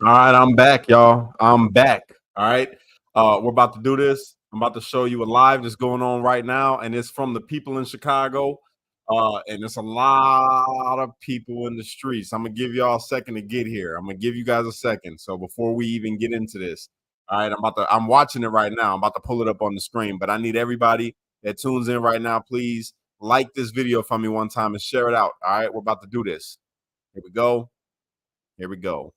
All right, I'm back, y'all. I'm back. All right. We're about to do this. I'm about to show you a live that's going on right now, and it's from the people in Chicago. And it's a lot of people in the streets. I'm gonna give y'all a second to get here. I'm gonna give you guys a second. So before we even get into this, all right, I'm watching it right now. I'm about to pull it up on the screen, but I need everybody that tunes in right now, please like this video for me one time and share it out. All right, we're about to do this. Here we go. Here we go.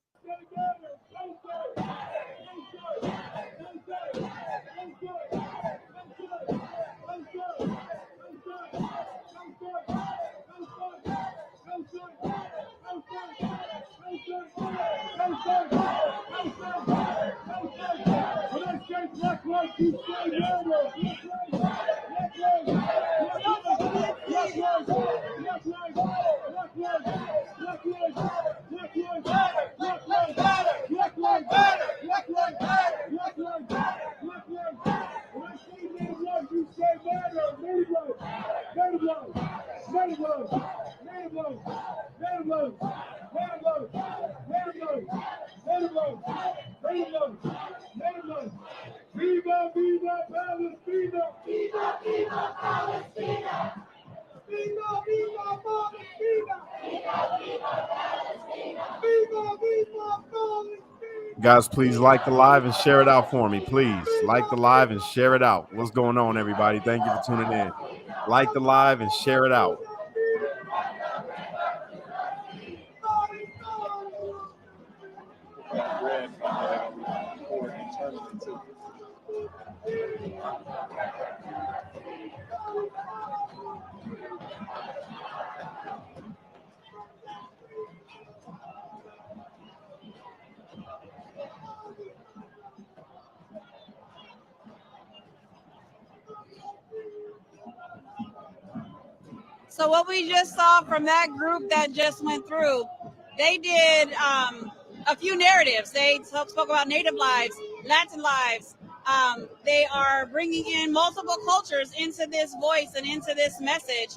Viva, viva Palestina! Viva, viva Palestina! Viva, viva Palestina! Viva, viva Palestina! Viva, viva Palestina! Guys, please like the live and share it out for me. Please like the live and share it out. What's going on, everybody? Thank you for tuning in. Like the live and share it out. So what we just saw from that group that just went through, they did a few narratives. They spoke about Native lives, Latin lives. They are bringing in multiple cultures into this voice and into this message.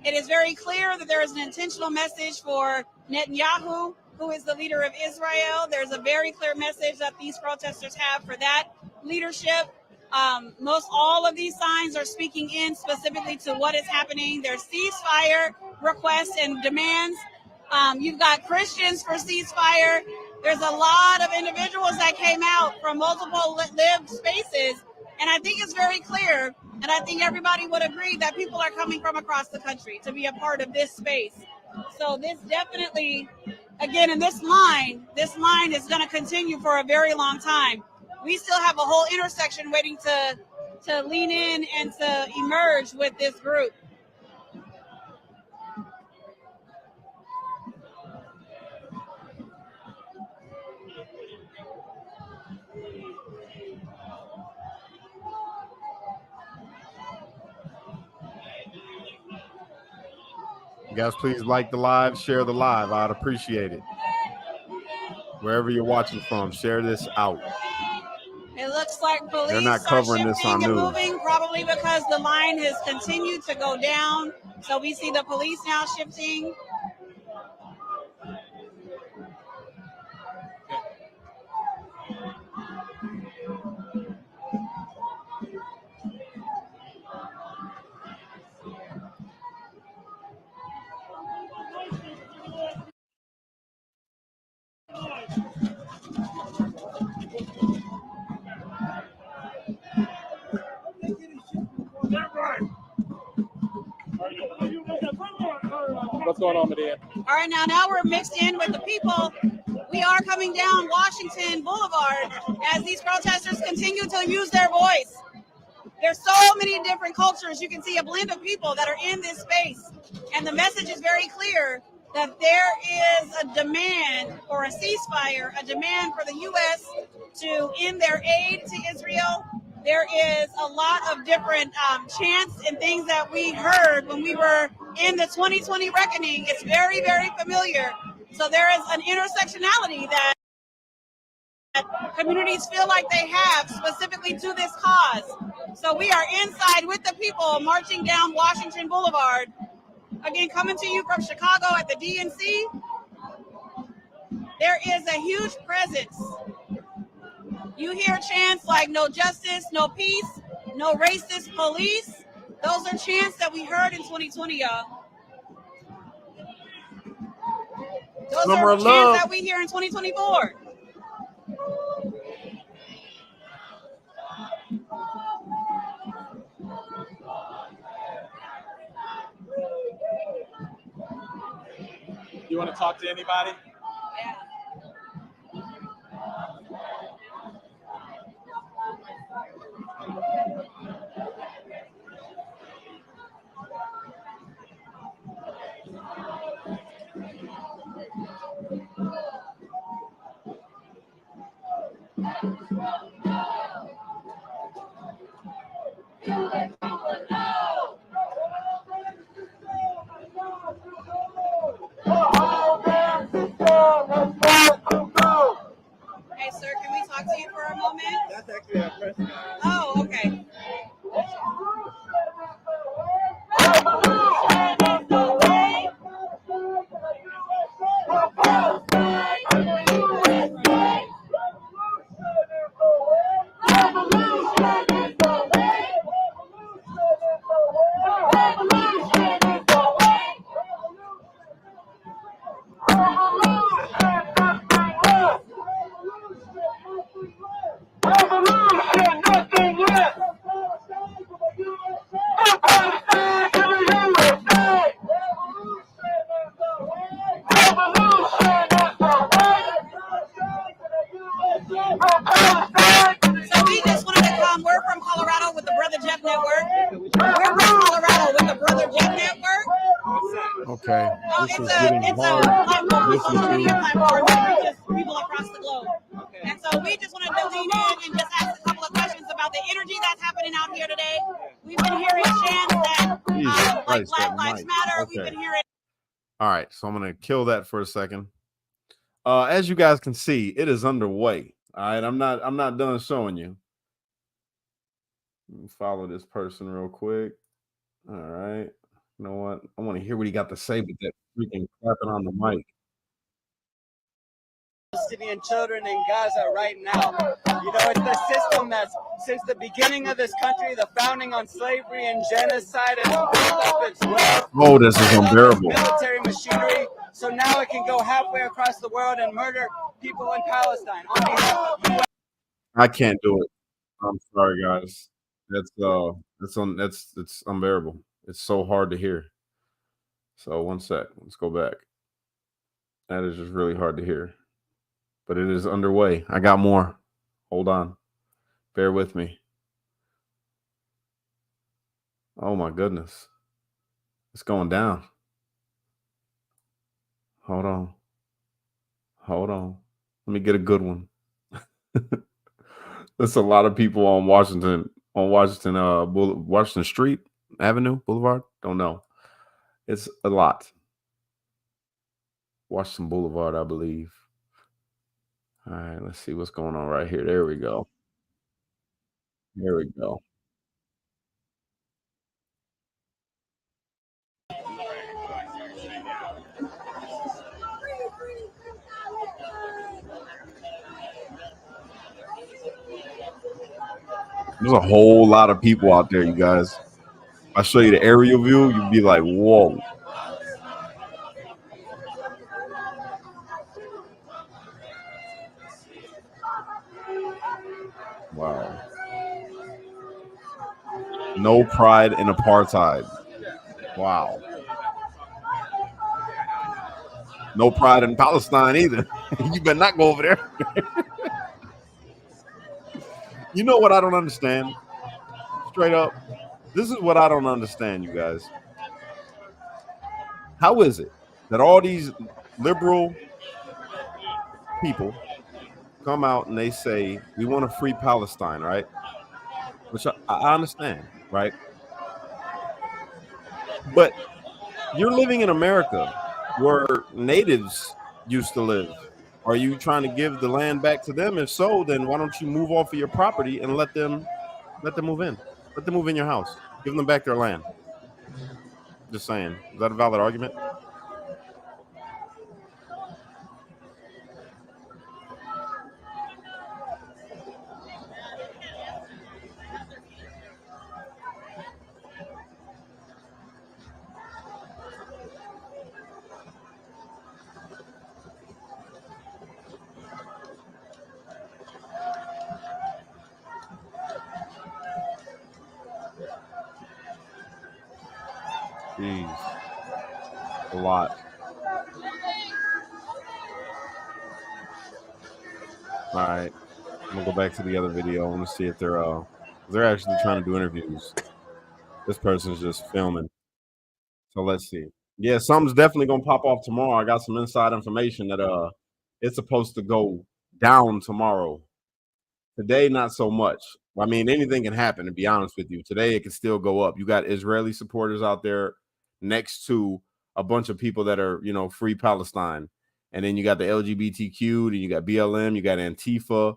It is very clear that there is an intentional message for Netanyahu, who is the leader of Israel. There's a very clear message that these protesters have for that leadership. Most all of these signs are speaking in specifically to what is happening. There's ceasefire requests and demands. You've got Christians for ceasefire. There's a lot of individuals that came out from multiple lived spaces. And I think it's very clear, and I think everybody would agree that people are coming from across the country to be a part of this space. So this definitely, again, in this line is going to continue for a very long time. We still have a whole intersection waiting to lean in and to emerge with this group. You guys, please like the live, share the live. I'd appreciate it. Wherever you're watching from, share this out. It looks like police They're not covering are this on shifting and news. moving, probably because the line has continued to go down. So we see the police now shifting. What's going on, Medea? All right, now we're mixed in with the people. We are coming down Washington Boulevard as these protesters continue to use their voice. There's so many different cultures. You can see a blend of people that are in this space. And the message is very clear that there is a demand for a ceasefire, a demand for the U.S. to end their aid to Israel. There is a lot of different chants and things that we heard when we were in the 2020 reckoning. It's very, very familiar. So there is an intersectionality that communities feel like they have specifically to this cause. So we are inside with the people marching down Washington Boulevard. Again, coming to you from Chicago at the DNC. there is a huge presence. You hear chants like no justice, no peace, no racist police. Those are chants that we heard in 2020, y'all. Those Summer are of chants love. that we hear in 2024. You want to talk to anybody? Yeah. Hey, sir, can we talk to you for a moment? That's actually our first. Oh, okay. So we just wanted to come. We're from Colorado with the Brother Jeff Network. We're from Colorado with the Brother Jeff Network. Okay. Oh, This is it's getting a hard. platform, a Listen social media to. platform that reaches people across the globe. And so we just wanted to lean in and just ask a couple of questions about the energy that's happening out here today. We've been hearing chants that like Christ, Black that Lives mic. Matter. We've Okay. been hearing. All right, so I'm gonna kill that for a second. As you guys can see, it is underway. All right, I'm not done showing you. Let me follow this person real quick. All right. You know what? I want to hear what he got to say with that freaking clapping on the mic. Palestinian children in Gaza right now. You know, it's the system that's since the beginning of this country, the founding on slavery and genocide, and built up its wealth. Oh, this is built up its unbearable. military machinery. So now it can go halfway across the world and murder people in Palestine on behalf of US. I can't do it. I'm sorry, guys. It's unbearable. It's so hard to hear. So one sec. Let's go back. That is just really hard to hear. But it is underway. I got more. Hold on. Bear with me. Oh my goodness. It's going down. Hold on. Hold on. Let me get a good one. There's a lot of people on Washington Street Avenue Boulevard. Don't know. It's a lot. Washington Boulevard, I believe. All right, let's see what's going on right here. There we go. There we go. There's a whole lot of people out there, you guys. If I show you the aerial view, you'd be like, whoa. Wow. No pride in apartheid. Wow. No pride in Palestine either. You better not go over there. You know what I don't understand? Straight up. This is what I don't understand, you guys. How is it that all these liberal people come out and they say, we want to free Palestine, right? Which I understand, right? But you're living in America where natives used to live. Are you trying to give the land back to them? If so, then why don't you move off of your property and let them move in? Let them move in your house. Give them back their land. Just saying. Is that a valid argument? Jeez. A lot. All right. I'm gonna go back to the other video. I want to see if they're actually trying to do interviews. This person's just filming. So let's see. Yeah, something's definitely gonna pop off tomorrow. I got some inside information that it's supposed to go down tomorrow. Today, not so much. I mean, anything can happen, to be honest with you. Today it can still go up. You got Israeli supporters out there next to a bunch of people that are, you know, free Palestine. And then you got the LGBTQ, then you got BLM, you got Antifa.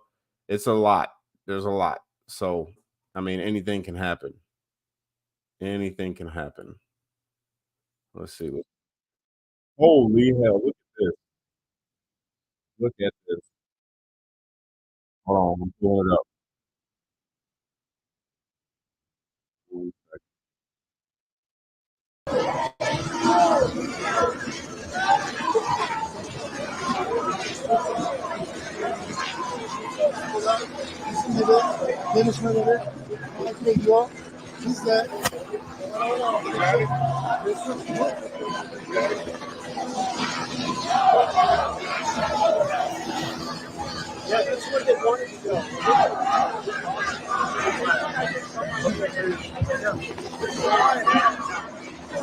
It's a lot. There's a lot. So, I mean, anything can happen. Anything can happen. Let's see. Holy hell, look at this. Look at this. Hold on, I'm pulling it up. Gelişmeleri takip ediyor. Biz de yeah, that's what they wanted to do.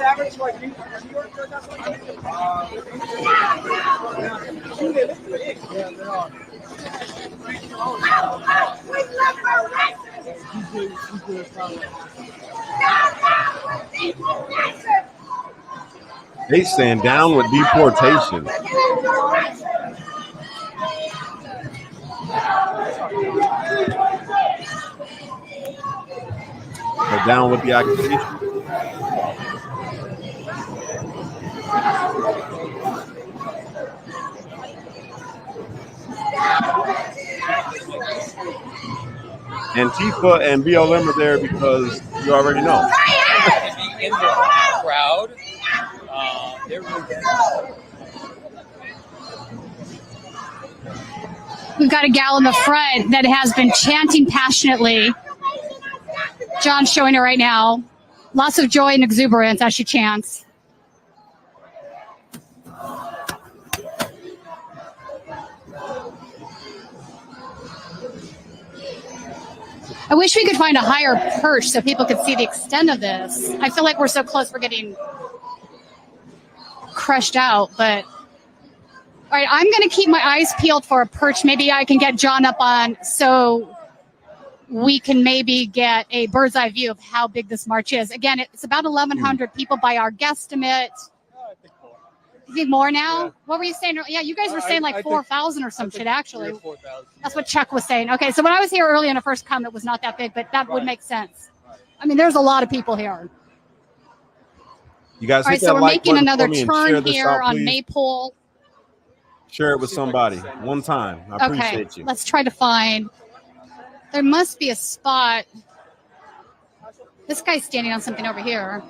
Average like New York, that's what yeah, they are. They stand down with deportation. They're down with the occupation. Antifa and BLM are there because you already know. In the crowd, we've got a gal in the front that has been chanting passionately. John's showing her right now. Lots of joy and exuberance as she chants. I wish we could find a higher perch so people could see the extent of this. I feel like we're so close, we're getting crushed out. But all right, I'm going to keep my eyes peeled for a perch. Maybe I can get John up on so we can maybe get a bird's eye view of how big this march is. Again, it's about 1,100 people by our guesstimate. You think more now? Yeah. What were you saying? Yeah, you guys were saying like 4,000 or some shit, actually. 4,000. That's what Chuck was saying. Okay, so when I was here early in the first come, it was not that big, but that would make sense. I mean, there's a lot of people here. You guys, all right, so we're making another turn here on Maypole. Share it with somebody one time. I appreciate you. Let's try to find. There must be a spot. This guy's standing on something over here.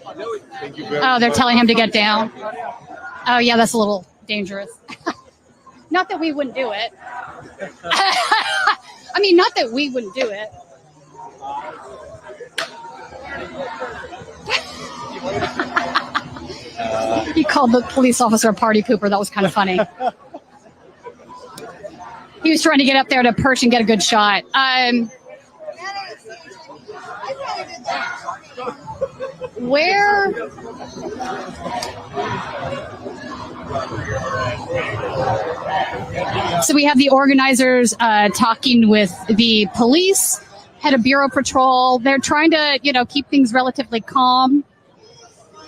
Oh, they're telling him to get down. Oh, yeah, that's a little dangerous. Not that we wouldn't do it. I mean, not that we wouldn't do it. He called the police officer a party pooper. That was kind of funny. He was trying to get up there to perch and get a good shot. Where? So we have the organizers talking with the police, head of Bureau Patrol. They're trying to, keep things relatively calm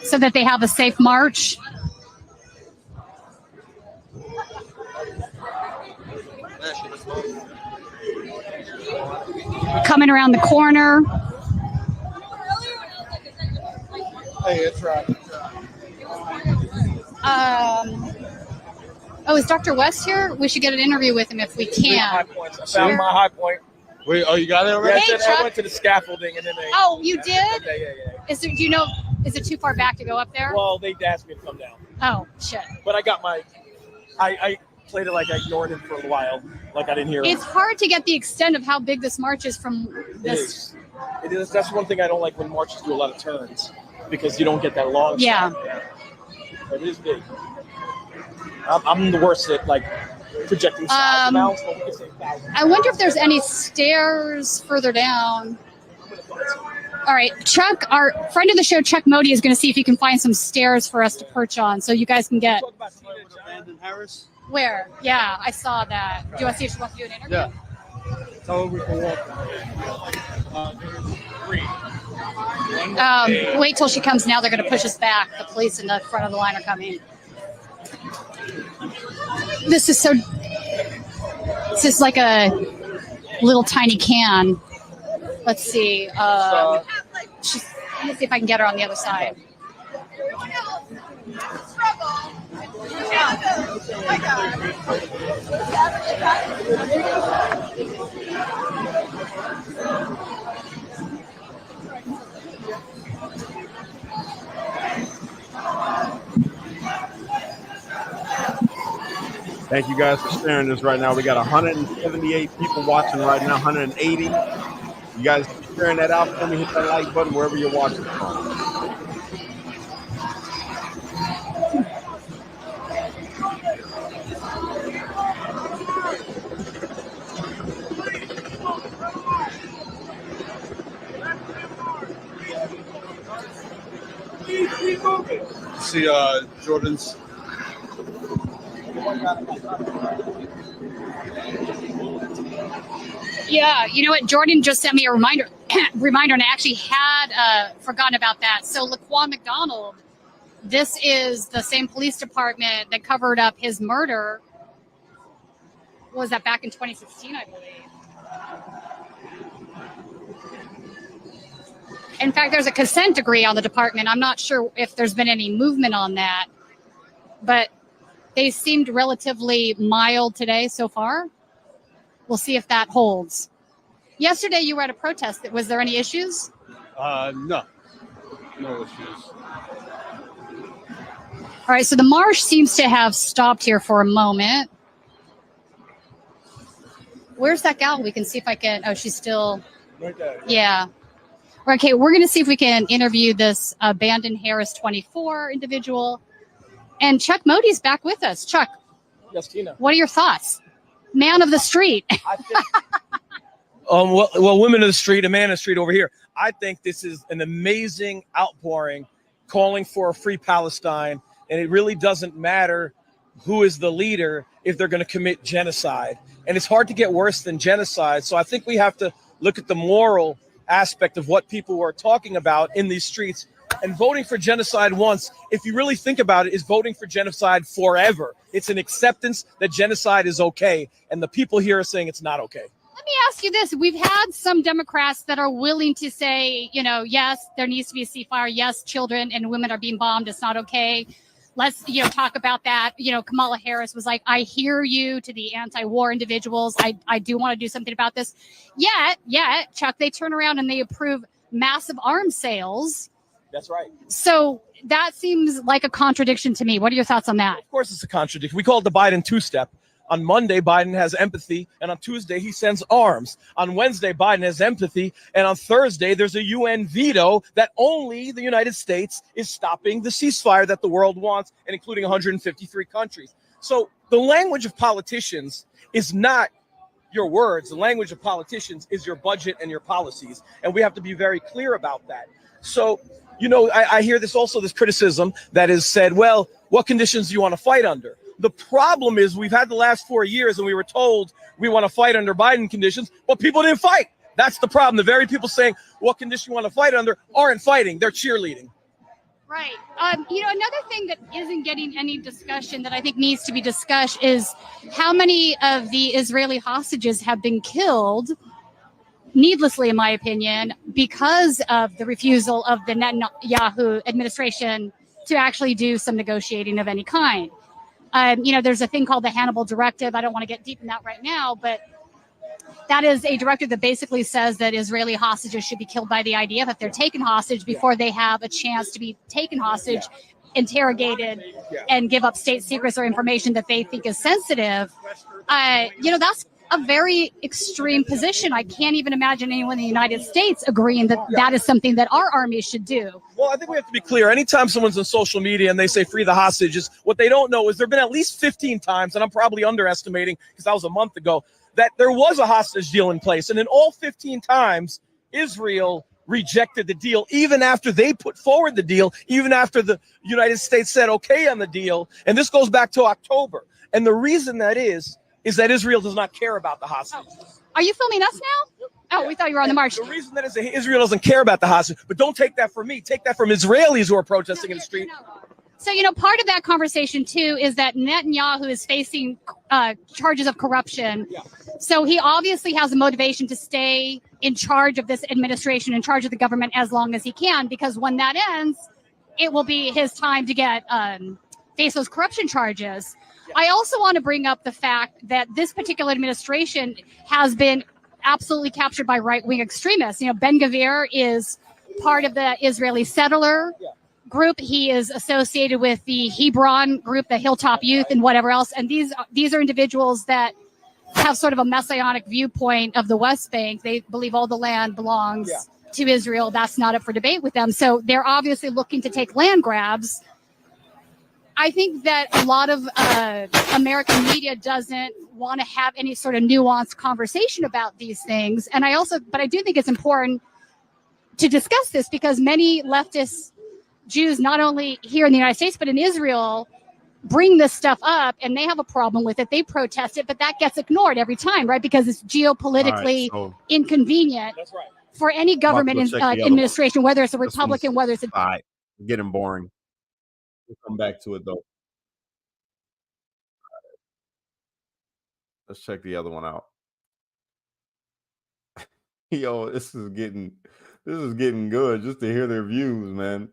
so that they have a safe march. Coming around the corner. Hey, it's right. Is Dr. West here? We should get an interview with him if we can. I found my high point. Wait, you got it already? Hey, I went to the scaffolding and then they. Oh, you did? Yeah. Do you know? Is it too far back to go up there? Well, they asked me to come down. Oh shit! But I got I played it like I ignored it for a while, like I didn't hear it. It's hard to get the extent of how big this march is from this That's one thing I don't like when marches do a lot of turns, because you don't get that long Yeah. shot. But it is big. I'm the worst at like projecting size amounts, but we can say 1,000. I wonder if there's any stairs further down. All right, Chuck, our friend of the show, Chuck Modi, is going to see if he can find some stairs for us to perch on, so you guys can get. Talk about Tina Harris. Where? Yeah, I saw that. Do you want to see if she wants to do an interview? Yeah. Tell her we can walk. Wait till she comes now. They're going to push us back. The police in the front of the line are coming. This is like a little tiny can. Let's see. Let me see if I can get her on the other side. Thank you guys for sharing this right now. We got 178 people watching right now, 180. You guys keep sharing that out for me. Hit that like button wherever you're watching from. See Jordan's. Yeah, you know what? Jordan just sent me a reminder, and I actually had forgotten about that. So Laquan McDonald, this is the same police department that covered up his murder. What was that, back in 2016, I believe? In fact, there's a consent decree on the department. I'm not sure if there's been any movement on that, but they seemed relatively mild today so far. We'll see if that holds. Yesterday, you were at a protest. Was there any issues? No issues. All right, so the march seems to have stopped here for a moment. Where's that gal? We can see if I can. Oh, she's still. Right there. Yeah. Okay, we're going to see if we can interview this abandoned Harris 24 individual. And Chuck Modi's back with us. Chuck, Yes, Tina. what are your thoughts? Man of the street. I think. Well, women of the street, a man of the street over here. I think this is an amazing outpouring calling for a free Palestine. And it really doesn't matter who is the leader if they're going to commit genocide. And it's hard to get worse than genocide. So I think we have to look at the moral aspect of what people are talking about in these streets. And voting for genocide once, if you really think about it, is voting for genocide forever. It's an acceptance that genocide is okay. And the people here are saying it's not okay. Let me ask you this. We've had some Democrats that are willing to say, you know, yes, there needs to be a ceasefire. Yes, children and women are being bombed. It's not okay. Let's, talk about that. Kamala Harris was like, I hear you to the anti-war individuals. I do want to do something about this. Yet, Chuck, they turn around and they approve massive arms sales. That's right. So that seems like a contradiction to me. What are your thoughts on that? Of course, it's a contradiction. We call it the Biden two-step. On Monday, Biden has empathy, and on Tuesday, he sends arms. On Wednesday, Biden has empathy, and on Thursday, there's a UN veto that only the United States is stopping the ceasefire that the world wants, and including 153 countries. So the language of politicians is not your words. The language of politicians is your budget and your policies, and we have to be very clear about that. So, I hear this criticism that is said, well, what conditions do you want to fight under? The problem is we've had the last 4 years and we were told we want to fight under Biden conditions, but people didn't fight. That's the problem. The very people saying what condition you want to fight under aren't fighting. They're cheerleading. Right. Another thing that isn't getting any discussion that I think needs to be discussed is how many of the Israeli hostages have been killed needlessly, in my opinion, because of the refusal of the Netanyahu administration to actually do some negotiating of any kind. There's a thing called the Hannibal Directive. I don't want to get deep in that right now, but that is a directive that basically says that Israeli hostages should be killed by the IDF if they're taken hostage before they have a chance to be taken hostage, interrogated, and give up state secrets or information that they think is sensitive. That's a very extreme position. I can't even imagine anyone in the United States agreeing that that is something that our army should do. Well, I think we have to be clear. Anytime someone's on social media and they say free the hostages, what they don't know is there have been at least 15 times, and I'm probably underestimating because that was a month ago, that there was a hostage deal in place. And in all 15 times, Israel rejected the deal, even after they put forward the deal, even after the United States said okay on the deal. And this goes back to October. And the reason that is that Israel does not care about the hostages. Oh. Are you filming us now? Oh, we thought you were on the march. The reason that is that Israel doesn't care about the hostages, but don't take that from me. Take that from Israelis who are protesting in the street. So, part of that conversation, too, is that Netanyahu is facing charges of corruption. Yeah. So he obviously has a motivation to stay in charge of this administration, in charge of the government as long as he can, because when that ends, it will be his time to get face those corruption charges. Yeah. I also want to bring up the fact that this particular administration has been absolutely captured by right-wing extremists. Ben Gvir is part of the Israeli settler group. He is associated with the Hebron group, the Hilltop Youth, and whatever else. And these are individuals that have sort of a messianic viewpoint of the West Bank. They believe all the land belongs to Israel. That's not up for debate with them. So they're obviously looking to take land grabs. I think that a lot of American media doesn't want to have any sort of nuanced conversation about these things. And but I do think it's important to discuss this because many leftist Jews, not only here in the United States, but in Israel, bring this stuff up and they have a problem with it. They protest it, but that gets ignored every time, right? Because it's geopolitically inconvenient for any government administration, whether it's a Republican, whether it's a... Getting boring. We'll come back to it, though. Let's check the other one out. Yo, this is getting good just to hear their views, man.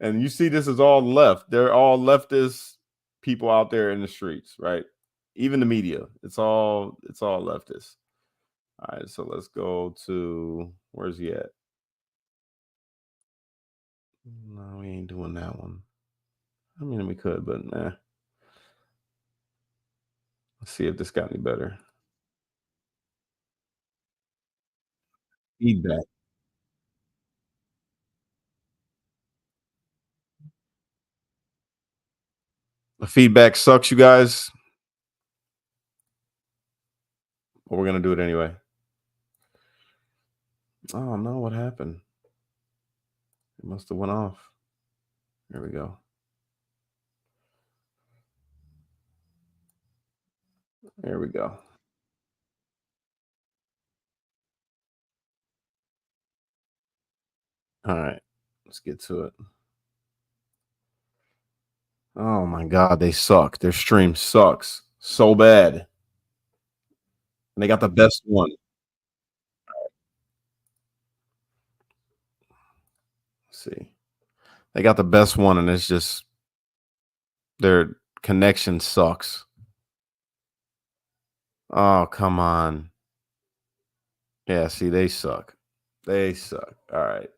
And you see, this is all left. They're all leftist people out there in the streets, right? Even the media. It's all leftist. All right, so let's go to, where's he at? No, we ain't doing that one. I mean, we could, but nah. Let's see if this got any better. Feedback. The feedback sucks, you guys. But we're going to do it anyway. Oh, no, what happened? It must have went off. There we go. There we go. All right, let's get to it. Oh my God, they suck. Their stream sucks so bad. And they got the best one. Let's see. They got the best one, and it's just their connection sucks. Oh, come on. Yeah, see, they suck. They suck. All right.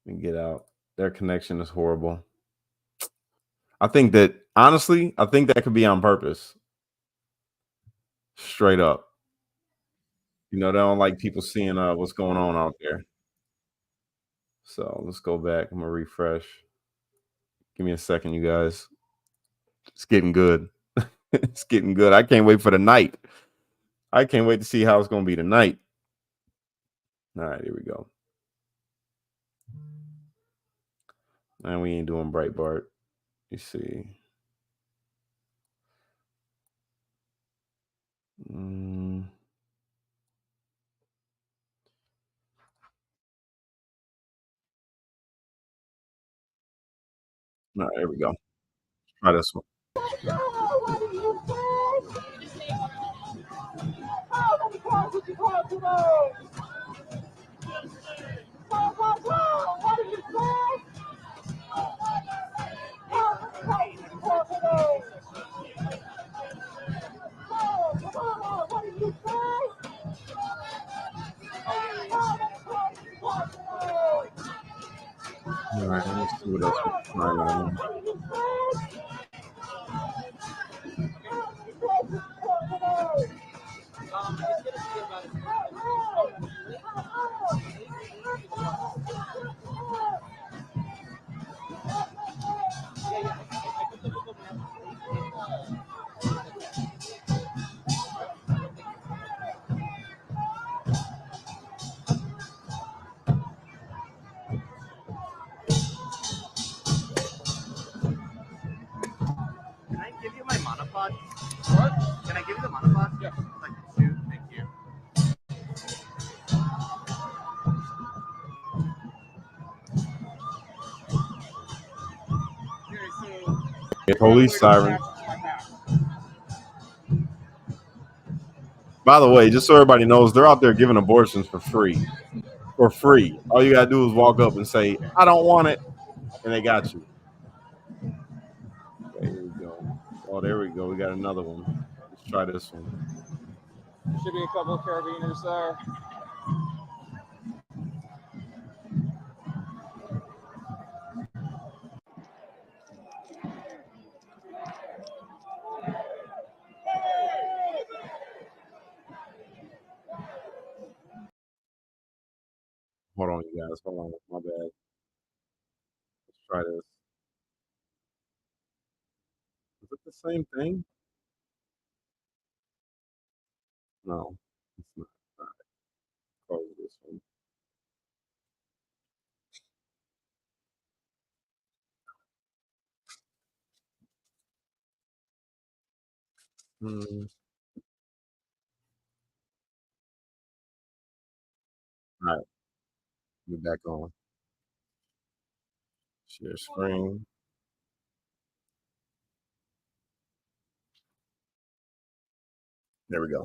Let me get out. Their connection is horrible. I think that, honestly, that could be on purpose. Straight up. They don't like people seeing what's going on out there. So let's go back. I'm going to refresh. Give me a second, you guys. It's getting good. It's getting good. I can't wait for the night. I can't wait to see how it's going to be tonight. All right, here we go. And we ain't doing Breitbart. You see. All right, here we go. Try this one. All right, let's see what else we can find on. monopod? What? Can I give you the monopod? Yeah. Like, shoot, thank you. Police siren. By the way, just so everybody knows, they're out there giving abortions for free. For free. All you gotta do is walk up and say, "I don't want it," and they got you. Okay, here we go. Oh, there we go. We got another one. Let's try this one. Should be a couple of carabiners there. Hold on, you guys. Hold on. My bad. Let's try this. Is it the same thing? No, it's not. All right. Close this one. All right, we're back on. Share screen. There we go.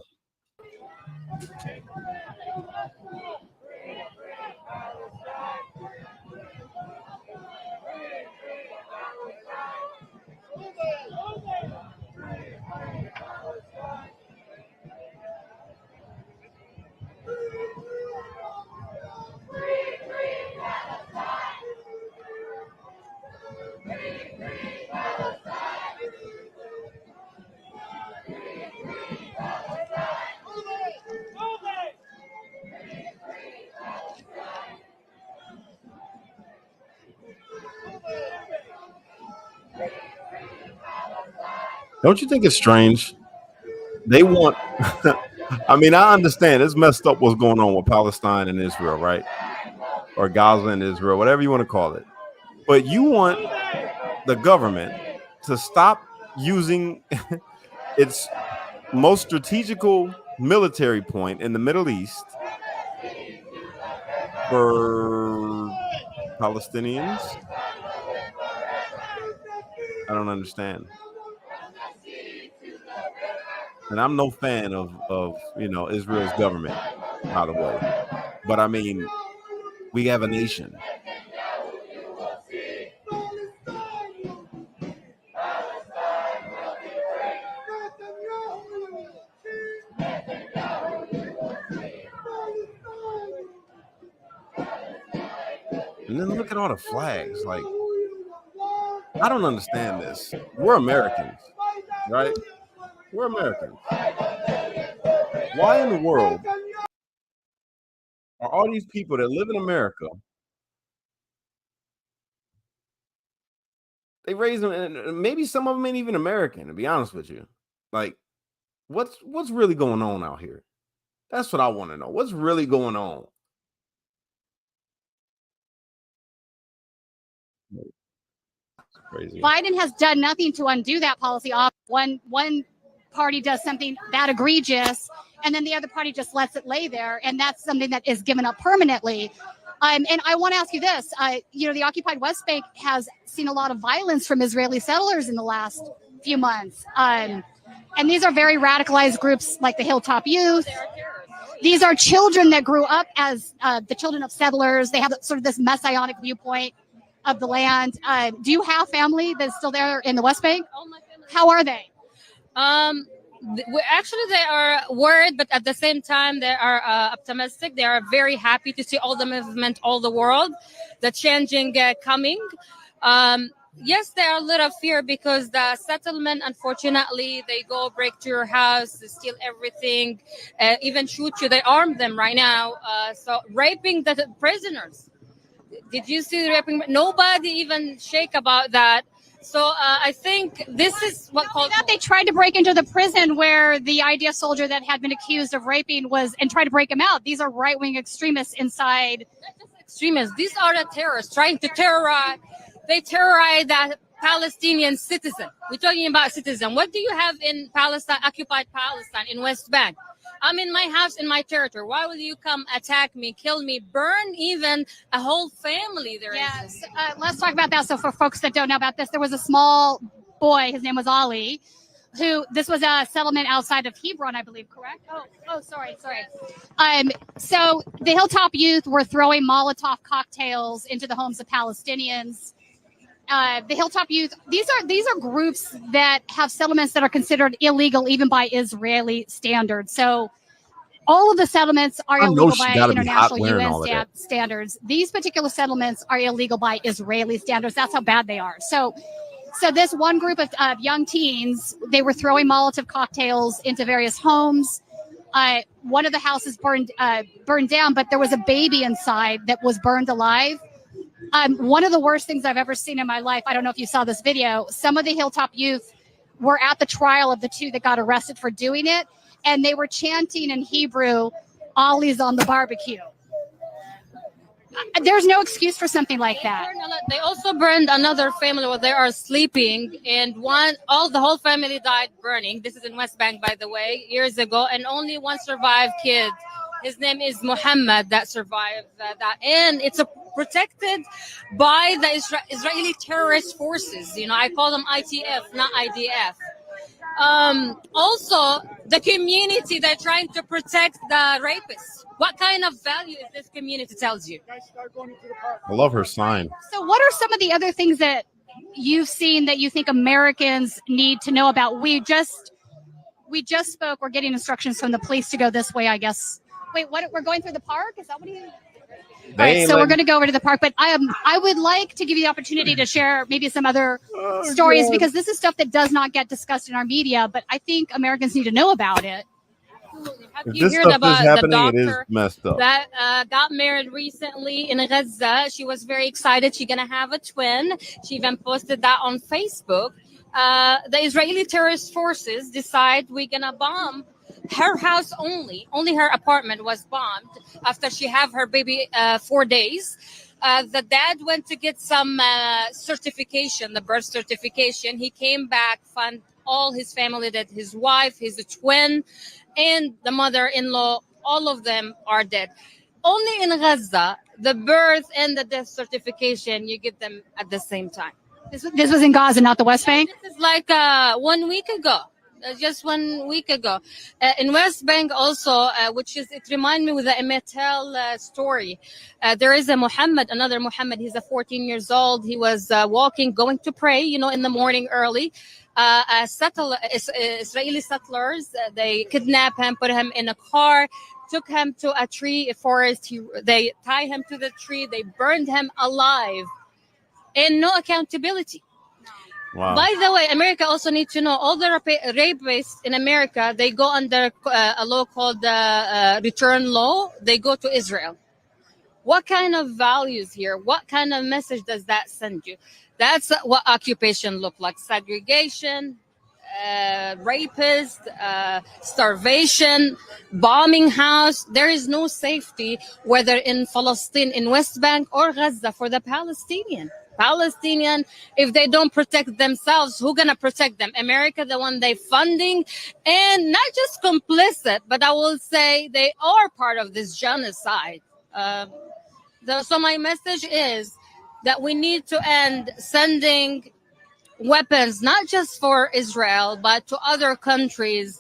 Don't you think it's strange? They want. I mean, I understand it's messed up what's going on with Palestine and Israel, right? Or Gaza and Israel, whatever you want to call it. But you want the government to stop using its most strategical military point in the Middle East for Palestinians. I don't understand. And I'm no fan of Israel's government, by the way. But I mean, we have a nation. And then look at all the flags. Like, I don't understand this. We're Americans, right? We're Americans. Why in the world are all these people that live in America, they raise them, and maybe some of them ain't even American, to be honest with you. Like, what's really going on out here? That's what I want to know. What's really going on? Crazy. Biden has done nothing to undo that policy. One party does something that egregious, and then the other party just lets it lay there, and that's something that is given up permanently. And I want to ask you this: the occupied West Bank has seen a lot of violence from Israeli settlers in the last few months, and these are very radicalized groups like the Hilltop Youth. These are children that grew up as the children of settlers. They have sort of this messianic viewpoint of the land. Do you have family that's still there in the West Bank? How are they? Actually, they are worried, but at the same time, they are optimistic. They are very happy to see all the movement, all the world, the changing coming. Yes, they are a little fear because the settlement, unfortunately, they go break to your house, they steal everything, even shoot you. They arm them right now. So raping the prisoners. Did you see the raping? Nobody even shake about that. So I think this is what called that they tried to break into the prison where the IDF soldier that had been accused of raping was, and tried to break him out. These are right-wing extremists inside. Not just extremists. These are the terrorists trying to terrorize. They terrorize that Palestinian citizen. We're talking about citizen. What do you have in Palestine, occupied Palestine, in West Bank? I'm in my house, in my territory. Why would you come attack me, kill me, burn even a whole family there? Yes. Let's talk about that. So for folks that don't know about this, there was a small boy. His name was Ali. This was a settlement outside of Hebron, I believe, correct? Sorry. So the Hilltop Youth were throwing Molotov cocktails into the homes of Palestinians. The Hilltop Youth, these are groups that have settlements that are considered illegal even by Israeli standards. So all of the settlements are illegal by international UN standards. These particular settlements are illegal by Israeli standards. That's how bad they are. So this one group of young teens, they were throwing Molotov cocktails into various homes. One of the houses burned down, but there was a baby inside that was burned alive. One of the worst things I've ever seen in my life. I don't know if you saw this video. Some of the Hilltop Youth were at the trial of the two that got arrested for doing it, and they were chanting in Hebrew, "Ollie's on the barbecue." There's no excuse for something like that. They also burned another family while they are sleeping, and the whole family died burning. This is in West Bank, by the way, years ago, and only one survived kid. His name is Muhammad that survived that, and it's protected by the Israeli terrorist forces. You know, I call them ITF, not IDF. Also, the community, they're trying to protect the rapists. What kind of value is this community tells you? I love her sign. So what are some of the other things that you've seen that you think Americans need to know about? We just spoke. We're getting instructions from the police to go this way, I guess. Wait, what? We're going through the park? Is that what you... All right, so we're going to go over to the park, but I would like to give you the opportunity to share maybe some other stories, because this is stuff that does not get discussed in our media, but I think Americans need to know about it. Have you heard about the doctor messed up. that got married recently in Gaza? She was very excited. She's going to have a twin. She even posted that on Facebook. The Israeli terrorist forces decide we're going to bomb her house only. Only her apartment was bombed after she had her baby 4 days. The dad went to get some certification, the birth certification. He came back, found all his family dead, his wife, his twin, and the mother-in-law. All of them are dead. Only in Gaza, the birth and the death certification, you get them at the same time. This was in Gaza, not the West Bank? This is like 1 week ago. Just 1 week ago. In West Bank also, it reminded me with the Emetel story. There is another Muhammad. He's 14 years old. He was walking, going to pray, in the morning early. Israeli settlers, they kidnapped him, put him in a car, took him to a tree, a forest. They tie him to the tree. They burned him alive. And no accountability. Wow. By the way, America also needs to know all the rapists in America, they go under a law called return law. They go to Israel. What kind of values here? What kind of message does that send you? That's what occupation look like. Segregation, rapist, starvation, bombing house. There is no safety, whether in Palestine, in West Bank or Gaza, for the Palestinian, if they don't protect themselves, who's going to protect them? America, the one they funding, and not just complicit, but I will say they are part of this genocide. So my message is that we need to end sending weapons, not just for Israel, but to other countries.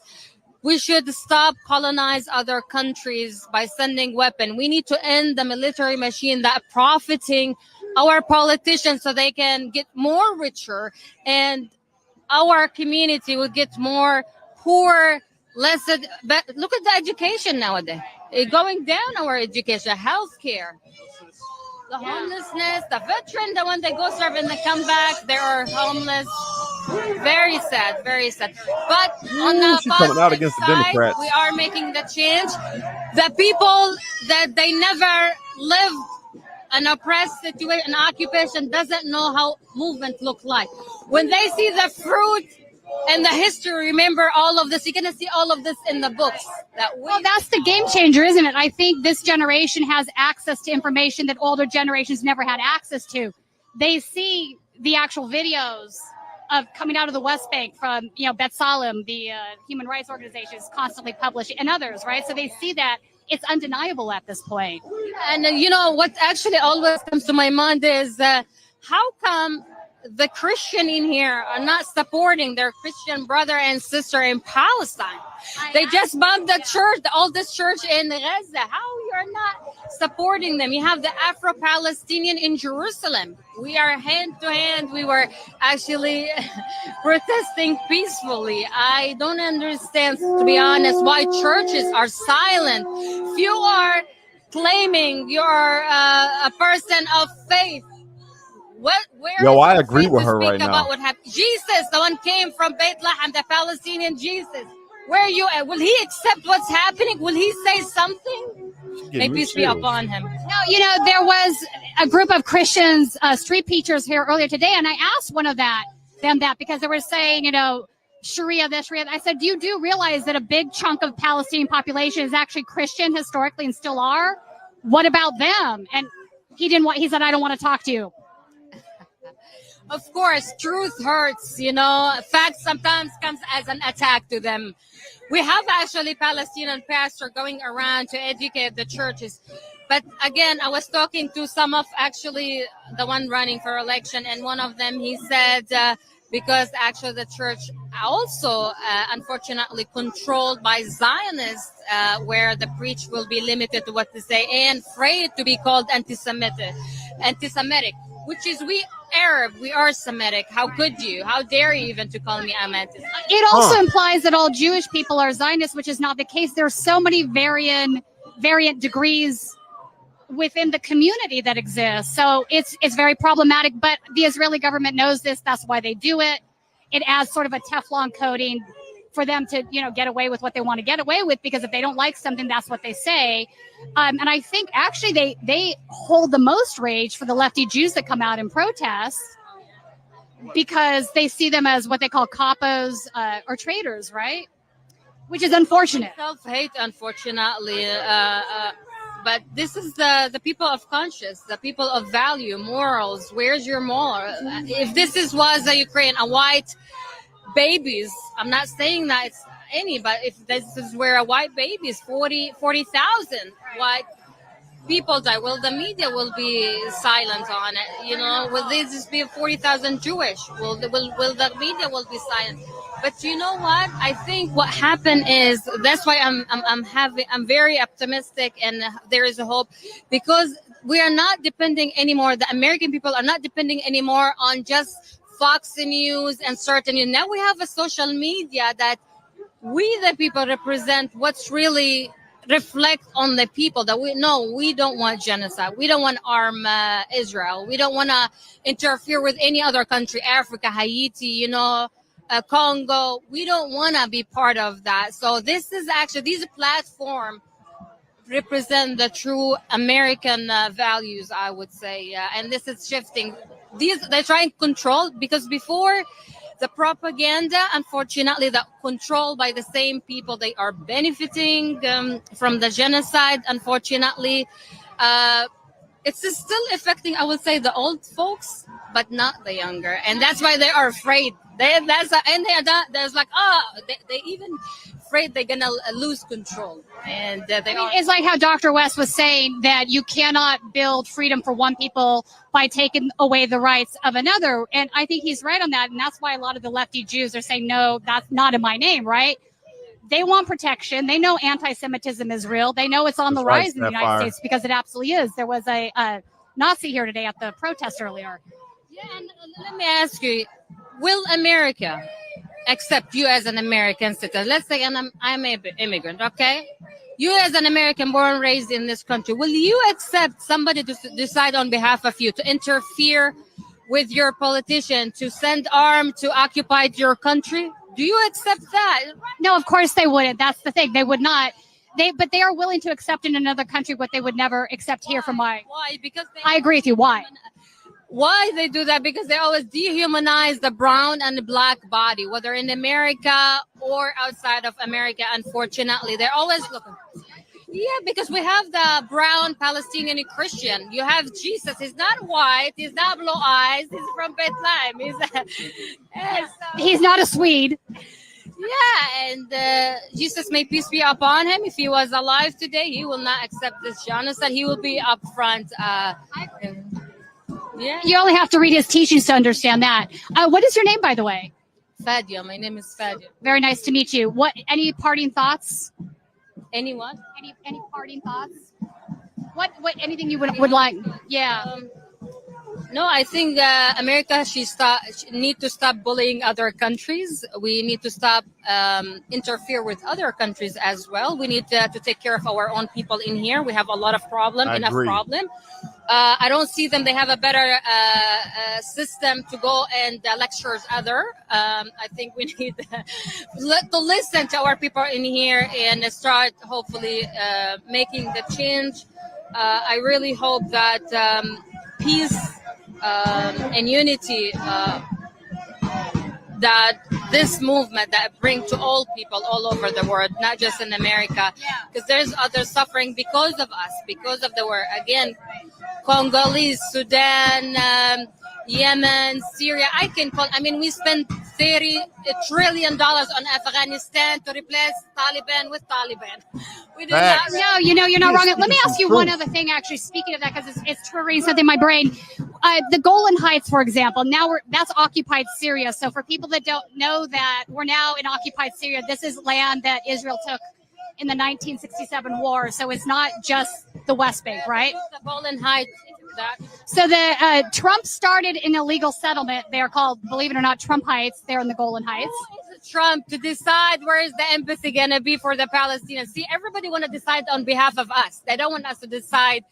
We should stop colonize other countries by sending weapons. We need to end the military machine that profiting our politicians so they can get more richer, and our community will get more poor, less. But look at the education nowadays. It's going down, our education, healthcare, the homelessness, the veteran, the one they go serve and they come back, they are homeless. Very sad, very sad. But on the coming out against the Democrats. We are making the change. The people that they never lived an oppressed situation, an occupation, doesn't know how movement look like. When they see the fruit and the history, remember all of this. You're going to see all of this in the books. Well, that's the game changer, isn't it? I think this generation has access to information that older generations never had access to. They see the actual videos of coming out of the West Bank from, B'Tselem, the human rights organization, is constantly publishing, and others, right? So they see that it's undeniable at this point. And what actually always comes to my mind is how come the Christian in here are not supporting their Christian brother and sister in Palestine? They just bombed the church, the oldest church in Gaza. How you're not supporting them? You have the Afro-Palestinian in Jerusalem. We are hand to hand. We were actually protesting peacefully. I don't understand, to be honest, why churches are silent. If you are claiming you're a person of faith, Yo, I agree with her right now. What happened? Jesus, the one came from Bethlehem, the Palestinian Jesus. Where are you at? Will he accept what's happening? Will he say something? May peace be upon him. No, there was a group of Christians, street preachers here earlier today, and I asked one of them because they were saying, Sharia this, Sharia. I said, do you realize that a big chunk of Palestinian population is actually Christian historically and still are? What about them? And he said, I don't want to talk to you. Of course, truth hurts, Facts sometimes comes as an attack to them. We have actually Palestinian pastor going around to educate the churches. But again, I was talking to some of actually the one running for election, and one of them, he said, because actually the church also, unfortunately, controlled by Zionists, where the preach will be limited to what to say and afraid to be called anti-Semitic, which is we Arab, we are Semitic. How could you? How dare you even to call me anti-Semitic? It also implies that all Jewish people are Zionists, which is not the case. There's so many variant degrees within the community that exists. So it's very problematic, but the Israeli government knows this. That's why they do it. It adds sort of a Teflon coating for them to, get away with what they want to get away with, because if they don't like something, that's what they say. And I think actually they hold the most rage for the lefty Jews that come out and protest, because they see them as what they call capos or traitors, right? Which is unfortunate. Self-hate, unfortunately. But this is the people of conscience, the people of value, morals. Where's your moral? If this was a Ukraine, a white babies, I'm not saying that it's any, but if this is where a white baby is 40,000 white people die, well, the media will be silent on it. Will this just be 40,000 Jewish? Will the media will be silent? But you know what? I think what happened is that's why I'm very optimistic, and there is a hope, because we are not depending anymore. The American people are not depending anymore on just Fox News and certain. Now we have a social media that we the people represent what's really reflect on the people, that we don't want genocide. We don't want to arm Israel. We don't want to interfere with any other country, Africa, Haiti, Congo. We don't want to be part of that. So this is actually, these platforms represent the true American values, I would say. And this is shifting. They're trying to control, because before the propaganda, unfortunately, that controlled by the same people, they are benefiting from the genocide. Unfortunately, it's still affecting, I would say, the old folks, but not the younger, and that's why they are afraid. They even afraid they're gonna lose control, and It's like how Dr. West was saying that you cannot build freedom for one people by taking away the rights of another, and I think he's right on that, and that's why a lot of the lefty Jews are saying, no, that's not in my name, right? They want protection. They know anti-Semitism is real. They know it's on the rise in the United States, because it absolutely is. There was a Nazi here today at the protest earlier. Yeah, and let me ask you, will America accept you as an American citizen? Let's say I'm an immigrant, okay? You as an American born and raised in this country, will you accept somebody to decide on behalf of you, to interfere with your politician, to send arms to occupy your country? Do you accept that? No, of course they wouldn't. That's the thing. They would not. But they are willing to accept in another country what they would never accept here from my. Why? Because I agree with you. Why? Why they do that? Because they always dehumanize the brown and the black body, whether in America or outside of America. Unfortunately, they're always looking. Yeah, because we have the brown Palestinian Christian. You have Jesus. He's not white. He's not blue eyes. He's from Bethlehem. He's not a Swede. Yeah, and Jesus, may peace be upon him. If he was alive today, he will not accept this genocide. He will be upfront. Yeah. You only have to read his teachings to understand that. What is your name, by the way? Fadia. My name is Fadia. Very nice to meet you. Any parting thoughts? Anyone? Any parting thoughts? What anything you would like? Yeah. No, I think America need to stop bullying other countries. We need to stop interfere with other countries as well. We need to take care of our own people in here. We have a lot of problem. I don't see them. They have a better system to go and lecture other. I think we need to listen to our people in here and start hopefully making the change. I really hope that peace and unity that this movement that bring to all people all over the world, not just in America, because there's others suffering because of us, because of the war. Again, Congolese, Sudan, Yemen, Syria. We spent $30 trillion on Afghanistan to replace Taliban with Taliban. We did not. No, you're not wrong. Let me ask you one other thing, actually, speaking of that, because it's triggering something in my brain. The Golan Heights, for example, that's occupied Syria. So for people that don't know that, we're now in occupied Syria. This is land that Israel took in the 1967 war. So it's not just the West Bank, right? The Golan Heights. So the Trump started an illegal settlement. They are called, believe it or not, Trump Heights. They're in the Golan Heights. Who is Trump to decide where is the embassy going to be for the Palestinians? See, everybody want to decide on behalf of us. They don't want us to decide.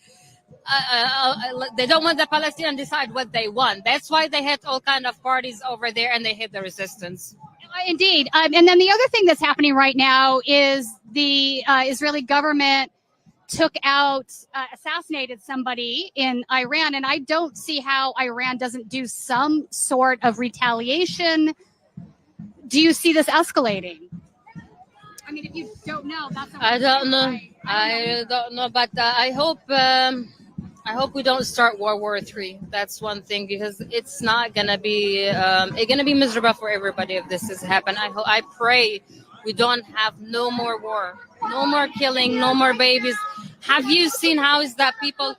They don't want the Palestinians to decide what they want. That's why they had all kind of parties over there and they hit the resistance. Indeed. And then the other thing that's happening right now is the Israeli government assassinated somebody in Iran. And I don't see how Iran doesn't do some sort of retaliation. Do you see this escalating? I mean, if you don't know, that's I don't know. I don't know, but I hope we don't start World War III. That's one thing, because it's not gonna be miserable for everybody if this has happened. I pray we don't have no more war, no more killing, no more babies. Have you seen how is that people?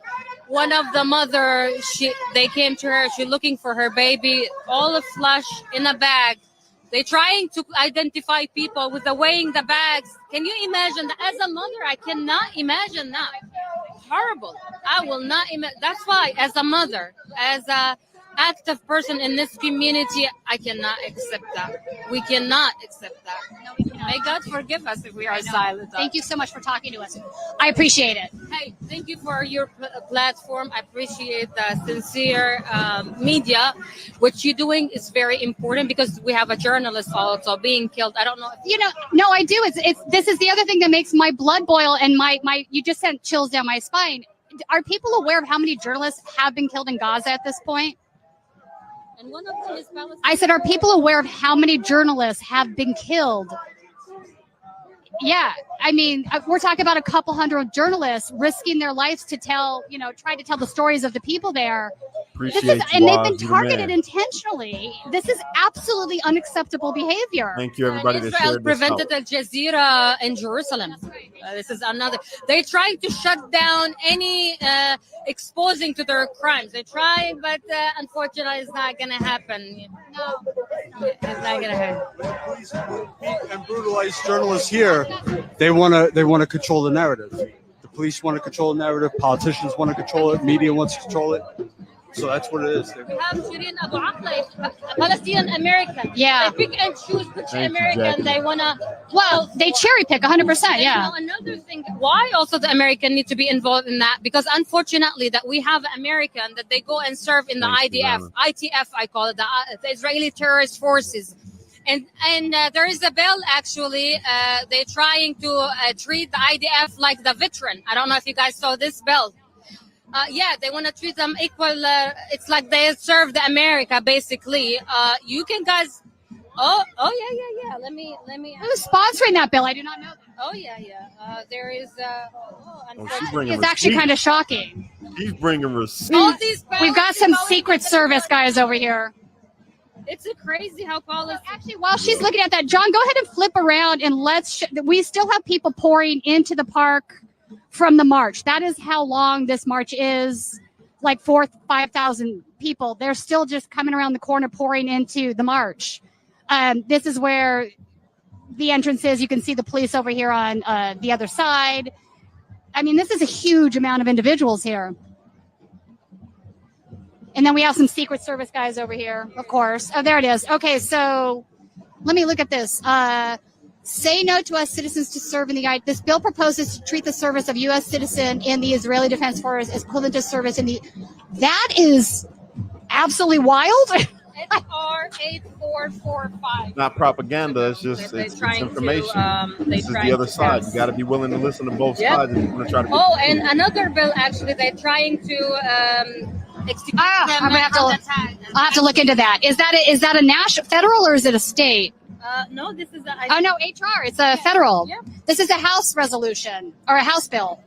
One of the mother, they came to her. She looking for her baby, all of flesh in a bag. They trying to identify people with the weighing the bags. Can you imagine that? As a mother, I cannot imagine that. Horrible. I will not imagine. That's why, as a mother, as a active person in this community, I cannot accept that. We cannot accept that. May God forgive us if we are silent. Thank you so much for talking to us. I appreciate it. Hey, thank you for your platform. I appreciate the sincere media. What you're doing is very important, because we have a journalist also being killed. I don't know. No, I do. This is the other thing that makes my blood boil, and my you just sent chills down my spine. Are people aware of how many journalists have been killed in Gaza at this point? And one of them is Palestine. I said, are people aware of how many journalists have been killed? Yeah, I mean, we're talking about a couple hundred journalists risking their lives to try to tell the stories of the people there. And they've been targeted intentionally. This is absolutely unexacceptable behavior. Thank you, everybody. Israel prevented Al Jazeera in Jerusalem. This is another. They tried to shut down any exposing to their crimes. They tried, but unfortunately, it's not going to happen. No, it's not going to happen. Police beat and brutalize journalists here. They want to control the narrative. The police want to control the narrative. Politicians want to control it. Media wants to control it. So that's what it is. We have Shireen Abu Akleh, a Palestinian American. Yeah. They pick and choose which American they want to. Well, they cherry pick 100%. Yeah. Another thing, why also the American need to be involved in that? Because unfortunately, that we have American that they go and serve in the ITF, I call it, the Israeli terrorist forces. And there is a bill, actually, they're trying to treat the IDF like the veteran. I don't know if you guys saw this bill. They want to treat them equal. It's like they serve the America, basically. You can guys Yeah. Let me. Who's sponsoring that bill? I do not know that. Oh yeah. There is. She's bringing It's actually receipts. kind of shocking. She's bringing receipts. All these We've got policies some going Secret to the Service court. guys over here. It's crazy how policy. Actually, while she's looking at that, John, go ahead and flip around and we still have people pouring into the park from the march. That is how long this march is, like 5,000 people. They're still just coming around the corner pouring into the march. This is where the entrance is. You can see the police over here on the other side. I mean, this is a huge amount of individuals here. And then we have some Secret Service guys over here, of course. Oh, there it is. Okay, so let me look at this. Say no to U.S. citizens to serve in the United. This bill proposes to treat the service of U.S. citizen in the Israeli Defense Force as equivalent to service in the. That is absolutely wild. It's R8445. Not propaganda. It's just it's information. This is the other side. You got to be willing to listen to both sides if you want to try to. And another bill actually they're trying to. I'll have to look into that. Is that a national, federal, or is it a state? No, this is a. Oh no, HR. It's a federal. Yeah. This is a House resolution or a House bill.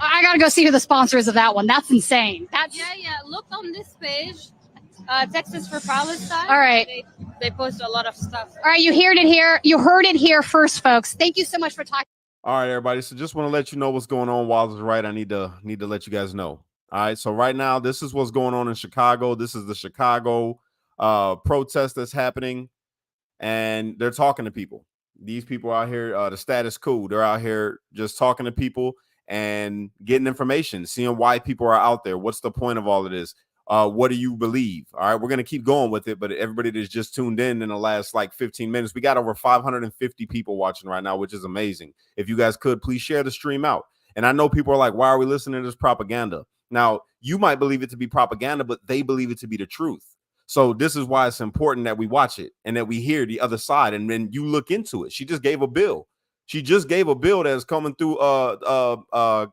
I gotta go see who the sponsor is of that one. That's insane. Yeah. Look on this page. Texas for Palestine. All right. They post a lot of stuff. All right, you heard it here. You heard it here first, folks. Thank you so much for talking. All right, everybody. So just want to let you know what's going on. While it's right, I need to let you guys know. All right. So right now, this is what's going on in Chicago. This is the Chicago protest that's happening, and they're talking to people. These people out here, the status quo, they're out here just talking to people and getting information, seeing why people are out there. What's the point of all of this? What do you believe? All right, we're going to keep going with it, but everybody that's just tuned in the last like 15 minutes, we got over 550 people watching right now, which is amazing. If you guys could, please share the stream out. And I know people are like, why are we listening to this propaganda? Now, you might believe it to be propaganda, but they believe it to be the truth. So this is why it's important that we watch it and that we hear the other side. And then you look into it. She just gave a bill. She just gave a bill that's coming through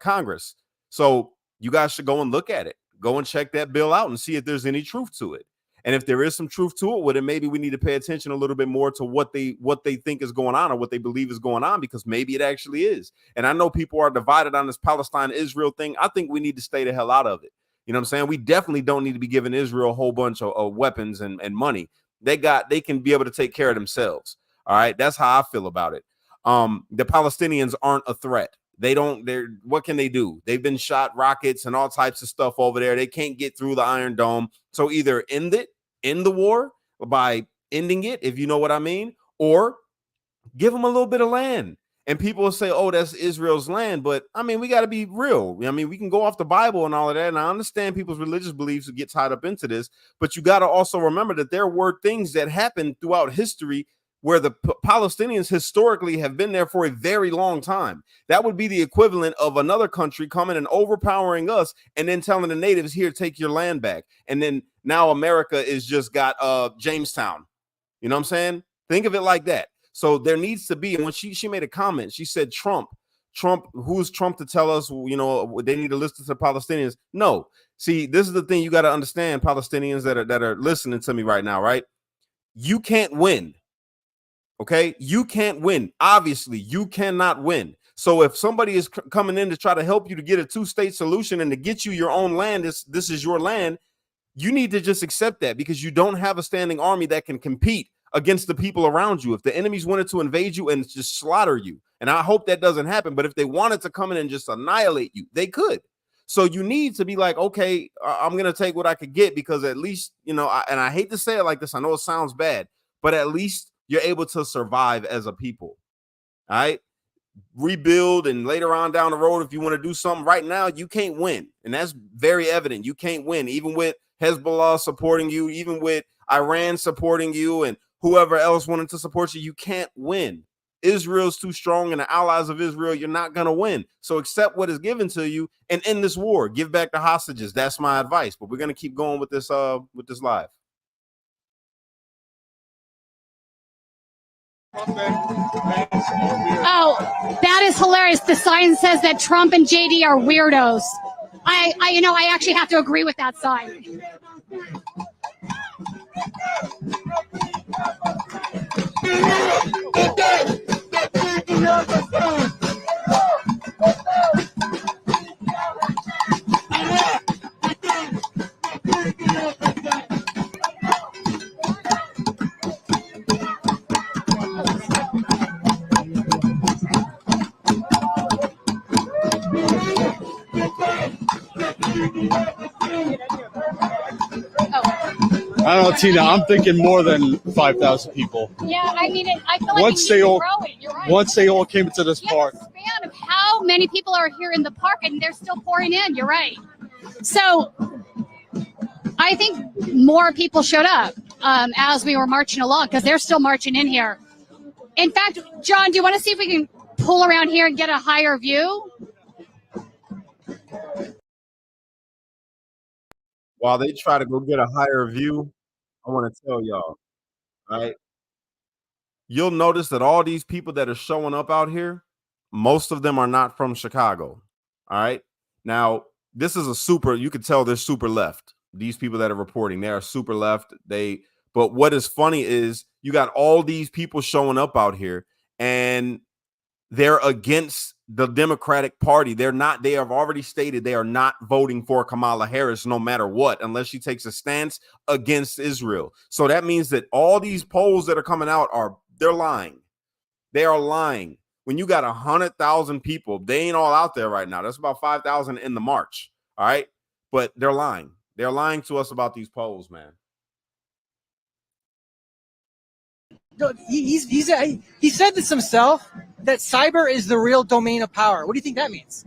Congress. So you guys should go and look at it. Go and check that bill out and see if there's any truth to it. And if there is some truth to it, well, then maybe we need to pay attention a little bit more to what they think is going on or what they believe is going on, because maybe it actually is. And I know people are divided on this Palestine-Israel thing. I think we need to stay the hell out of it. You know what I'm saying? We definitely don't need to be giving Israel a whole bunch of weapons and money. They can be able to take care of themselves. All right. That's how I feel about it. The Palestinians aren't a threat. What can they do? They've been shot rockets and all types of stuff over there. They can't get through the Iron Dome. So either end the war by ending it, if you know what I mean, or give them a little bit of land. And people will say, oh, that's Israel's land. But I mean, we got to be real. I mean, we can go off the Bible and all of that. And I understand people's religious beliefs get tied up into this. But you got to also remember that there were things that happened throughout history where the Palestinians historically have been there for a very long time. That would be the equivalent of another country coming and overpowering us and then telling the natives, here, take your land back. And then now America is just got Jamestown. You know what I'm saying? Think of it like that. So there needs to be, and when she made a comment, she said, Trump, who's Trump to tell us, you know, they need to listen to the Palestinians? No. See, this is the thing you got to understand, Palestinians that are listening to me right now, right? You can't win. Okay, you can't win. Obviously, you cannot win. So if somebody is coming in to try to help you to get a two-state solution and to get you your own land, this is your land, you need to just accept that, because you don't have a standing army that can compete against the people around you. If the enemies wanted to invade you and just slaughter you, and I hope that doesn't happen, but if they wanted to come in and just annihilate you, they could. So you need to be like, okay, I'm going to take what I could get, because at least, you know, and I hate to say it like this, I know it sounds bad, but at least you're able to survive as a people. All right. Rebuild, and later on down the road, if you want to do something, right now, you can't win. And that's very evident. You can't win, even with Hezbollah supporting you, even with Iran supporting you, and whoever else wanted to support you. You can't win. Israel's too strong, and the allies of Israel, you're not going to win. So accept what is given to you and end this war. Give back the hostages. That's my advice. But we're going to keep going with this live. Oh, that is hilarious. The sign says that Trump and JD are weirdos. I actually have to agree with that sign. I don't know, Tina. I'm thinking more than 5,000 people. Yeah, I mean, I feel like Once it they keeps all, growing. You're right. once they all came into this Yeah, park. the span of how many people are here in the park, and they're still pouring in. You're right. So I think more people showed up as we were marching along because they're still marching in here. In fact, John, do you want to see if we can pull around here and get a higher view? While they try to go get a higher view, I want to tell y'all, all right? You'll notice that all these people that are showing up out here, most of them are not from Chicago. All right. Now, this is you can tell they're super left. These people that are reporting, they are super left. But what is funny is you got all these people showing up out here and they're against the Democratic Party. They have already stated they are not voting for Kamala Harris no matter what, unless she takes a stance against Israel. So that means that all these polls that are coming out they're lying. They are lying. When you got 100,000 people, they ain't all out there right now. That's about 5,000 in the march. All right. But they're lying. They're lying to us about these polls, man. He said this himself, that cyber is the real domain of power. What do you think that means?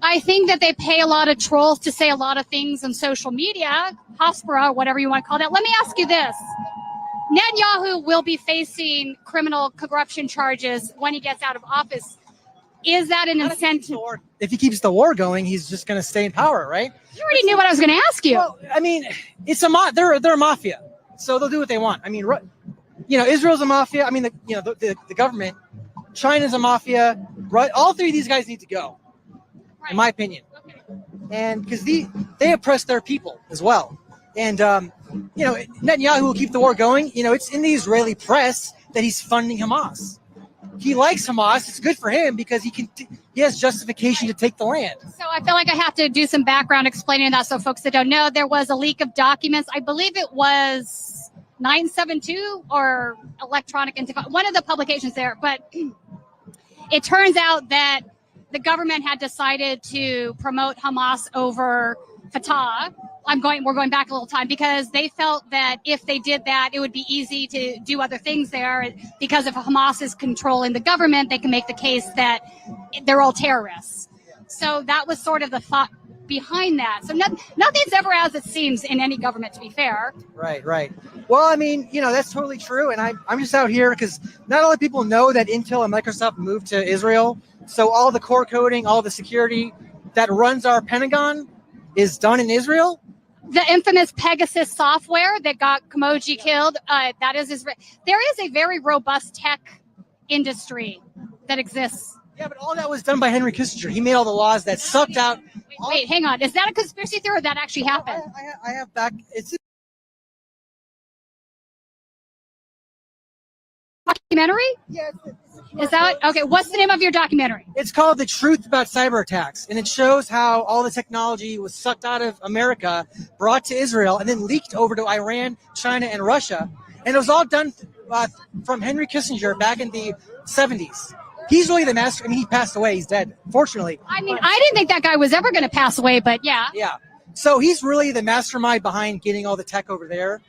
I think that they pay a lot of trolls to say a lot of things on social media, Hospira, whatever you want to call that. Let me ask you this. Netanyahu will be facing criminal corruption charges when he gets out of office. Is that an incentive? If he keeps the war going, he's just going to stay in power, right? You already knew what I was going to ask you. Well, I mean, they're a mafia, so they'll do what they want. I mean, Israel's a mafia. I mean, the government. China's a mafia. Right? All three of these guys need to go, in my opinion. Okay. And because they oppress their people as well. And Netanyahu will keep the war going. It's in the Israeli press that he's funding Hamas. He likes Hamas. It's good for him because he has justification to take the land. So I feel like I have to do some background explaining that so folks that don't know, there was a leak of documents. I believe it was 972 or Electronic Intifada, one of the publications there. But it turns out that the government had decided to promote Hamas over Fatah. We're going back a little time because they felt that if they did that, it would be easy to do other things there. Because if Hamas is controlling the government, they can make the case that they're all terrorists. So that was sort of the thought behind that. So nothing's ever as it seems in any government, to be fair. Right. Well, I mean, that's totally true. And I'm just out here because not all the people know that Intel and Microsoft moved to Israel. So all the core coding, all the security that runs our Pentagon is done in Israel. The infamous Pegasus software that got Kmoji killed, that is Israel. There is a very robust tech industry that exists. Yeah, but all that was done by Henry Kissinger. He made all the laws that sucked out. Wait, hang on. Is that a conspiracy theory or that actually happened? I have back. It's documentary? Yeah. Is that okay? What's the name of your documentary? It's called The Truth About Cyber Attacks, and it shows how all the technology was sucked out of America, brought to Israel, and then leaked over to Iran, China, and Russia. And it was all done from Henry Kissinger back in the 70s. He's really the master. I mean, he passed away. He's dead, fortunately. I mean, I didn't think that guy was ever going to pass away, but yeah. Yeah. So he's really the mastermind behind getting all the tech over there.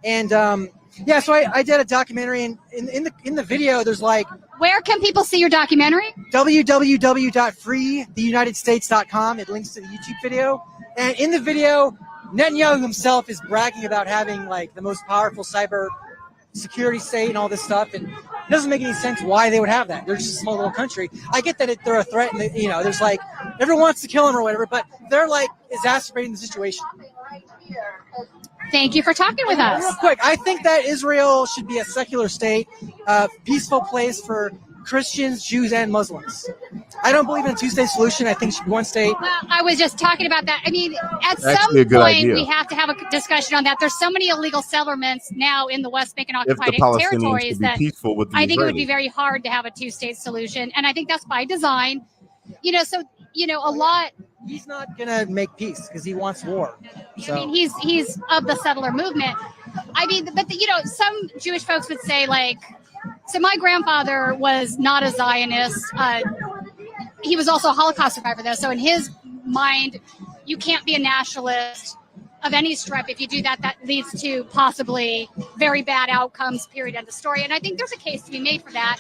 And so I did a documentary, and in the video, there's like. Where can people see your documentary? www.freetheunitedstates.com. It links to the YouTube video. And in the video, Netanyahu himself is bragging about having like the most powerful cyber security state and all this stuff. And it doesn't make any sense why they would have that. They're just a small little country. I get that they're a threat, and there's like everyone wants to kill them or whatever, but they're like exacerbating the situation. Thank you for talking with us. Real quick, I think that Israel should be a secular state, a peaceful place for Christians, Jews, and Muslims. I don't believe in a two-state solution. I think it should be one state. Well, I was just talking about that. I mean, at some Actually a good point, idea. we have to have a discussion on that. There's so many illegal settlements now in the West Bank and If the occupied Palestinians territories could be that peaceful with the I think it would be Israelis. very hard to have a two-state solution. And I think that's by design. You know, so, you know, a lot. He's not going to make peace because he wants war. So. I mean, he's of the settler movement. I mean, but, you know, some Jewish folks would say, like, so my grandfather was not a Zionist. He was also a Holocaust survivor, though. So in his mind, you can't be a nationalist of any stripe. If you do that, that leads to possibly very bad outcomes, period, end of story. And I think there's a case to be made for that.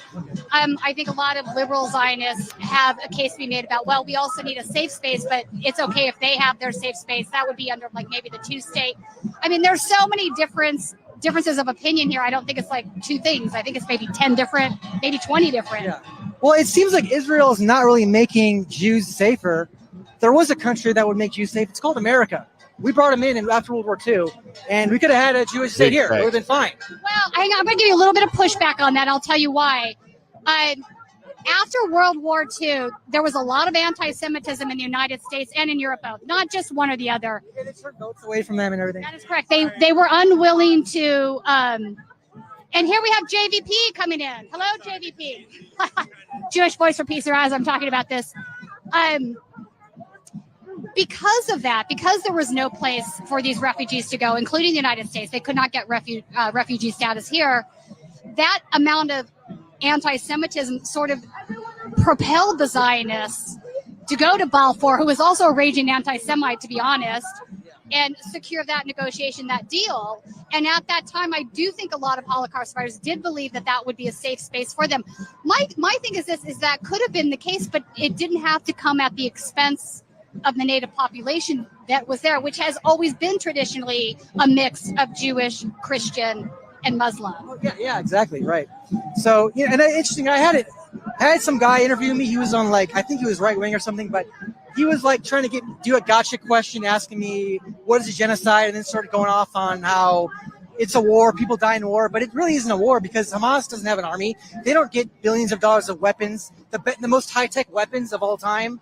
I think a lot of liberal Zionists have a case to be made about, well, we also need a safe space, but it's okay if they have their safe space. That would be under like maybe the two-state. I mean, there's so many differences of opinion here. I don't think it's like two things. I think it's maybe 10 different, maybe 20 different. Yeah. Well, it seems like Israel is not really making Jews safer. There was a country that would make Jews safe. It's called America. We brought them in after World War II, and we could have had a Jewish state here. It would have been fine. Well, hang on. I'm going to give you a little bit of pushback on that. I'll tell you why. After World War II, there was a lot of anti-Semitism in the United States and in Europe, both, not just one or the other. Yeah, they took votes away from them and everything. That is correct. They were unwilling to. And here we have JVP coming in. Hello, JVP. Jewish Voice for Peace, or as I'm talking about this. Because of that, because there was no place for these refugees to go, including the United States, they could not get refugee status here. That amount of anti-Semitism sort of propelled the Zionists to go to Balfour, who was also a raging anti-Semite, to be honest, and secure that negotiation, that deal. And at that time, I do think a lot of Holocaust survivors did believe that that would be a safe space for them. My thing is this, is that could have been the case, but it didn't have to come at the expense of the native population that was there, which has always been traditionally a mix of Jewish, Christian, and Muslim. Oh, yeah, exactly, right. So, yeah, and interesting, I had some guy interview me. He was on, like, I think he was right wing or something, but he was like trying to do a gotcha question, asking me what is a genocide, and then started going off on how it's a war, people die in war, but it really isn't a war because Hamas doesn't have an army. They don't get billions of dollars of weapons, the most high-tech weapons of all time.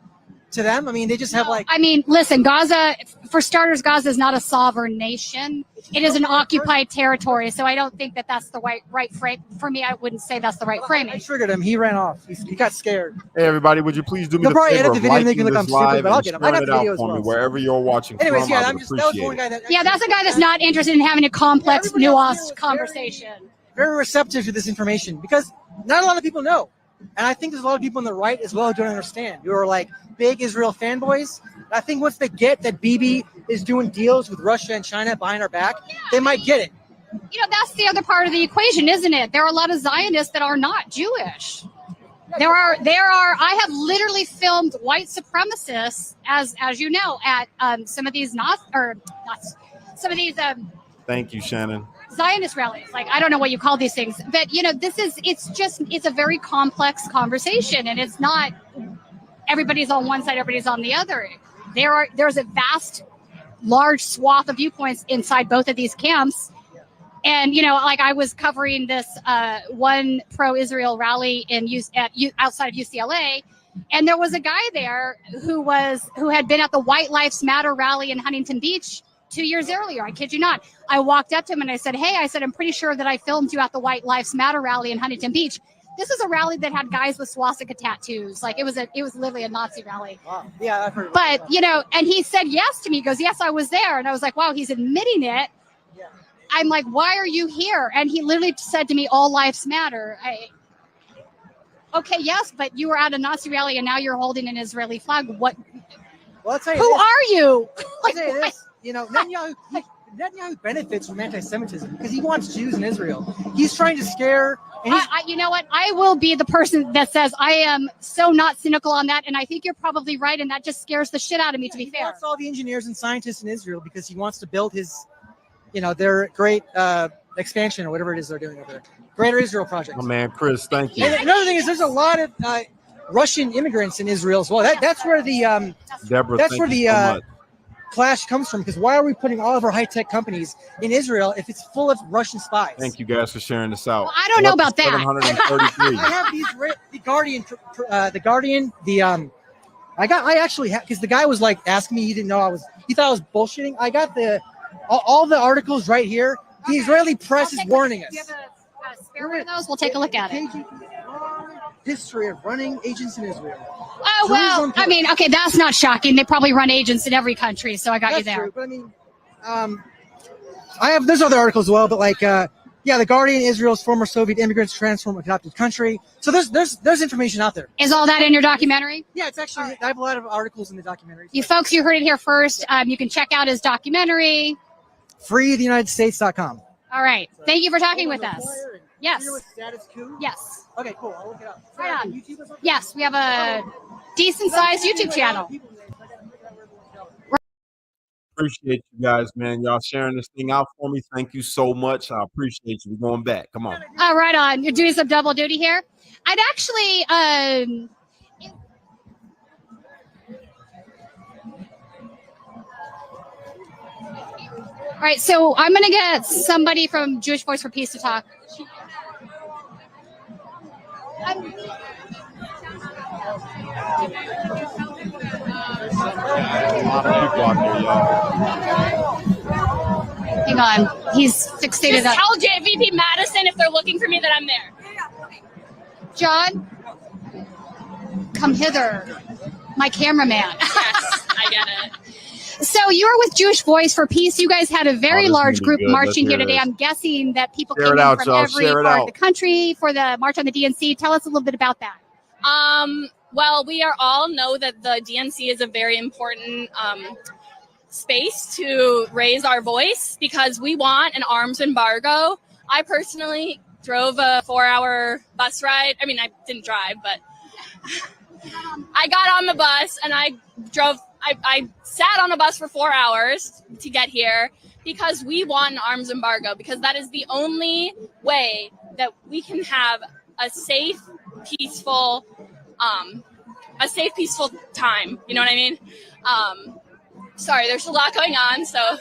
To them, I mean, they just have like. I mean, listen, Gaza, for starters, Gaza is not a sovereign nation. It is an occupied territory. So I don't think that that's the right frame. For me, I wouldn't say that's the right framing. I triggered him. He ran off. He got scared. Hey, everybody, would you please do me You'll the probably favor edit the of video and make liking it look this I'm stupid, live but I'll and get him. I got spread the it out video as for well. me wherever you're watching Anyways, from? yeah, I that would was the appreciate one guy that. Yeah, that's a guy that's not interested in having a complex, nuanced conversation. Very receptive to this information because not a lot of people know. And I think there's a lot of people on the right as well who don't understand. Who are like big Israel fanboys. I think once they get that Bibi is doing deals with Russia and China behind our back, they might get it. You know, that's the other part of the equation, isn't it? There are a lot of Zionists that are not Jewish. There are. I have literally filmed white supremacists, as you know, at some of these Thank you, Shannon. Zionist rallies. Like, I don't know what you call these things, but you know, it's a very complex conversation, and it's not everybody's on one side, everybody's on the other. There's a vast, large swath of viewpoints inside both of these camps. And, you know, like I was covering this one pro-Israel rally outside of UCLA, and there was a guy there who had been at the White Lives Matter rally in Huntington Beach 2 years earlier. I kid you not. I walked up to him and I said, "Hey," I said, "I'm pretty sure that I filmed you at the White Lives Matter rally in Huntington Beach." This is a rally that had guys with swastika tattoos. Like it was literally a Nazi rally. Wow. Yeah, I've heard. But, you know, and he said yes to me. He goes, "Yes, I was there." And I was like, wow, he's admitting it. Yeah. I'm like, "Why are you here?" And he literally said to me, "All lives matter." Okay, yes, but you were at a Nazi rally and now you're holding an Israeli flag. What? Well, I'll tell you Who this. are you? I'll tell you this. You know, Netanyahu benefits from anti-Semitism because he wants Jews in Israel. He's trying to scare. And you know what? I will be the person that says I am so not cynical on that, and I think you're probably right, and that just scares the shit out of me. To be fair, he wants all the engineers and scientists in Israel because he wants to build his, you know, their great expansion or whatever it is they're doing over there. Greater Israel Project. Oh man, Chris, thank you. And another thing is, there's a lot of Russian immigrants in Israel as well. That's where the Deborah, that's thank where you the so much. clash comes from. Because why are we putting all of our high-tech companies in Israel if it's full of Russian spies? Thank you guys for sharing this out. Well, I don't know about that. 733. I have these the Guardian, I actually have, because the guy was like asking me, he thought I was bullshitting. I got all the articles right here. The Israeli press is warning us. Do you have a spare one of those? We'll take a look at it. History of running agents in Israel. Oh, well, I mean, okay, that's not shocking. They probably run agents in every country, so I got you there. True, but I mean, there's other articles as well, but like, the Guardian, Israel's former Soviet immigrants transform adopted country. So there's information out there. Is all that in your documentary? Yeah, it's actually, I have a lot of articles in the documentary. You folks, you heard it here first. You can check out his documentary. FreeTheUnitedStates.com. All right. Thank you for talking with us. Yes. Status coup? Yes. Okay, cool. I'll look it up. Right on. Yes, we have a decent-sized YouTube channel. Appreciate you guys, man. Y'all sharing this thing out for me. Thank you so much. I appreciate you. We're going back. Come on. Right on. You're doing some double duty here. I'd actually all right, so I'm going to get somebody from Jewish Voice for Peace to talk. A lot of people out there, y'all. Hang on. He's fixated up. Tell JVP Madison if they're looking for me that I'm there. John, come hither. My cameraman. Yes, I get it. So you're with Jewish Voice for Peace. You guys had a very large group marching here today. I'm guessing that people came in from every part of the country for the March on the DNC. Tell us a little bit about that. Well, we all know that the DNC is a very important space to raise our voice because we want an arms embargo. I personally drove a 4-hour bus ride. I mean, I didn't drive, but I got on the bus and I sat on a bus for 4 hours to get here because we want an arms embargo, because that is the only way that we can have a safe, peaceful time. You know what I mean? Sorry, there's a lot going on. So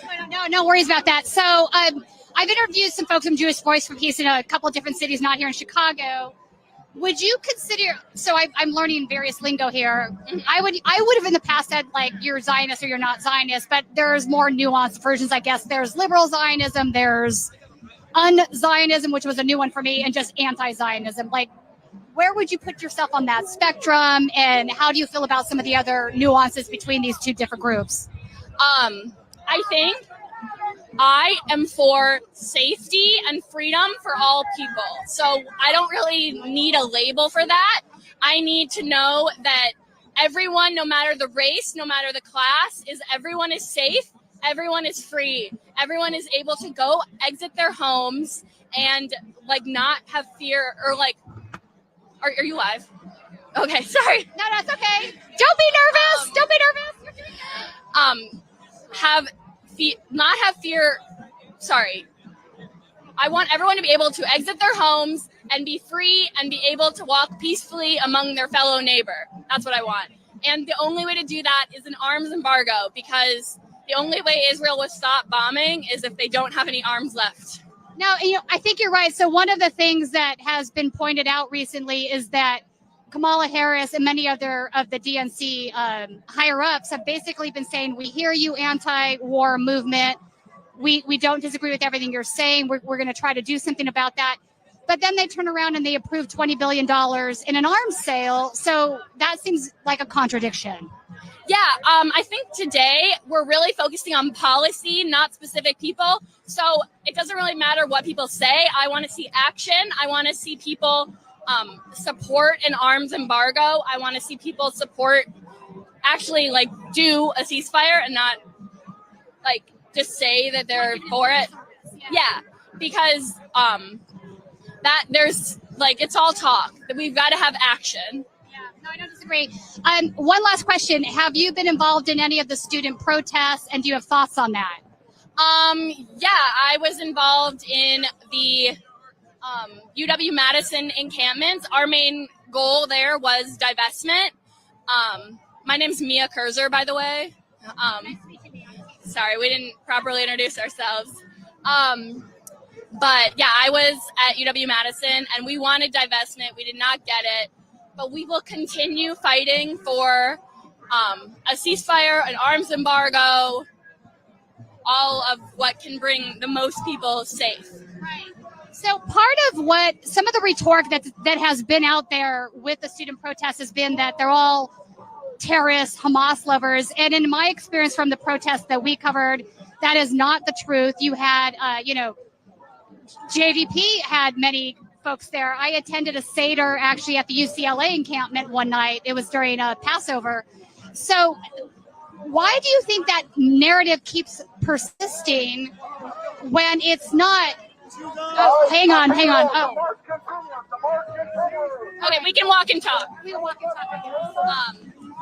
no worries about that. So I've interviewed some folks from Jewish Voice for Peace in a couple of different cities, not here in Chicago. Would you consider? So I'm learning various lingo here. I would have in the past said like you're Zionist or you're not Zionist, but there's more nuanced versions, I guess. There's liberal Zionism, there's un-Zionism, which was a new one for me, and just anti-Zionism. Like, where would you put yourself on that spectrum, and how do you feel about some of the other nuances between these two different groups? I think I am for safety and freedom for all people. So I don't really need a label for that. I need to know that everyone, no matter the race, no matter the class, everyone is safe, everyone is free, everyone is able to go exit their homes and like not have fear or like, are you live? Okay, sorry. No, that's okay. Don't be nervous. Don't be nervous. Not have fear. Sorry. I want everyone to be able to exit their homes and be free and be able to walk peacefully among their fellow neighbor. That's what I want. And the only way to do that is an arms embargo, because the only way Israel will stop bombing is if they don't have any arms left. No, I think you're right. So one of the things that has been pointed out recently is that Kamala Harris and many other of the DNC higher ups have basically been saying, we hear you, anti-war movement. We don't disagree with everything you're saying. We're going to try to do something about that. But then they turn around and they approve $20 billion in an arms sale. So that seems like a contradiction. Yeah, I think today we're really focusing on policy, not specific people. So it doesn't really matter what people say. I want to see action. I want to see people support an arms embargo. I want to see people support actually like do a ceasefire and not like just say that they're for it. Yeah, because that there's like it's all talk. We've got to have action. No, I don't disagree. One last question. Have you been involved in any of the student protests, and do you have thoughts on that? Yeah, I was involved in the UW-Madison encampments. Our main goal there was divestment. My name's Mia Kurzer, by the way. Sorry, we didn't properly introduce ourselves. But yeah, I was at UW-Madison, and we wanted divestment. We did not get it, but we will continue fighting for a ceasefire, an arms embargo, all of what can bring the most people safe. Right. So part of what some of the rhetoric that has been out there with the student protests has been that they're all terrorists, Hamas lovers. And in my experience from the protests that we covered, that is not the truth. You had, JVP had many folks there. I attended a Seder actually at the UCLA encampment one night. It was during Passover. So why do you think that narrative keeps persisting when it's not? Oh, hang on. Oh. Okay, we can walk and talk. We can walk and talk.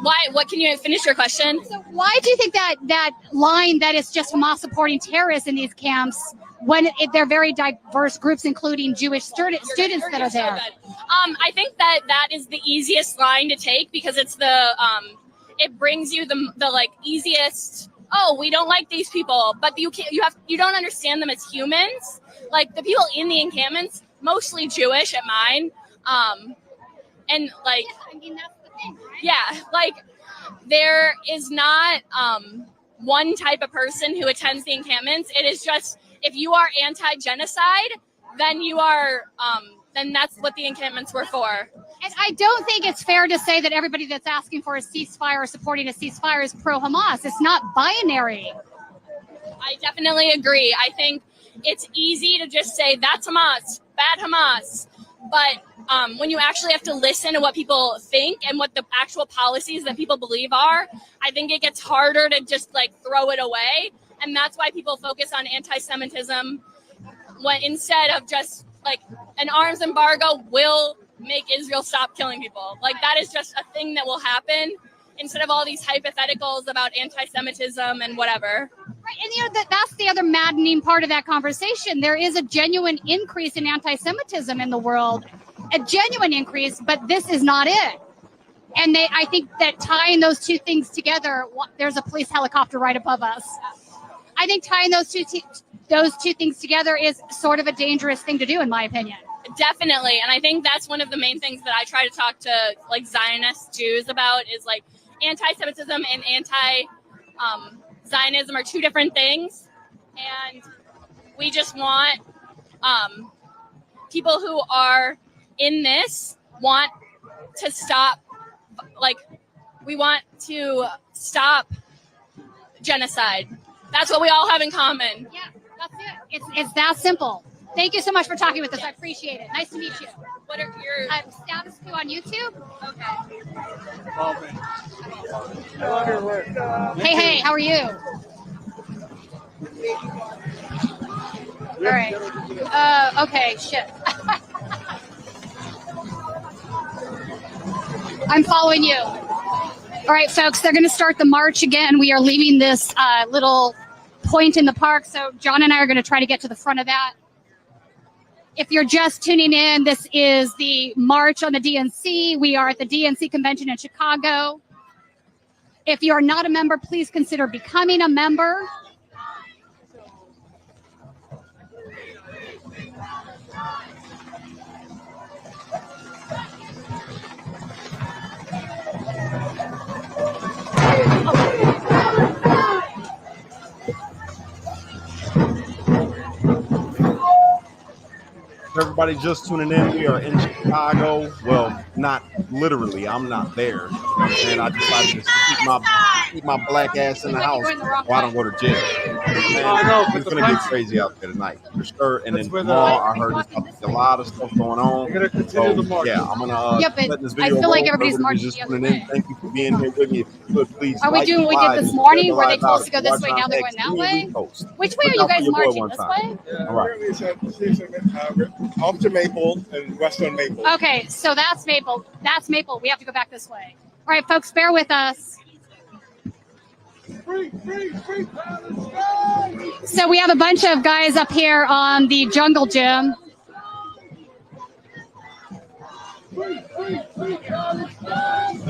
Why? What can you finish your question? So why do you think that line that it's just Hamas supporting terrorists in these camps when they're very diverse groups, including Jewish students that are there? I think that is the easiest line to take because it's it brings you the like easiest. Oh, we don't like these people, but you don't understand them as humans. Like the people in the encampments, mostly Jewish at mine, and like I mean that's the thing, right? yeah, like there is not one type of person who attends the encampments. It is just if you are anti-genocide, then you are then that's what the encampments were for. And I don't think it's fair to say that everybody that's asking for a ceasefire or supporting a ceasefire is pro-Hamas. It's not binary. I definitely agree. I think it's easy to just say that's Hamas, bad Hamas. But when you actually have to listen to what people think and what the actual policies that people believe are, I think it gets harder to just like throw it away. And that's why people focus on anti-Semitism when instead of just like an arms embargo will make Israel stop killing people. Like that is just a thing that will happen instead of all these hypotheticals about anti-Semitism and whatever. Right, and that's the other maddening part of that conversation. There is a genuine increase in anti-Semitism in the world, a genuine increase, but this is not it. And I think that tying those two things together, there's a police helicopter right above us. I think tying those two things together is sort of a dangerous thing to do, in my opinion. Definitely. And I think that's one of the main things that I try to talk to like Zionist Jews about is like anti-Semitism and anti-Zionism are two different things. And we just want people who are in this want to stop, like we want to stop genocide. That's what we all have in common. Yeah, that's it. It's that simple. Thank you so much for talking with us. I appreciate it. Nice to meet you. What are your Status Quo on YouTube? Okay. I love your work. Hey, how are you? All right. Okay, shit. I'm following you. All right, folks, they're going to start the march again. We are leaving this little point in the park, so John and I are going to try to get to the front of that. If you're just tuning in, this is the march on the DNC. We are at the DNC convention in Chicago. If you are not a member, please consider becoming a member. Everybody just tuning in. We are in Chicago. Well, not literally. I'm not there. And I decided to keep my black ass in the house while I don't go to jail. And it's going to get crazy out there tonight. For sure. And then tomorrow, I heard there's a lot of stuff going on. So, yeah, I'm going to let this video I feel like roll. everybody's marching just tuning in. Thank you for being here with me. If you could, please. Are we doing what we did this morning where they told us to go this way, now they're going that way? Which way are you guys marching? This way? All right. Off to Maple and west on Maple. Okay, so that's Maple. That's Maple. We have to go back this way. All right, folks, bear with us. Free, free, free Palestine! So we have a bunch of guys up here on the jungle gym. Free, free, free Palestine!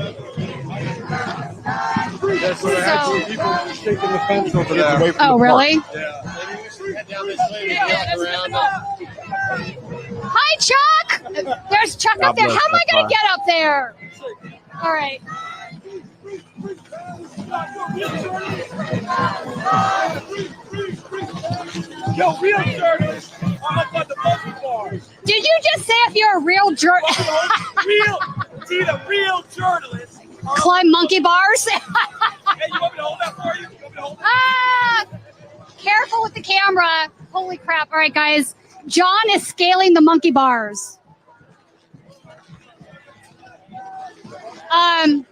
Yeah, so they had some people shaking the fence over there. Away from Oh, the really? park. Yeah. Hi, Chuck. There's Chuck God up there. bless, How am I going bye. to get up there? All right. Yo, real journalists, I'm up on the monkey bars. Did you just say if you're a real journalist? It's either real journalists. Climb monkey bars? Hey, you want me to hold that for you? You want me to hold that? Ah! Careful with the camera. Holy crap. All right, guys. John is scaling the monkey bars. I'm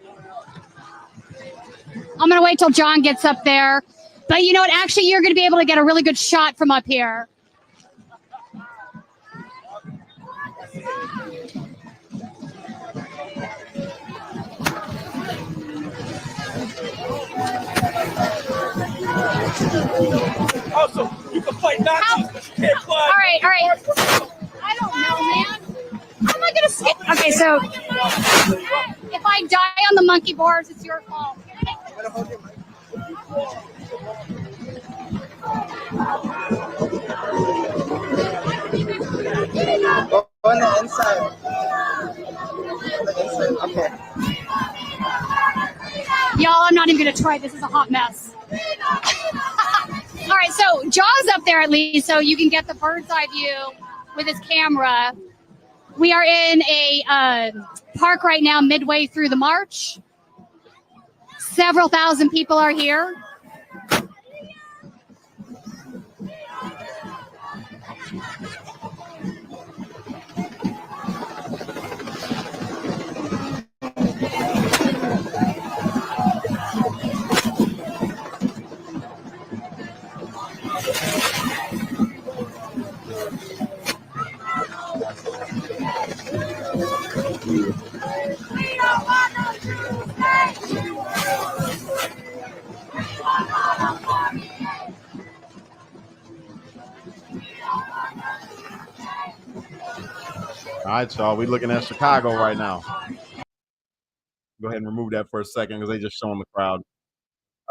going to wait till John gets up there. But you know what? Actually, you're going to be able to get a really good shot from up here. Also, you can fight Nazis, but you can't climb. All right. I don't know, man. How am I going to skip? Okay, so if I die on the monkey bars, it's your fault. On the inside. On the inside. Okay. Y'all, I'm not even going to try. This is a hot mess. All right, so John's up there at least, so you can get the bird's eye view with his camera. We are in a park right now, midway through the march. Several thousand people are here. All right, y'all. We're looking at Chicago right now. Go ahead and remove that for a second because they just showing the crowd.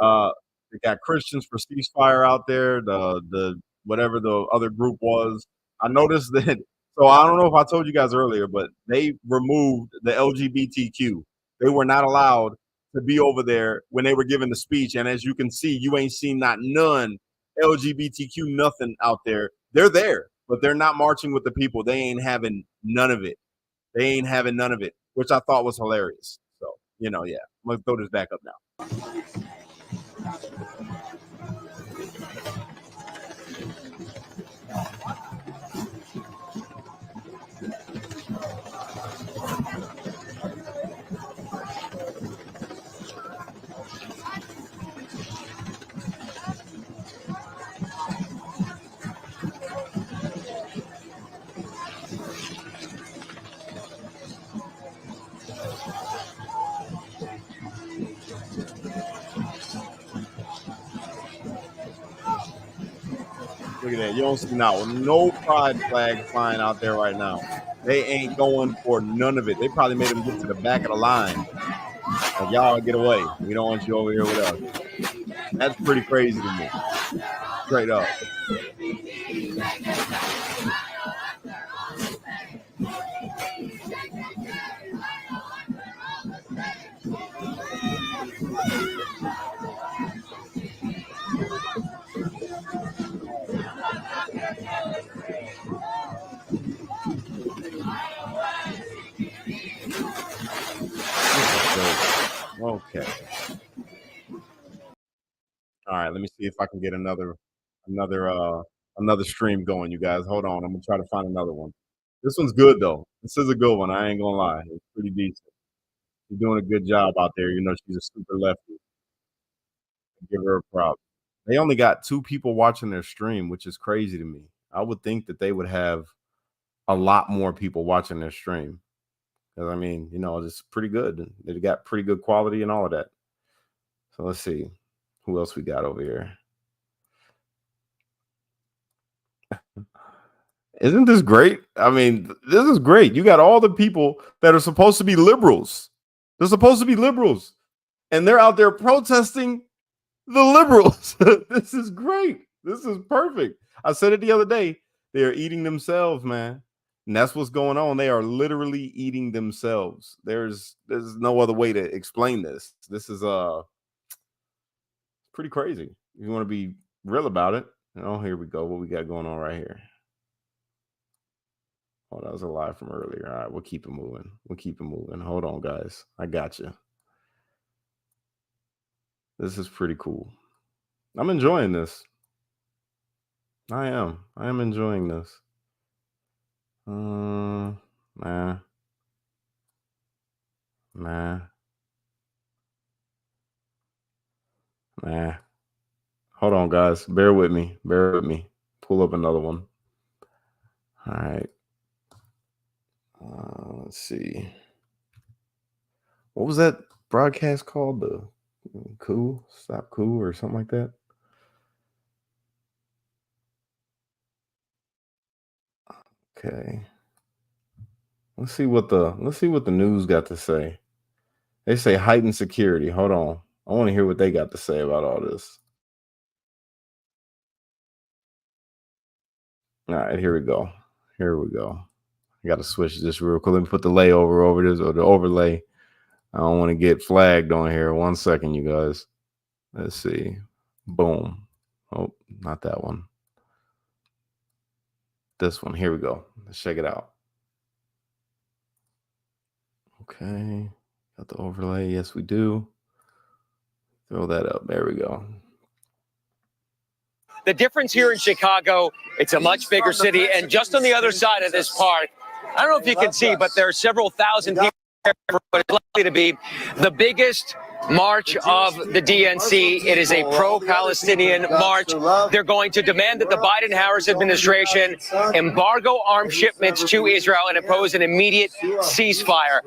They got Christians for Ceasefire out there. The whatever the other group was. I noticed that. So I don't know if I told you guys earlier, but they removed the LGBTQ. They were not allowed to be over there when they were giving the speech. And as you can see, you ain't seen not none LGBTQ nothing out there. They're there, but they're not marching with the people. They ain't having none of it. They ain't having none of it, which I thought was hilarious. So, yeah. I'm going to throw this back up now. Look at that. You don't see now no pride flag flying out there right now. They ain't going for none of it. They probably made them get to the back of the line. Like, y'all get away. We don't want you over here with us. That's pretty crazy to me. Straight up. Okay. All right, let me see if I can get another stream going, you guys. Hold on. I'm gonna try to find another one. This one's good though. This is a good one. I ain't gonna lie. It's pretty decent. She's doing a good job out there. You know, she's a super lefty. Give her a prop. They only got 2 people watching their stream, which is crazy to me. I would think that they would have a lot more people watching their stream. Because I mean, you know, it's pretty good. They got pretty good quality and all of that. So let's see who else we got over here. Isn't this great? I mean, this is great. You got all the people that are supposed to be liberals. They're supposed to be liberals. and they're out there protesting the liberals. This is great. This is perfect. I said it the other day. They are eating themselves, man. And that's what's going on. They are literally eating themselves. There's no other way to explain this. This is pretty crazy. If you want to be real about it. Oh, here we go. What we got going on right here. Oh, that was a lie from earlier. All right, we'll keep it moving. We'll keep it moving. Hold on, guys. I got you. This is pretty cool. I'm enjoying this. I am enjoying this. Nah. Hold on, guys. Bear with me. Pull up another one. All right. Let's see. What was that broadcast called? The Cool? Stop Cool or something like that? Okay. Let's see what the news got to say. They say heightened security. Hold on. I want to hear what they got to say about all this. All right, here we go. I got to switch this real quick. Let me put the layover over this, or the overlay. I don't want to get flagged on here. 1 second, you guys. Let's see. Boom. Oh, not that one. This one. Here we go. Let's check it out. Okay. Got the overlay. Yes, we do. Throw that up. There we go. The difference here in Chicago, it's a much bigger city. And just on the other side of this park, I don't know if you can see, but there are several thousand people there for what is likely to be the biggest march of the DNC. It is a pro-Palestinian march. They're going to demand that the Biden-Harris administration embargo arms shipments to Israel and impose an immediate ceasefire.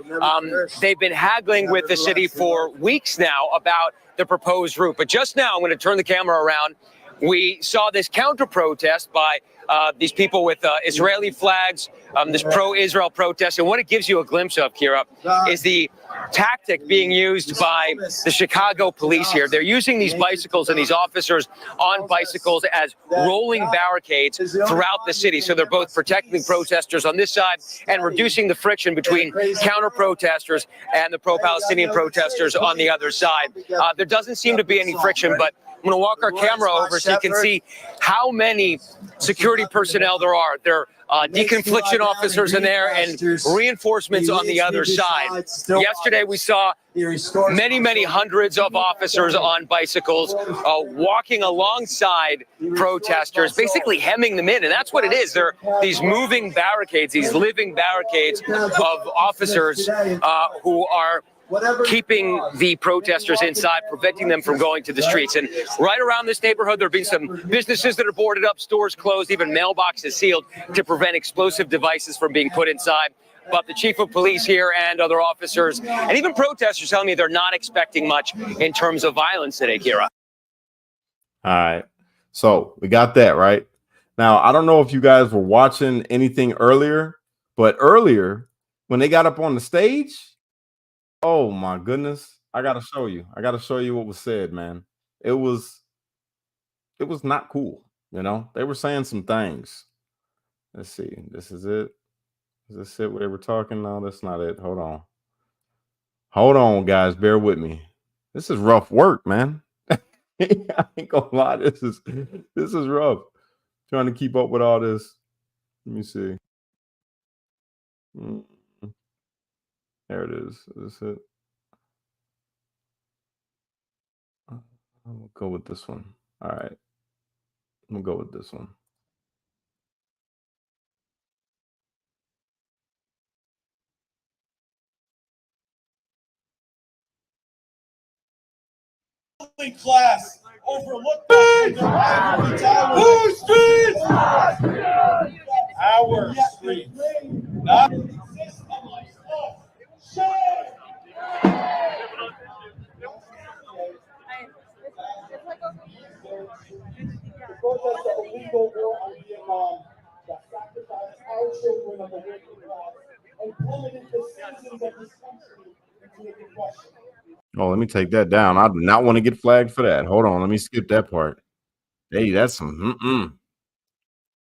They've been haggling with the city for weeks now about the proposed route. But just now, I'm going to turn the camera around. We saw this counter-protest by these people with Israeli flags, this pro-Israel protest. And what it gives you a glimpse of, Kira, is the tactic being used by the Chicago police here. They're using these bicycles and these officers on bicycles as rolling barricades throughout the city. So they're both protecting protesters on this side and reducing the friction between counter-protesters and the pro-Palestinian protesters on the other side. There doesn't seem to be any friction, but I'm going to walk our camera over so you can see how many security personnel there are. There are deconfliction officers in there and reinforcements on the other side. Yesterday, we saw many hundreds of officers on bicycles walking alongside protesters, basically hemming them in. And that's what it is. They're these moving barricades, these living barricades of officers who are keeping the protesters inside, preventing them from going to the streets. And right around this neighborhood, there have been some businesses that are boarded up, stores closed, even mailboxes sealed to prevent explosive devices from being put inside. But the chief of police here and other officers and even protesters telling me they're not expecting much in terms of violence today, Kira. All right. So we got that right. Now, I don't know if you guys were watching anything earlier, but earlier when they got up on the stage, oh my goodness. I got to show you. What was said, man. It was not cool. You know, they were saying some things. Let's see. This is it. Is this it? What they were talking? No, that's not it. Hold on, guys. Bear with me. This is rough work, man. I ain't gonna lie. This is rough. Trying to keep up with all this. Let me see. There it is. Is this it? I'll go with this one. All right. I'm gonna go with this one. Class overlooked whose streets? Our streets. Not The protest of a legal war on Vietnam that sacrificed our children of the working class and plummeted the citizens of this country into a depression. Oh, let me take that down. I do not want to get flagged for that. Hold on, let me skip that part. Hey, that's some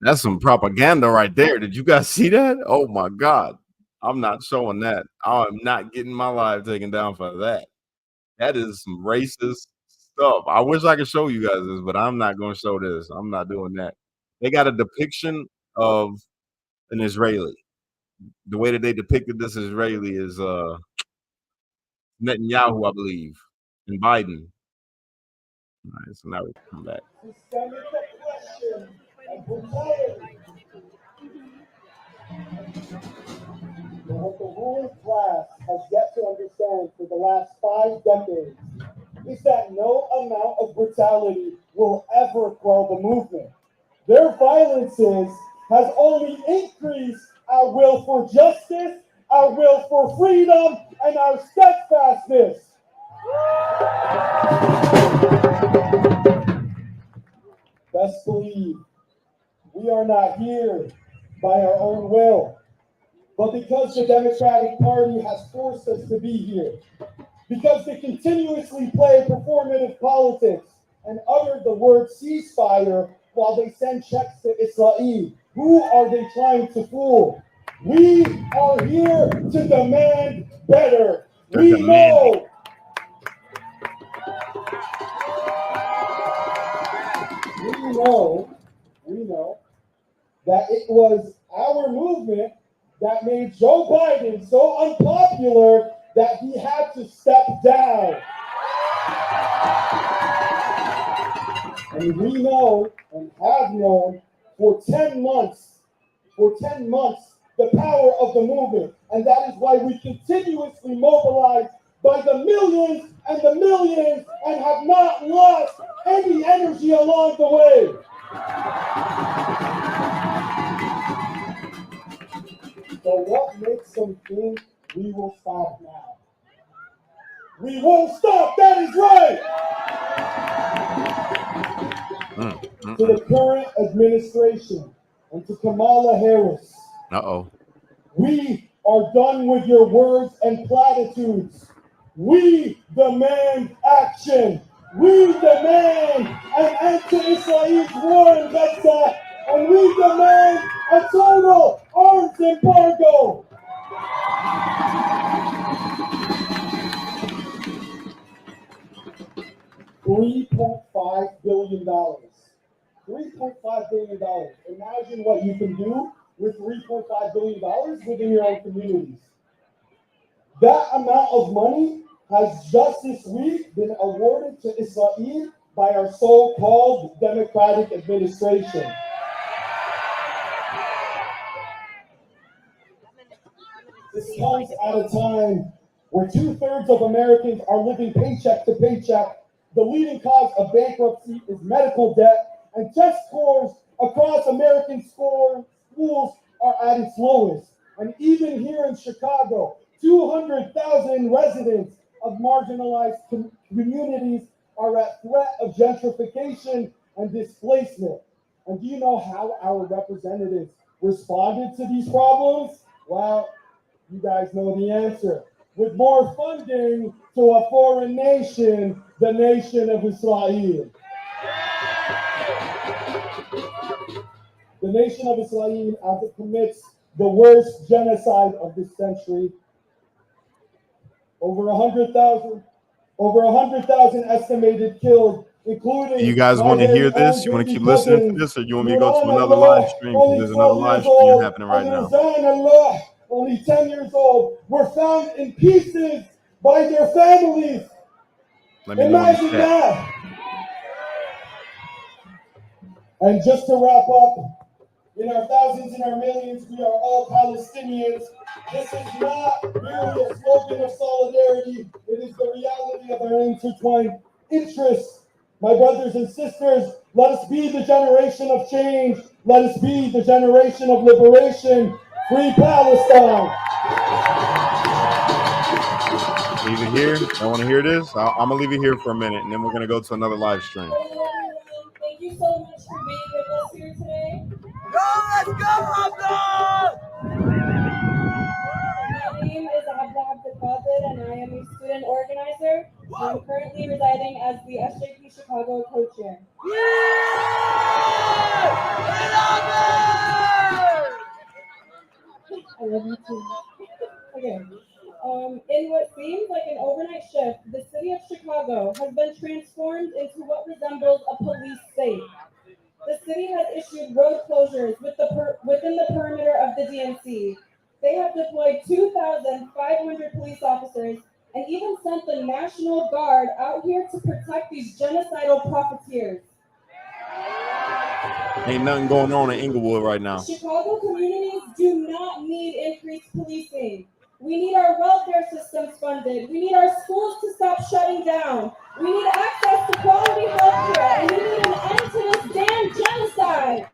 that's some propaganda right there. Did you guys see that? Oh my God. I'm not showing that. I'm not getting my live taken down for that. That is some racist stuff. I wish I could show you guys this, but I'm not going to show this. I'm not doing that. They got a depiction of an Israeli. The way that they depicted this Israeli is Netanyahu, I believe, and Biden. All right, so now we come back. Systemic oppression and brutality. What the ruling class has yet to understand for the last 5 decades is that no amount of brutality will ever quell the movement. Their violences has only increased our will for justice, our will for freedom, and our steadfastness. Best believe we are not here by our own will, but because the Democratic Party has forced us to be here, because they continuously play performative politics and utter the word ceasefire while they send checks to Israel. Who are they trying to fool? We are here to demand better. We know that it was our movement that made Joe Biden so unpopular that he had to step down. And we know and have known for 10 months, the power of the movement. And that is why we continuously mobilize by the millions and have not lost any energy along the way. So what makes them think we will stop now? We won't stop, that is right! To the current administration and to Kamala Harris, we are done with your words and platitudes. We demand action. We demand an end to Israel's war in Gaza, and we demand a total arms embargo. $3.5 billion. $3.5 billion. Imagine what you can do with $3.5 billion within your own communities. That amount of money has just this week been awarded to Israel by our so-called Democratic administration. This comes at a time where 2/3 of Americans are living paycheck to paycheck. The leading cause of bankruptcy is medical debt, and test scores across American schools are at its lowest. And even here in Chicago, 200,000 residents of marginalized communities are at threat of gentrification and displacement. And do you know how our representatives responded to these problems? Well, you guys know the answer. With more funding to a foreign nation, the nation of Israel. The nation of Israel, as it commits the worst genocide of this century, over 100,000 estimated killed, including. You guys want to hear this? You want to keep listening to this, or you want me to go to another live stream? Because there's another live stream happening right now. Only 10 years old, were found in pieces by their families. Let me know in the chat. That. And just to wrap up, in our thousands and our millions, we are all Palestinians. This is not merely a slogan of solidarity. It is the reality of our intertwined interests. My brothers and sisters, let us be the generation of change. Let us be the generation of liberation. Free Palestine. Leave it here. I want to hear this. I'm going to leave it here for a minute, and then we're going to go to another live stream. Thank you so much for being with us here today. Let's go, Abdul! My name is Abdul Abdelkader, and I am a student organizer I'm currently residing as the SJP Chicago co-chair. I love you too. Okay. In what seems like an overnight shift, the city of Chicago has been transformed into what resembles a police state. The city has issued road closures within the perimeter of the DNC. They have deployed 2,500 police officers and even sent the National Guard out here to protect these genocidal profiteers. Ain't nothing going on in Inglewood right now. Chicago communities do not need increased policing. We need our welfare systems funded. We need our schools to stop shutting down. We need access to quality health care, and we need an end to this damn genocide.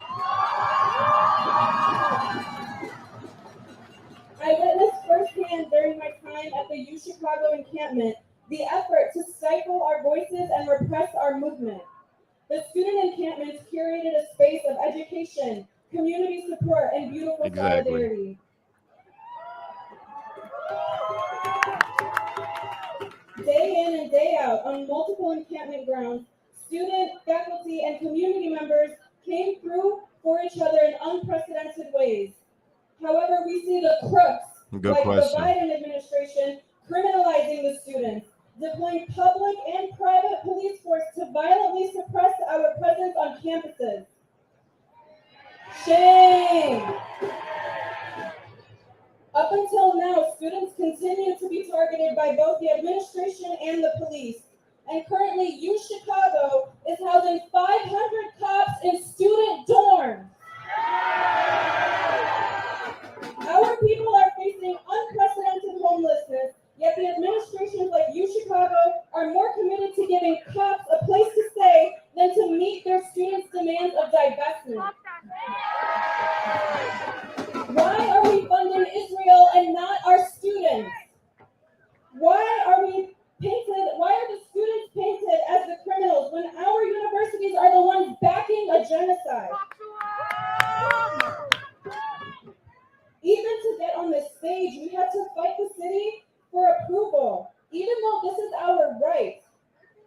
I witnessed firsthand during my time at the U Chicago encampment the effort to stifle our voices and repress our movement. The student encampments curated a space of education, community support, and beautiful solidarity. Day in and day out, on multiple encampment grounds, students, faculty, and community members came through for each other in unprecedented ways. However, we see the crooks, the Biden administration, criminalizing the students, deploying public and private police force to violently suppress our presence on campuses. Shame! Up until now, students continue to be targeted by both the administration and the police. And currently, U Chicago is housing 500 cops in student dorms. Our people are facing unprecedented homelessness, yet the administrations like U Chicago are more committed to giving cops a place to stay than to meet their students' demands of divestment. Why are we funding Israel and not our students? Why are the students painted as the criminals when our universities are the ones backing a genocide? Even to get on this stage, we had to fight the city for approval, even though this is our right.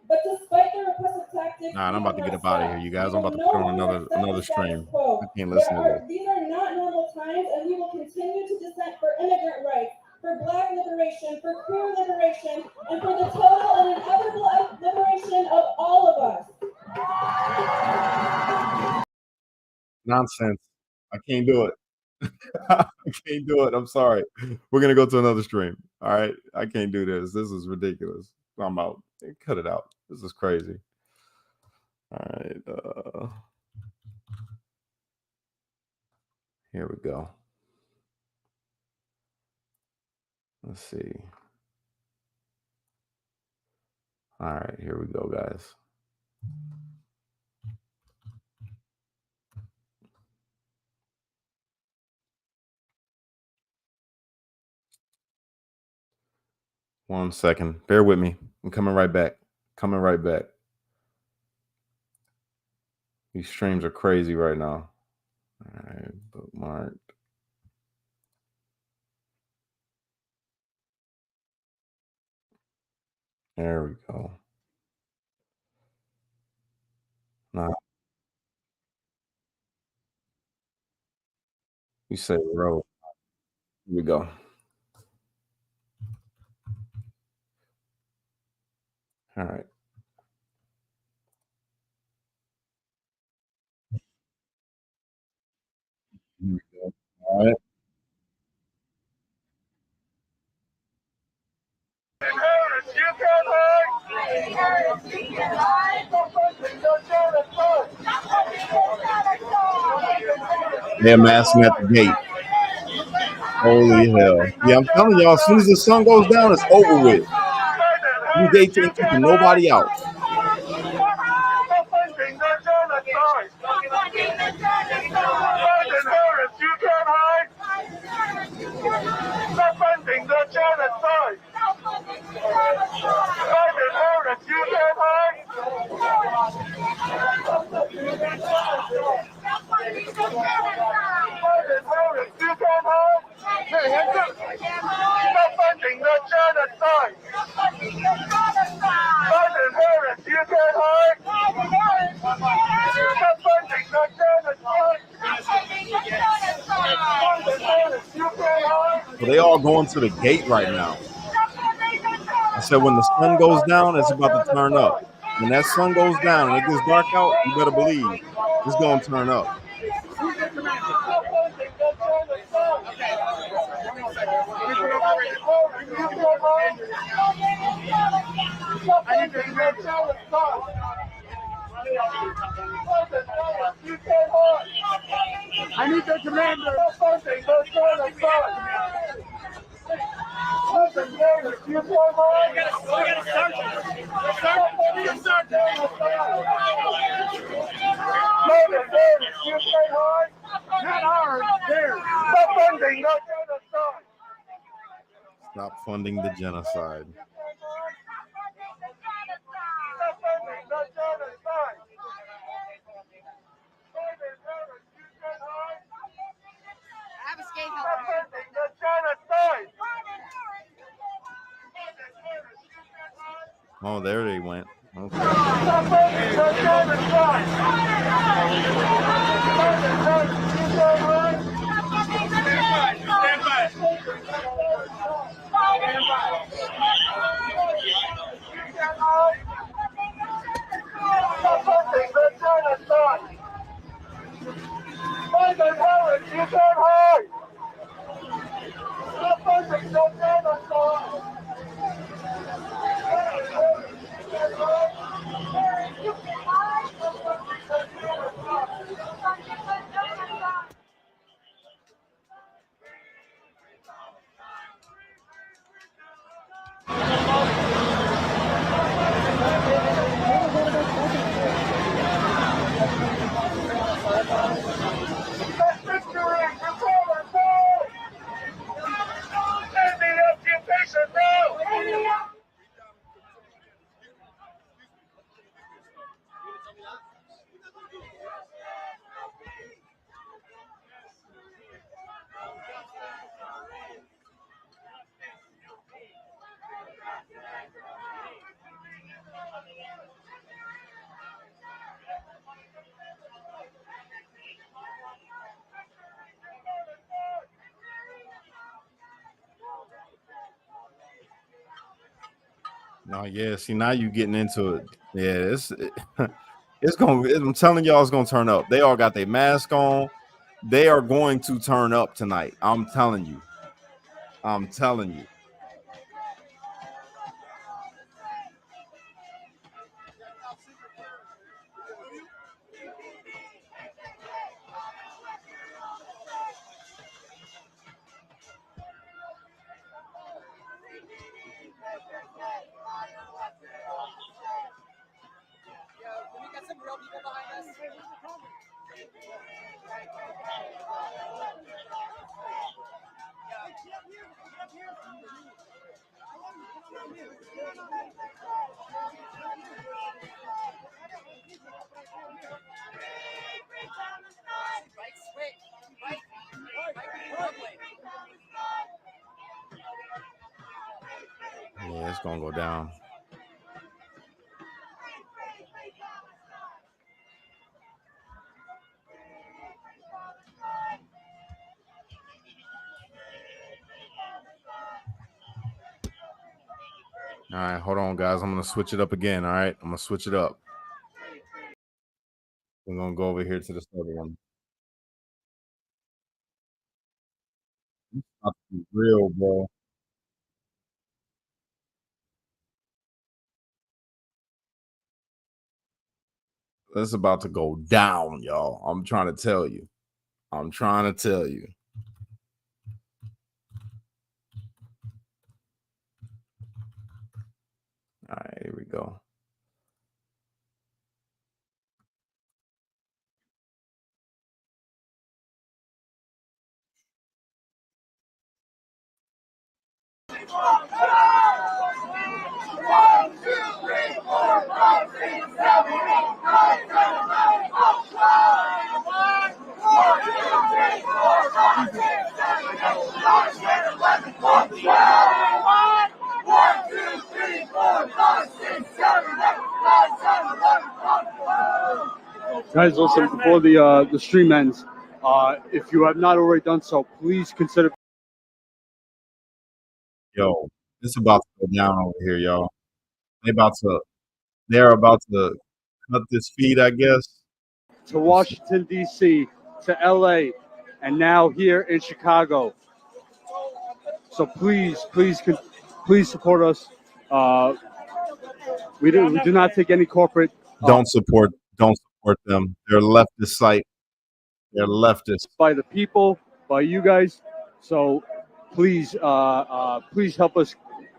But despite the repressive tactics, I'm about to get up out of here, you guys. I'm about to put on another stream. I can't listen to this. These are not normal times, and we will continue to dissent for immigrant rights, for Black liberation, for queer liberation, and for the total and inevitable liberation of all of us. Nonsense. I can't do it. I can't do it. I'm sorry. We're going to go to another stream. All right. I can't do this. This is ridiculous. I'm out. Cut it out. This is crazy. All right. Here we go. Let's see. All right. Here we go, guys. One second. Bear with me. I'm coming right back. Coming right back. These streams are crazy right now. All right. Bookmarked. There we go. Now, you say road. Here we go. All right. Here we go. All right. They're massing at the gate. Holy hell. Yeah, I'm telling y'all, as soon as the sun goes down, it's over with. You gates ain't keeping nobody out. going to the gate right now. I said when the sun goes down, it's about to turn up. When that sun goes down and it gets dark out, you better believe it's going to turn up. I need the commander. Stop funding the genocide. Oh, there they went. Okay. No, yeah. See, now you getting into it. Yeah, it's gonna. I'm telling y'all, it's gonna turn up. They all got their mask on. They are going to turn up tonight. I'm telling you. I'm telling you. Yeah, it's gonna go down. All right, hold on, guys. I'm gonna switch it up again. All right, I'm gonna switch it up. We're gonna go over here to this other one. It's about to be real, bro. It's about to go down, y'all. I'm trying to tell you. I'm trying to tell you. All right, here we go. Guys, listen, before the stream ends, if you have not already done so, please consider Yo, it's about to go down over here, y'all. They're about to cut this feed, I guess. To Washington, D.C., to L.A., and now here in Chicago. So please support us. We do not take any corporate. Don't support them. They're leftist site. They're leftist. By the people, by you guys. So please help us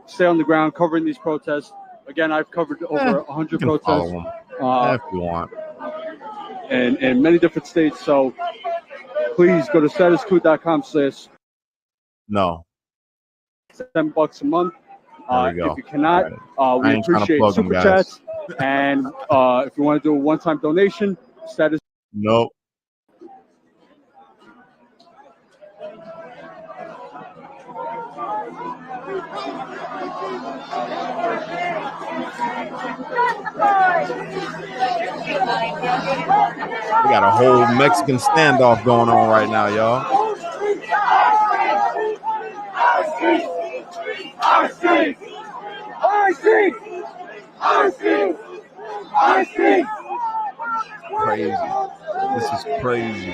stay on the ground covering these protests. Again, I've covered over 100 protests. If you want. In many different states. So please go to statusquo.com/ No. $7 a month. There we go. If you cannot, we I ain't trying to appreciate plug them, super guys. chats. And if you want to do a one-time donation, status. Nope. We got a whole Mexican standoff going on right now, y'all. Crazy. This is crazy.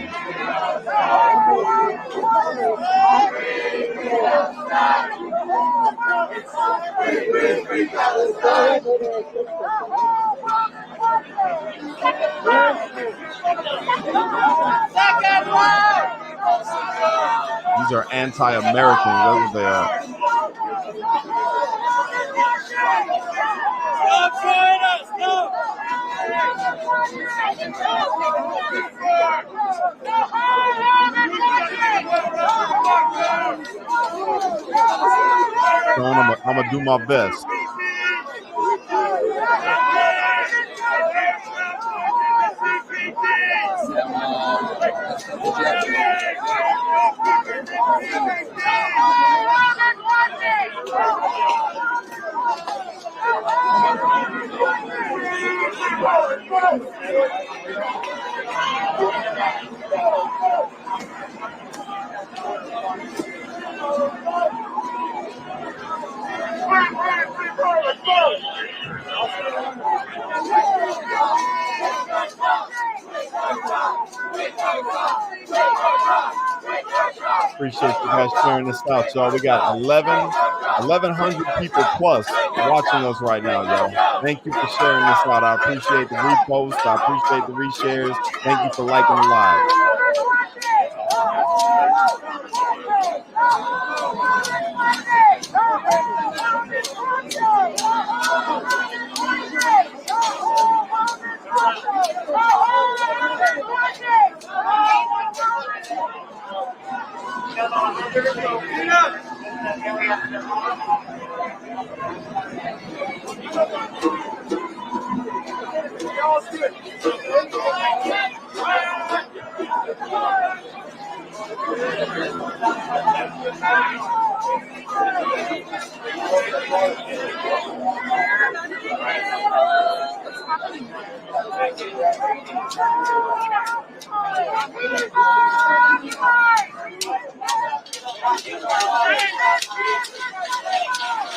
These are anti-Americans. That's what they are. So I'm gonna do my best. Appreciate you guys sharing this out, y'all. We got 1,100 people plus watching us right now, y'all. Thank you for sharing this out. I appreciate the reposts. I appreciate the reshares. Thank you for liking the live.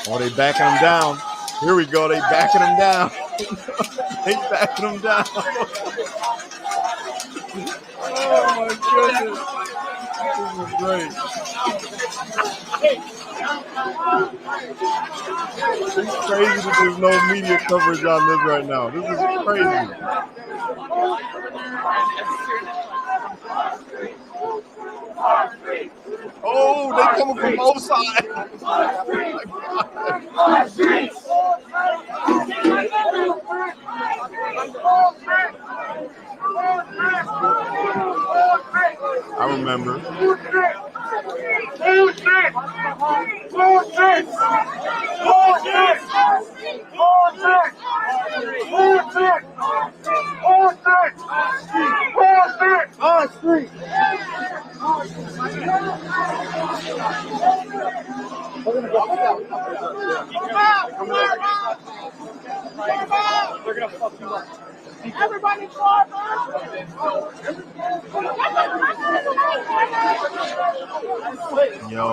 Oh, they backing them down. Here we go. They backing them down. They backing them down. Oh my goodness. This is great. It's crazy that there's no media coverage on this right now. This is crazy. Oh, they coming from both sides. I remember. They're gonna fuck you up. Everybody forward! Yo.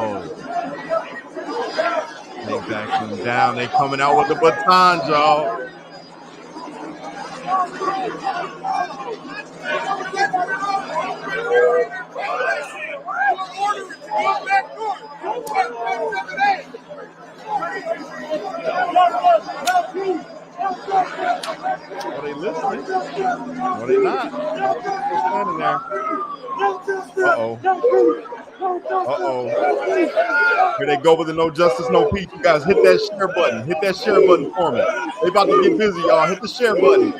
They backing them down. They coming out with the batons, y'all. Are they listening? No, they not. Nope, they're still standing there. Uh-oh. Uh-oh. Here they go with the no justice, no peace. You guys hit that share button. Hit that share button for me. They about to get busy, y'all. Hit the share button.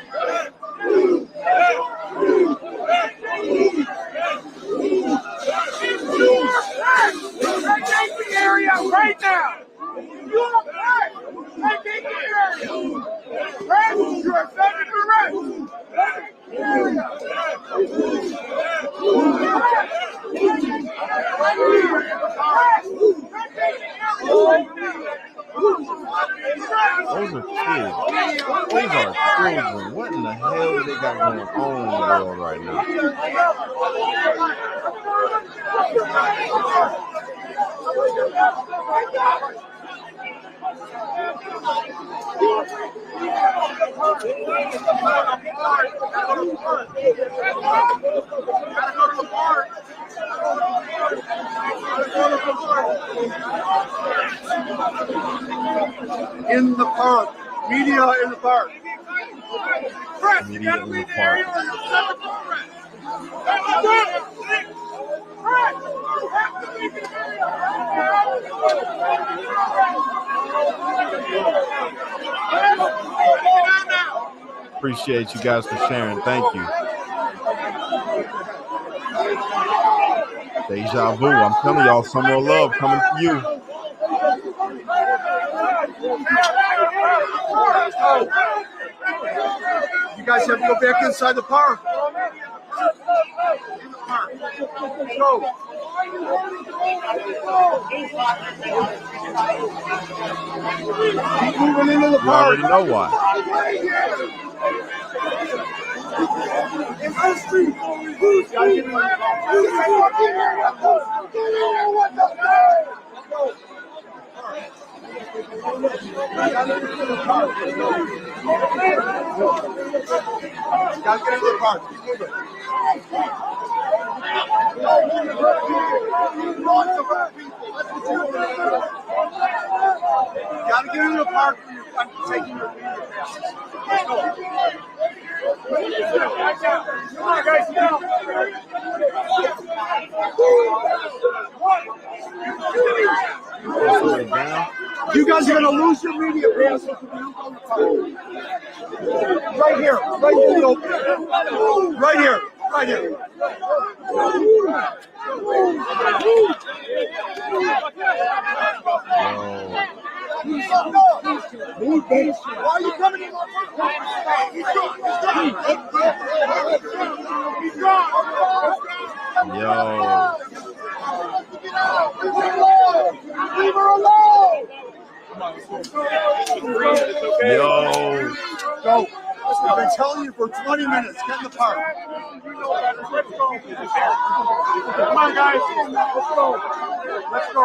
Area right now. You are black. Vacate the area. Red, you are sending the red. Vacate the area. Those are kids. Those are children. What in the hell do they got going on in the world right now? In the park. Media in the park. Media in the park. Appreciate you guys for sharing. Thank you. Deja vu. I'm telling y'all, summer of love coming to you. You guys have to go back inside the park. Go. Keep moving into the You park. already know why. Gotta get into the park. Keep moving. Gotta get into the park when you're taking your video. Let's go. Come on, guys, now. You guys are gonna lose your media passes if you don't go to the park. Right here, right in the open. Right here, right here. Why are you coming in? He's gone. Yo. Leave her alone. Yo. Go. I've been telling you for 20 minutes. Get in the park. Come on, guys. Let's go. Let's go.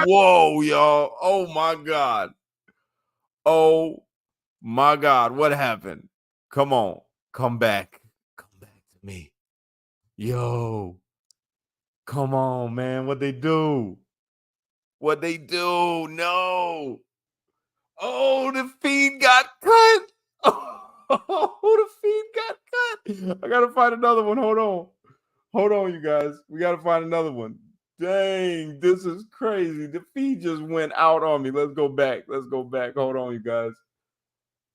Whoa, y'all. Oh my God. Oh my God. What happened? Come on. Come back. Come back to me. Yo. Come on, man. What they do? What they do? No. Oh, the feed got cut. Oh, the feed got cut. I gotta find another one. Hold on. Hold on, you guys. We gotta find another one. Dang, this is crazy. The feed just went out on me. Let's go back. Let's go back. Hold on, you guys.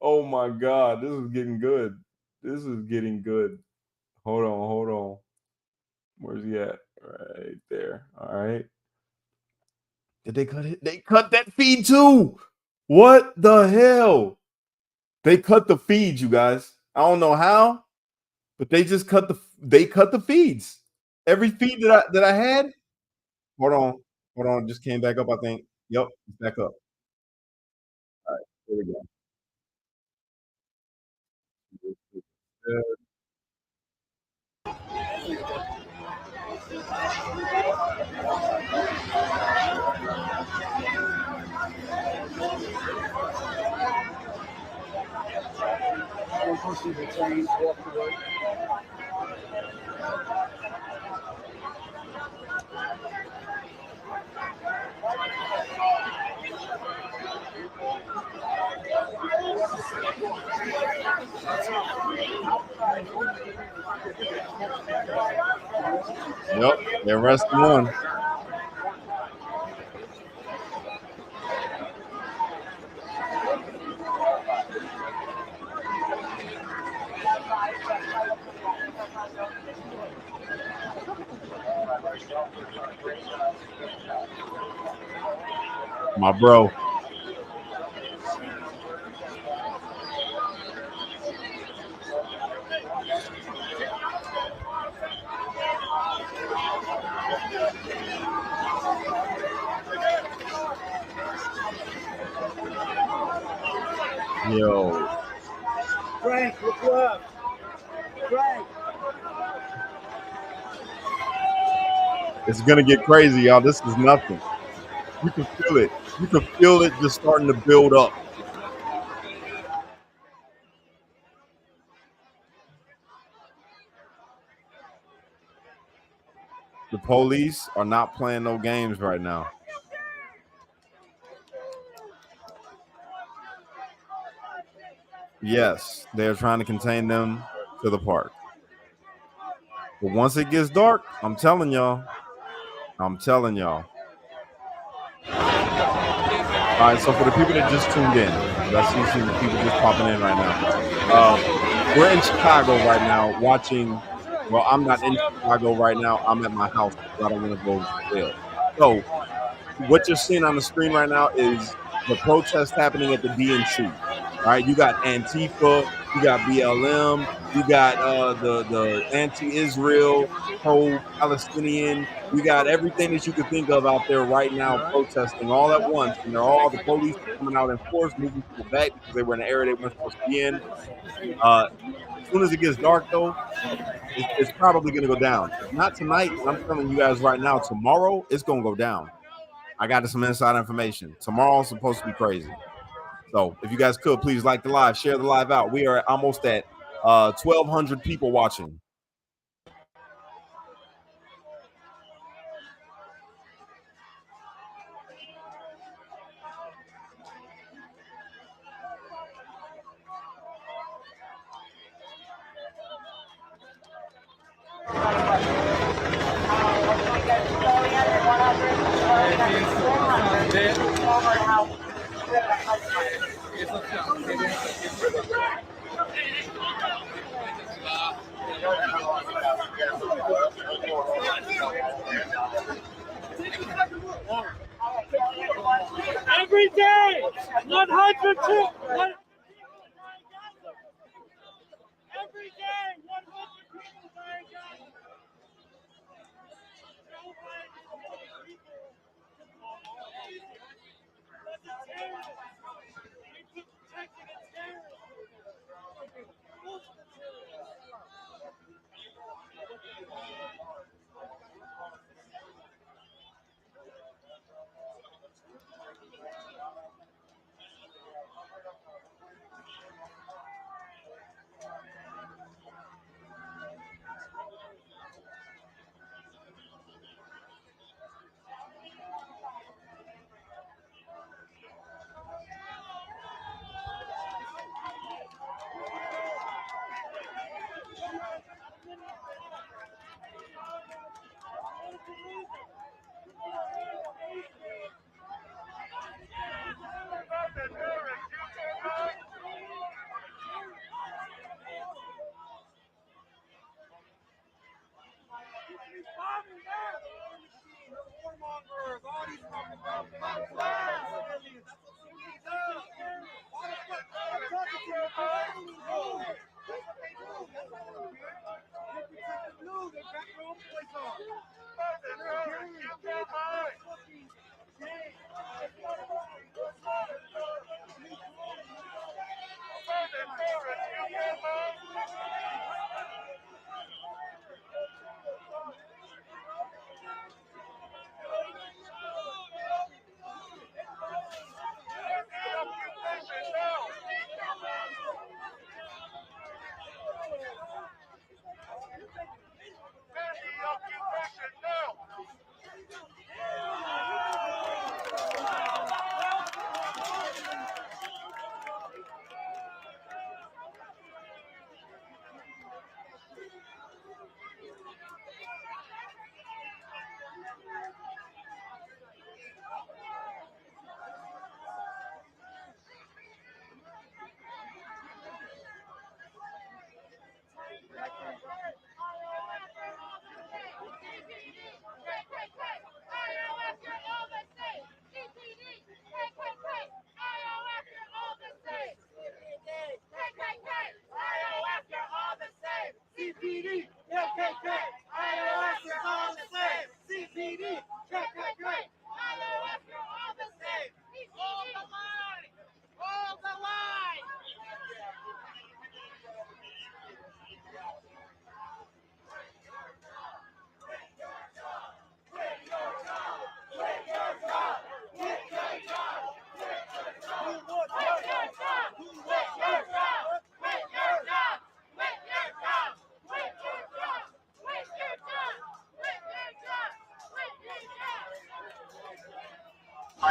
Oh my God. This is getting good. This is getting good. Hold on, hold on. Where's he at? Right there. All right. Did they cut it? They cut that feed too. What the hell? They cut the feeds, you guys. I don't know how, but they just cut the feeds. Every feed that I had. Hold on. Hold on. It just came back up, I think. Yep, it's back up. All right, here we go. see the train walk away. Yep, they arrested one. My bro. Yo. Frank, look left. Frank. It's gonna get crazy, y'all. This is nothing. You can feel it. You can feel it just starting to build up. The police are not playing no games right now. Yes, they're trying to contain them to the park. But once it gets dark, I'm telling y'all. All right, so for the people that just tuned in, I see some people just popping in right now. We're in Chicago right now watching. Well, I'm not in Chicago right now. I'm at my house. I don't want to go jail. So what you're seeing on the screen right now is the protest happening at the DNC. All right, you got Antifa, you got BLM, you got the anti-Israel, pro-Palestinian. You got everything that you could think of out there right now protesting all at once, and they're all the police are coming out in force, moving people back because they were in an area they weren't supposed to be in. As soon as it gets dark, though, it's probably going to go down. Not tonight, but I'm telling you guys right now, tomorrow it's going to go down. I got some inside information. Tomorrow's supposed to be crazy. So if you guys could, please like the live, share the live out. We are almost at 1,200 people watching. Every day, 102. Every day, 100 people dying.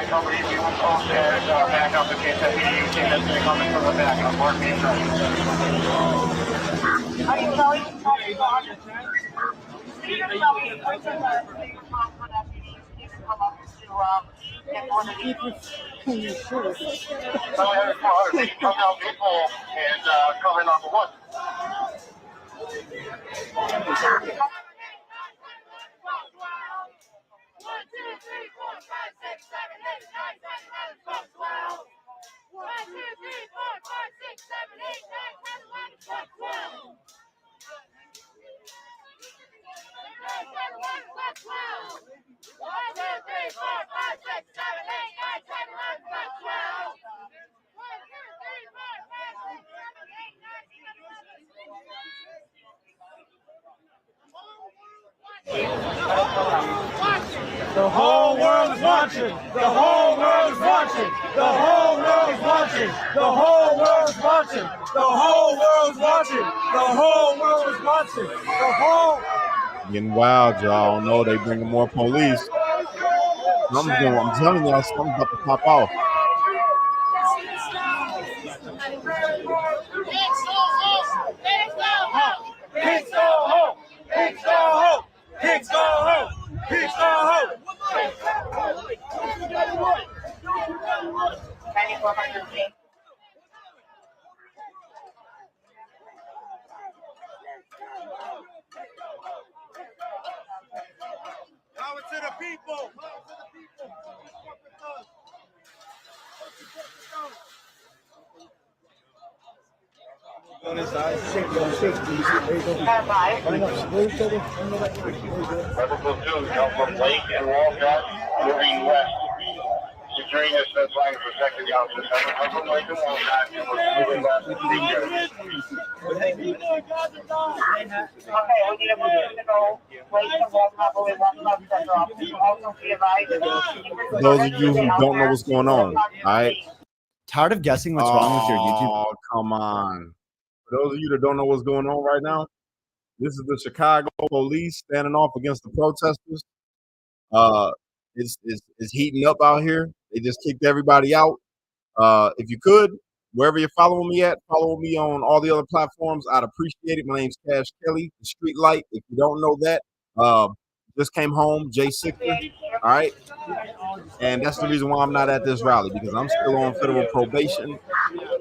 back up against that you see that's going to come in from the back. I'm marking it. Are you telling me? You just tell me which of the for that meeting you can come up to get one of these. So there's 400 come down people and coming on the one. The whole world is watching. The whole world is watching. The whole world is watching. The whole world is watching. The whole world is watching. The whole world is watching. The whole. Getting wild, y'all. No, they bringing more police. I'm telling y'all, something's about to pop off. Pigs go home. Pigs go home. Pigs go home. Pigs go home. Power to the people. Power to the people. On his eyes. Level 2, come from Lake and Walcott, moving west. Securing this fence line for second officer. Come from Lake and Walcott, and we're moving west. Okay, we need a person to go. Lake and Walcott, will be one left center officer. Also be advised. For those of you who don't know what's going on, all right? Tired of guessing what's wrong with your YouTube? Oh, come on. For those of you that don't know what's going on right now, this is the Chicago police standing off against the protesters. It's heating up out here. They just kicked everybody out. If you could, wherever you're following me at, follow me on all the other platforms. I'd appreciate it. My name's Cash Kelly, the Street Light. If you don't know that, just came home, Jay Sixer. All right. And that's the reason why I'm not at this rally, because I'm still on federal probation.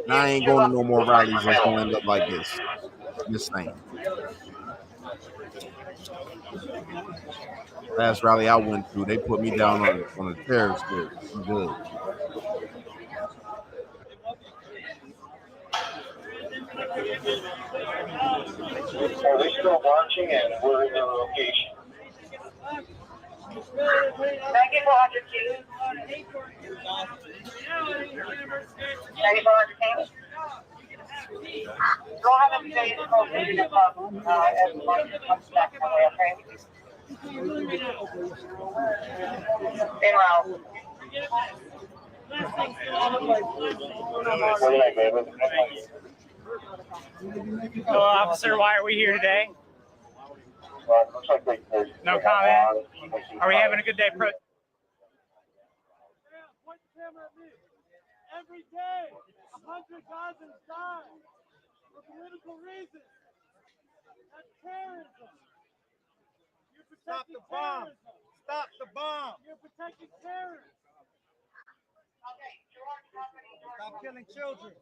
And I ain't going to no more rallies that's going to end up like this. This thing. Last rally I went through, they put me down on a terrorist list. I'm good. Are we still marching and we're in the location? Thank you for 100 King. Thank you for 100 King. Go ahead and stay in the location as much as comes back that way, okay? In route. Hello, officer. Why are we here today? Looks like no comment. Are we having a good day? Every day, 100 Gazans die for political reasons. That's terrorism. You're protecting terrorism. Stop the bomb. You're protecting terrorists. Stop killing children.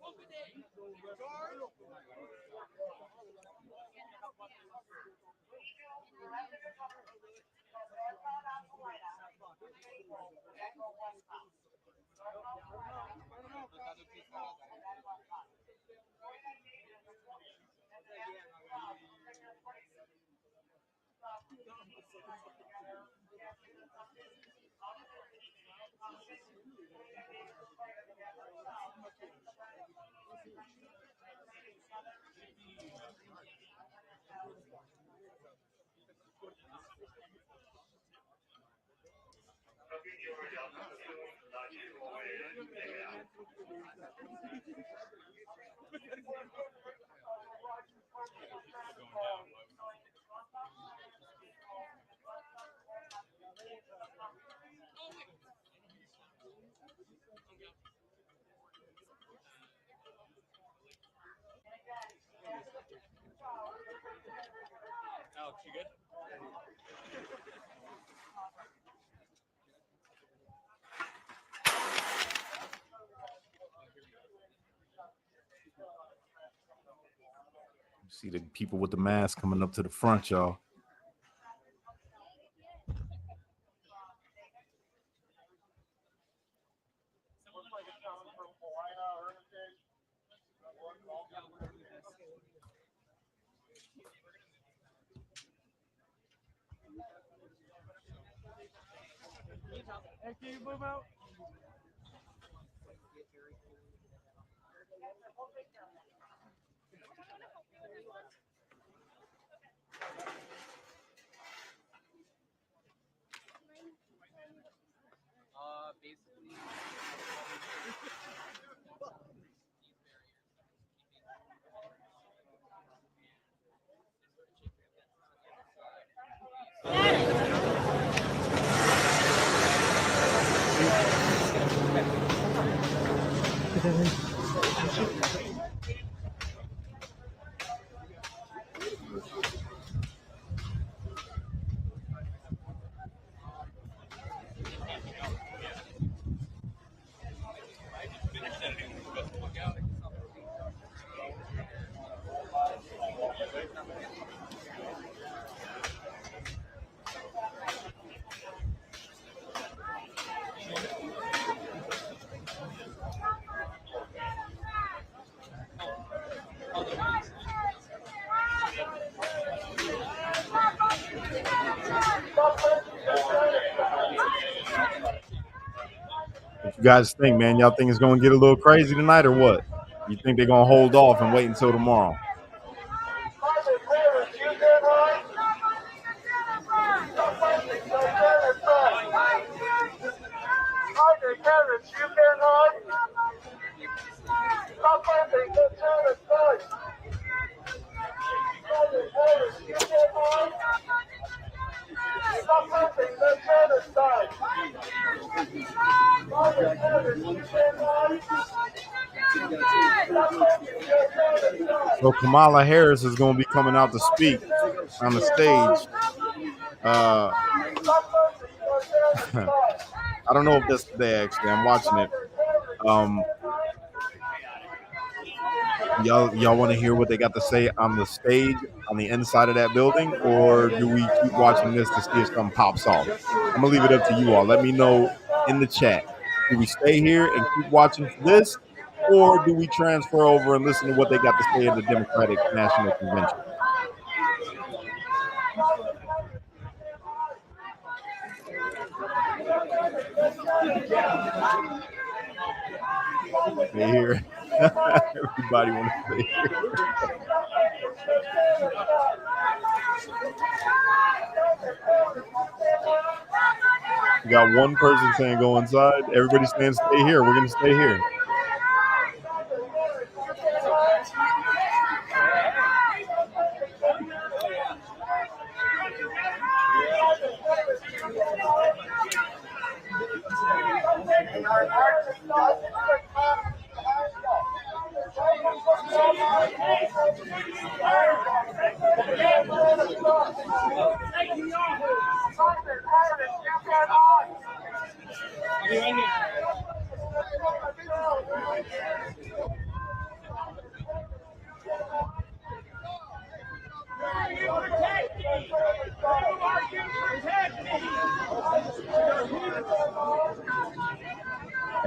See the people with the mask coming up to the front, y'all. Hey, can you move out? Basically. What you guys think, man? Y'all think it's gonna get a little crazy tonight or what? You think they're gonna hold off and wait until tomorrow? So Kamala Harris is going to be coming out to speak on the stage. I don't know if that's today, actually. I'm watching it. Y'all want to hear what they got to say on the stage on the inside of that building, or do we keep watching this to see if something pops off? I'm going to leave it up to you all. Let me know in the chat. Do we stay here and keep watching for this, or do we transfer over and listen to what they got to say at the Democratic National Convention? Stay here. Everybody want to stay here. We got one person saying go inside. Everybody's saying stay here. We're going to stay here.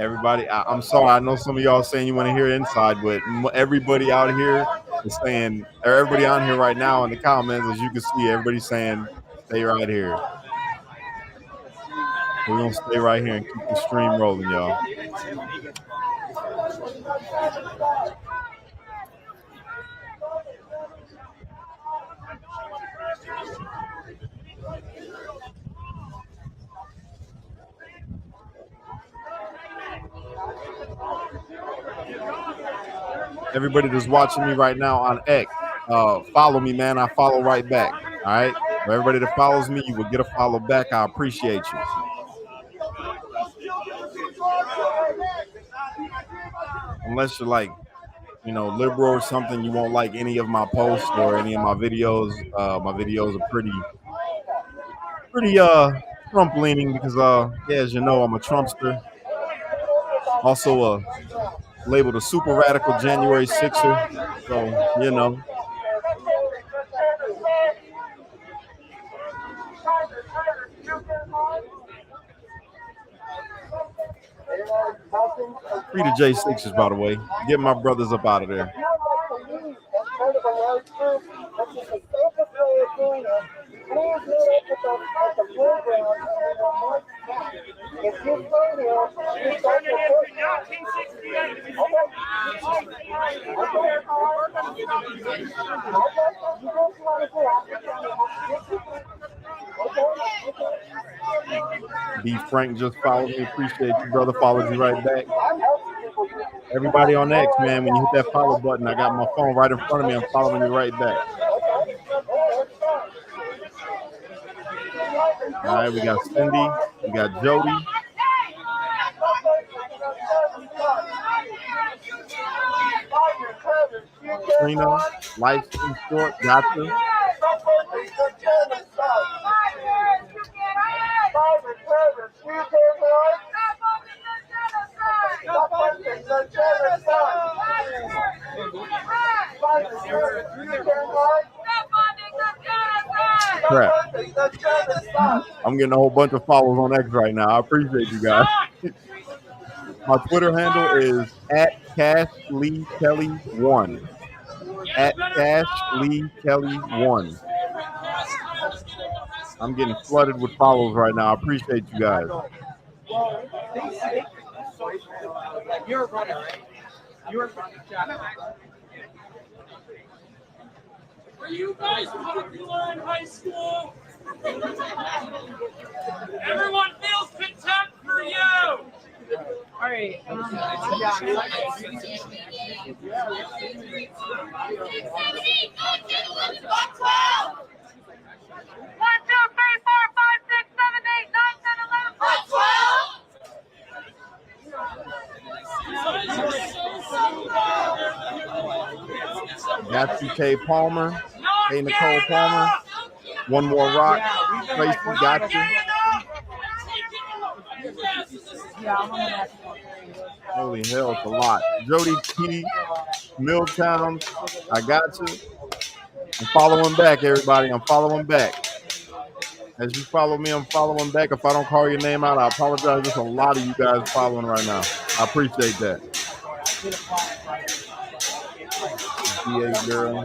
Everybody, I'm sorry. I know some of y'all saying you want to hear inside, but everybody out here is saying, or everybody on here right now in the comments, as you can see, everybody's saying stay right here. We're going to stay right here and keep the stream rolling, y'all. Everybody that's watching me right now on X, follow me, man. I follow right back. All right. For everybody that follows me, you will get a follow back. I appreciate you. Unless you're like liberal or something, you won't like any of my posts or any of my videos. My videos are pretty Trump leaning because as you know, I'm a Trumpster. Also labeled a super radical January 6er. So, free to J6ers, by the way. Get my brothers up out of there. D. Frank just followed me. Appreciate you, brother. Followed you right back. Everybody on X, man, when you hit that follow button, I got my phone right in front of me. I'm following you right back. All right, we got Cindy. We got Jody. Trina, life's too short. Gotcha. Crap. I'm getting a whole bunch of follows on X right now. I appreciate you guys. My Twitter handle is @CashLeeKelly1. @CashLeeKelly1. I'm getting flooded with follows right now. I appreciate you guys. You're a runner, right? You're a runner. Are you guys popular in high school? Everyone feels contempt for you. All right. Got you, K. Palmer. Hey, Nicole Palmer. One more rock. Tracy, got you. Holy hell, it's a lot. Jody T. Milltown, I got you. I'm following back, everybody. I'm following back. As you follow me, I'm following back. If I don't call your name out, I apologize. There's a lot of you guys following right now. I appreciate that. DA girl.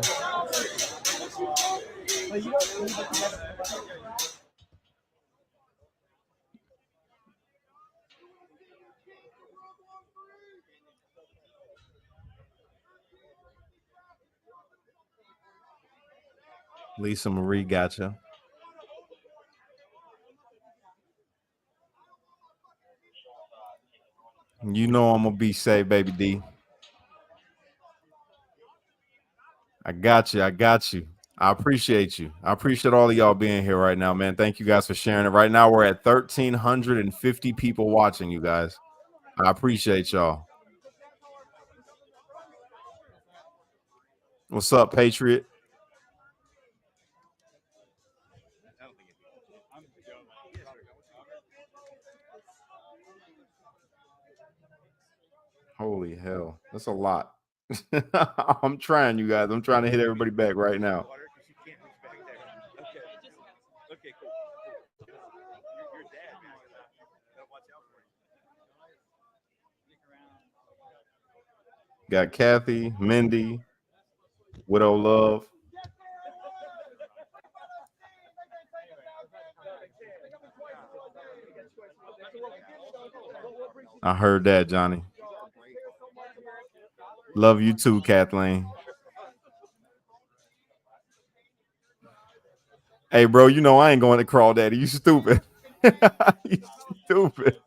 Lisa Marie, gotcha. You know I'm gonna be safe, baby D. I got you. I got you. I appreciate you. I appreciate all of y'all being here right now, man. Thank you guys for sharing it. Right now, we're at 1,350 people watching, you guys. I appreciate y'all. What's up, Patriot? Holy hell. That's a lot. I'm trying, you guys. I'm trying to hit everybody back right now. Okay, cool. Your dad, man. Watch out for you. Got Kathy, Mindy, Widow Love. I heard that, Johnny. Love you too, Kathleen. Hey, bro, you know I ain't going to Crawdaddy. You stupid. You stupid.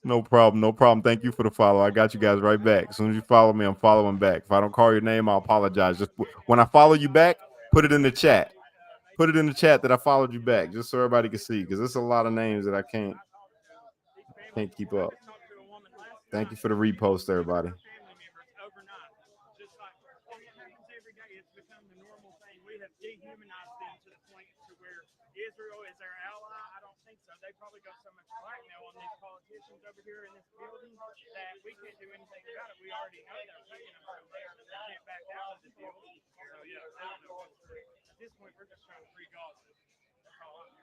No problem. No problem. Thank you for the follow. I got you guys right back. As soon as you follow me, I'm following back. If I don't call your name, I'll apologize. Just when I follow you back, put it in the chat. Put it in the chat that I followed you back, just so everybody can see, because there's a lot of names that I can't keep up. Thank you for the repost, everybody. Israel is their ally? I don't think so. They probably got so much blackmail on these politicians over here in this building that we can't do anything about it. We already know they're taking them from there. They can't back out of the deal. So yeah, I don't know what's free. At this point, we're just trying to free Gaza.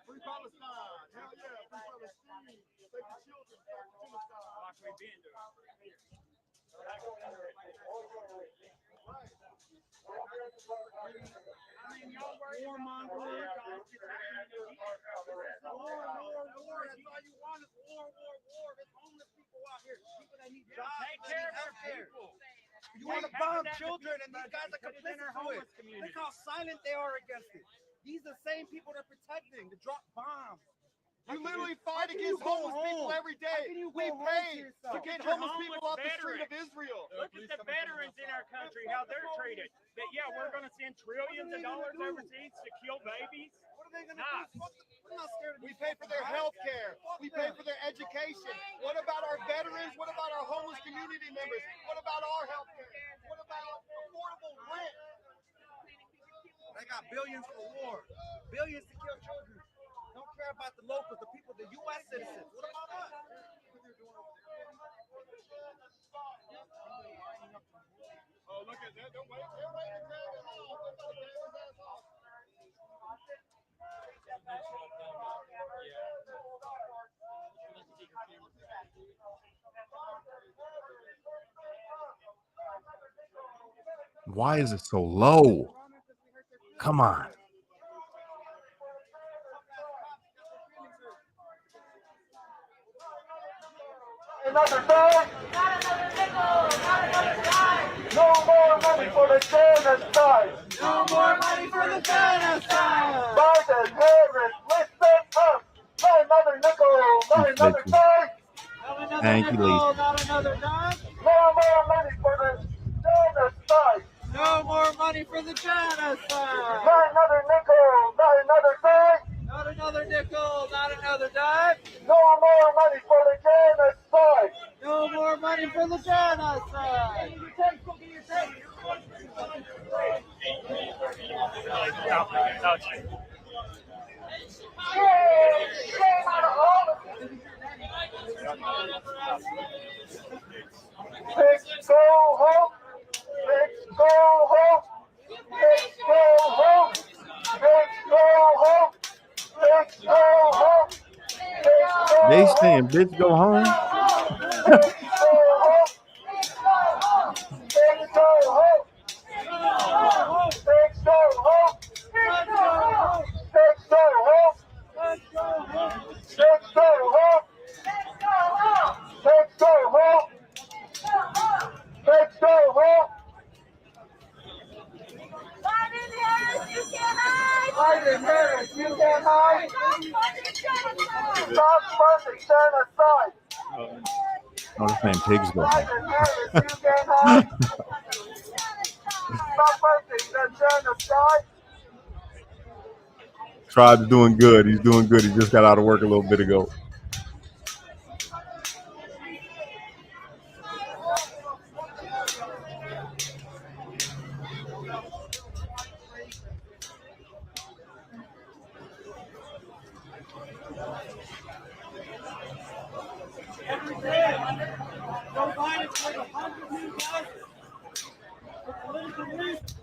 Free Palestine. Hell yeah, free Palestine. Take the children back to Palestine. Like we've been doing. I mean, y'all worry about war. War. That's all you want is war. There's homeless people out here. People that need jobs. Take care of their people. You want to bomb children, and these guys are complicit to it. Look how silent they are against it. These are the same people they're protecting to drop bombs. You literally fight against homeless people every day. We pay to get homeless people off the street of Israel. Look at the veterans in our country, how they're treated. That yeah, we're going to send trillions of dollars overseas to kill babies. What are they going to do? I'm not scared. We pay for their health care. We pay for their education. What about our veterans? What about our homeless community members? What about our health care? What about affordable rent? They got billions for war, billions to kill children. Don't care about the locals, the people, the U.S. citizens. What about us? Oh, look at that. Don't wait. They're waiting to tag him off. They're about to tag his ass off. Why is it so low? Come on. Another time. No more money for the genocide. No more money for the genocide. Biden, Harris, listen up. Not another nickel, not another dime. Thank you, Lee. Not another dime. No more money for the genocide. No more money for the genocide. Not another nickel, not another dime. Not another nickel, not another dime. No more money for the genocide. No more money for the genocide. Let's go home. Let's go home. Let's go home. Let's go home. Let's go home. They saying, bitch, go home. Let's go home. Let's go home. Let's go home. Let's go home. Let's go home. Let's go home. Let's go home. Let's go home. Biden Harris, you can't hide. Biden Harris, you can't hide. Stop funding genocide. Oh, this name Pigs go home. Biden Harris, you can't hide. Stop funding the genocide. Tribe's doing good. He's doing good. He just got out of work a little bit ago. Every day, Joe Biden's like 100 new guys for political reasons.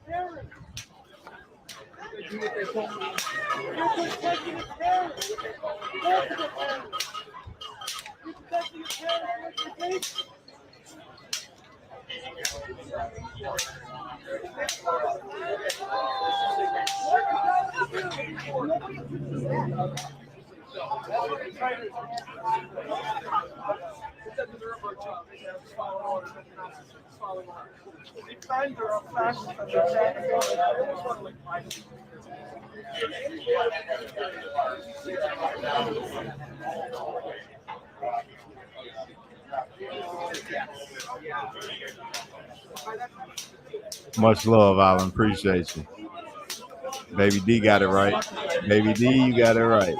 Terrorists. You're protecting a terrorist. Multiple terrorists. You're protecting a terrorist organization. Defender of fascism. Much love, Alan. Appreciate you. Baby D got it right. Baby D, you got it right.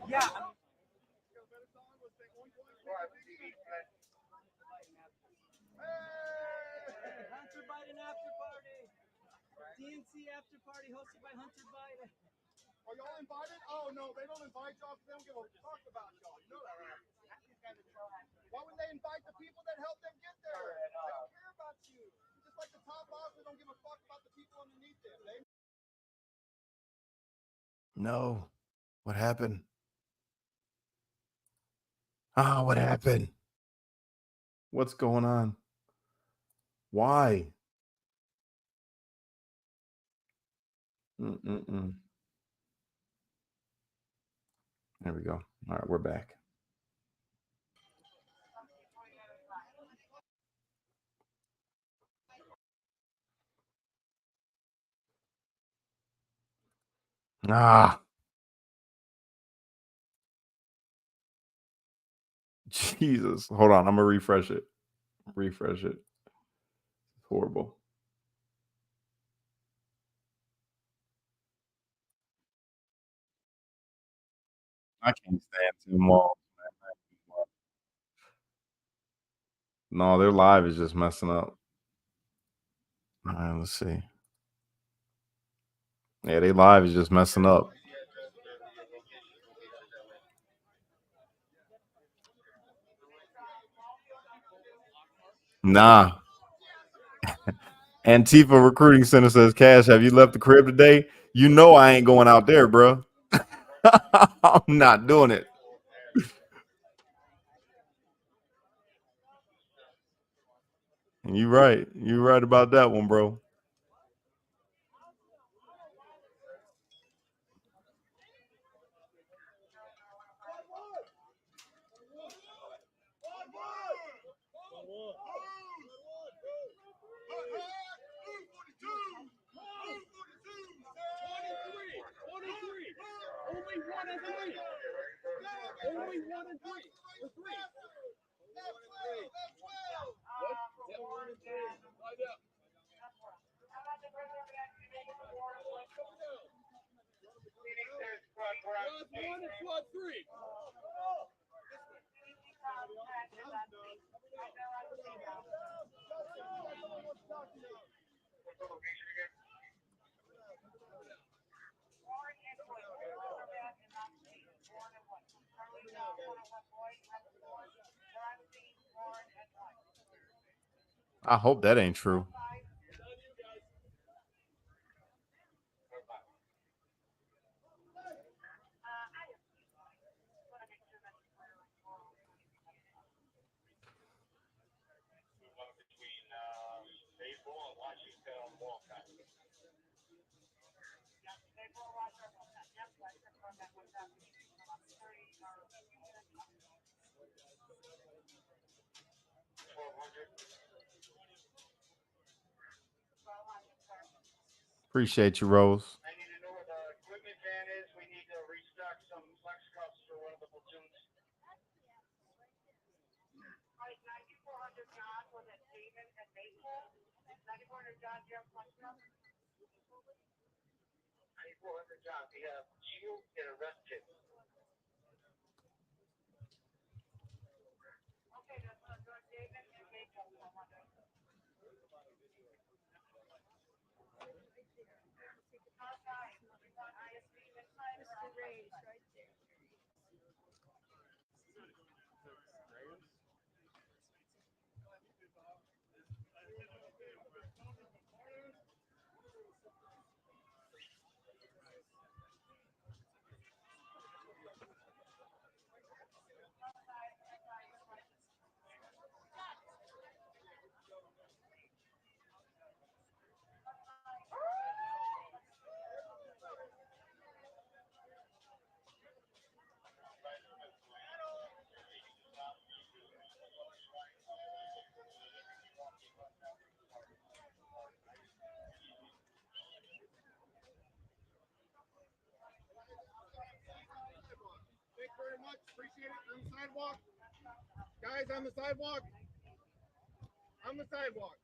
Yeah. Hunter Biden after party. DNC after party hosted by Hunter Biden. Are y'all invited? Oh no, they don't invite y'all because they don't give a fuck about y'all. You know that, right? Why would they invite the people that helped them get there? They don't care about you. Just like the top boss, they don't give a fuck about the people underneath them. No. What happened? Ah, what happened? What's going on? Why? Mm-mm-mm. There we go. All right, we're back. Ah. Jesus. Hold on. I'm going to refresh it. Refresh it. Horrible. I can't stand Tim Walz. No, their live is just messing up. All right, let's see. Yeah, they live is just messing up. Nah. Antifa Recruiting Center says, Cash, have you left the crib today? You know I ain't going out there, bro. I'm not doing it. You right. You right about that one, bro. I hope that ain't true. Appreciate you, Rose. Thanks very much. Appreciate it. On the sidewalk. Guys on the sidewalk. On the sidewalk.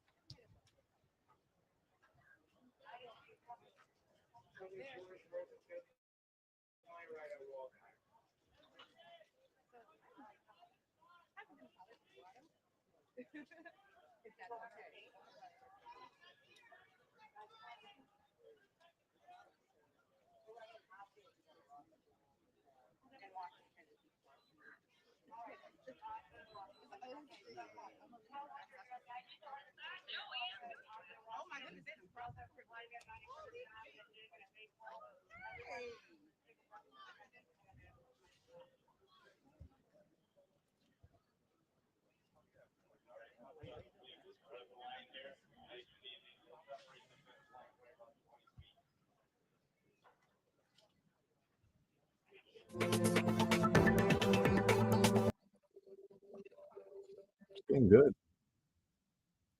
Getting good.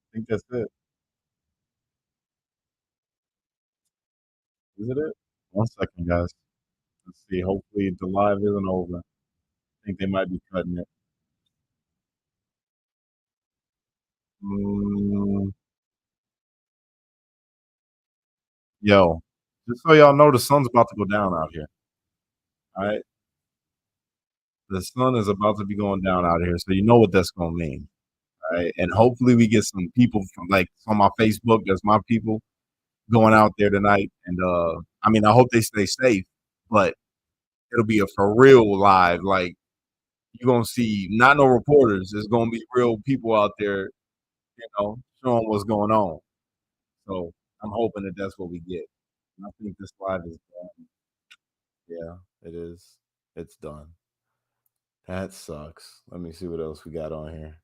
I think that's it. Is it? 1 second, guys. Let's see. Hopefully the live isn't over. I think they might be cutting it. Yo, just so y'all know, the sun's about to go down out here. All right, the sun is about to be going down out here, so you know what that's gonna mean. All right, and hopefully we get some people from like on my Facebook. There's my people going out there tonight, and I mean, I hope they stay safe, but it'll be a for real live. Like you're gonna see not no reporters. There's gonna be real people out there, showing what's going on. So I'm hoping that that's what we get. And I think this live is done. Yeah, it is. It's done. That sucks. Let me see what else we got on here.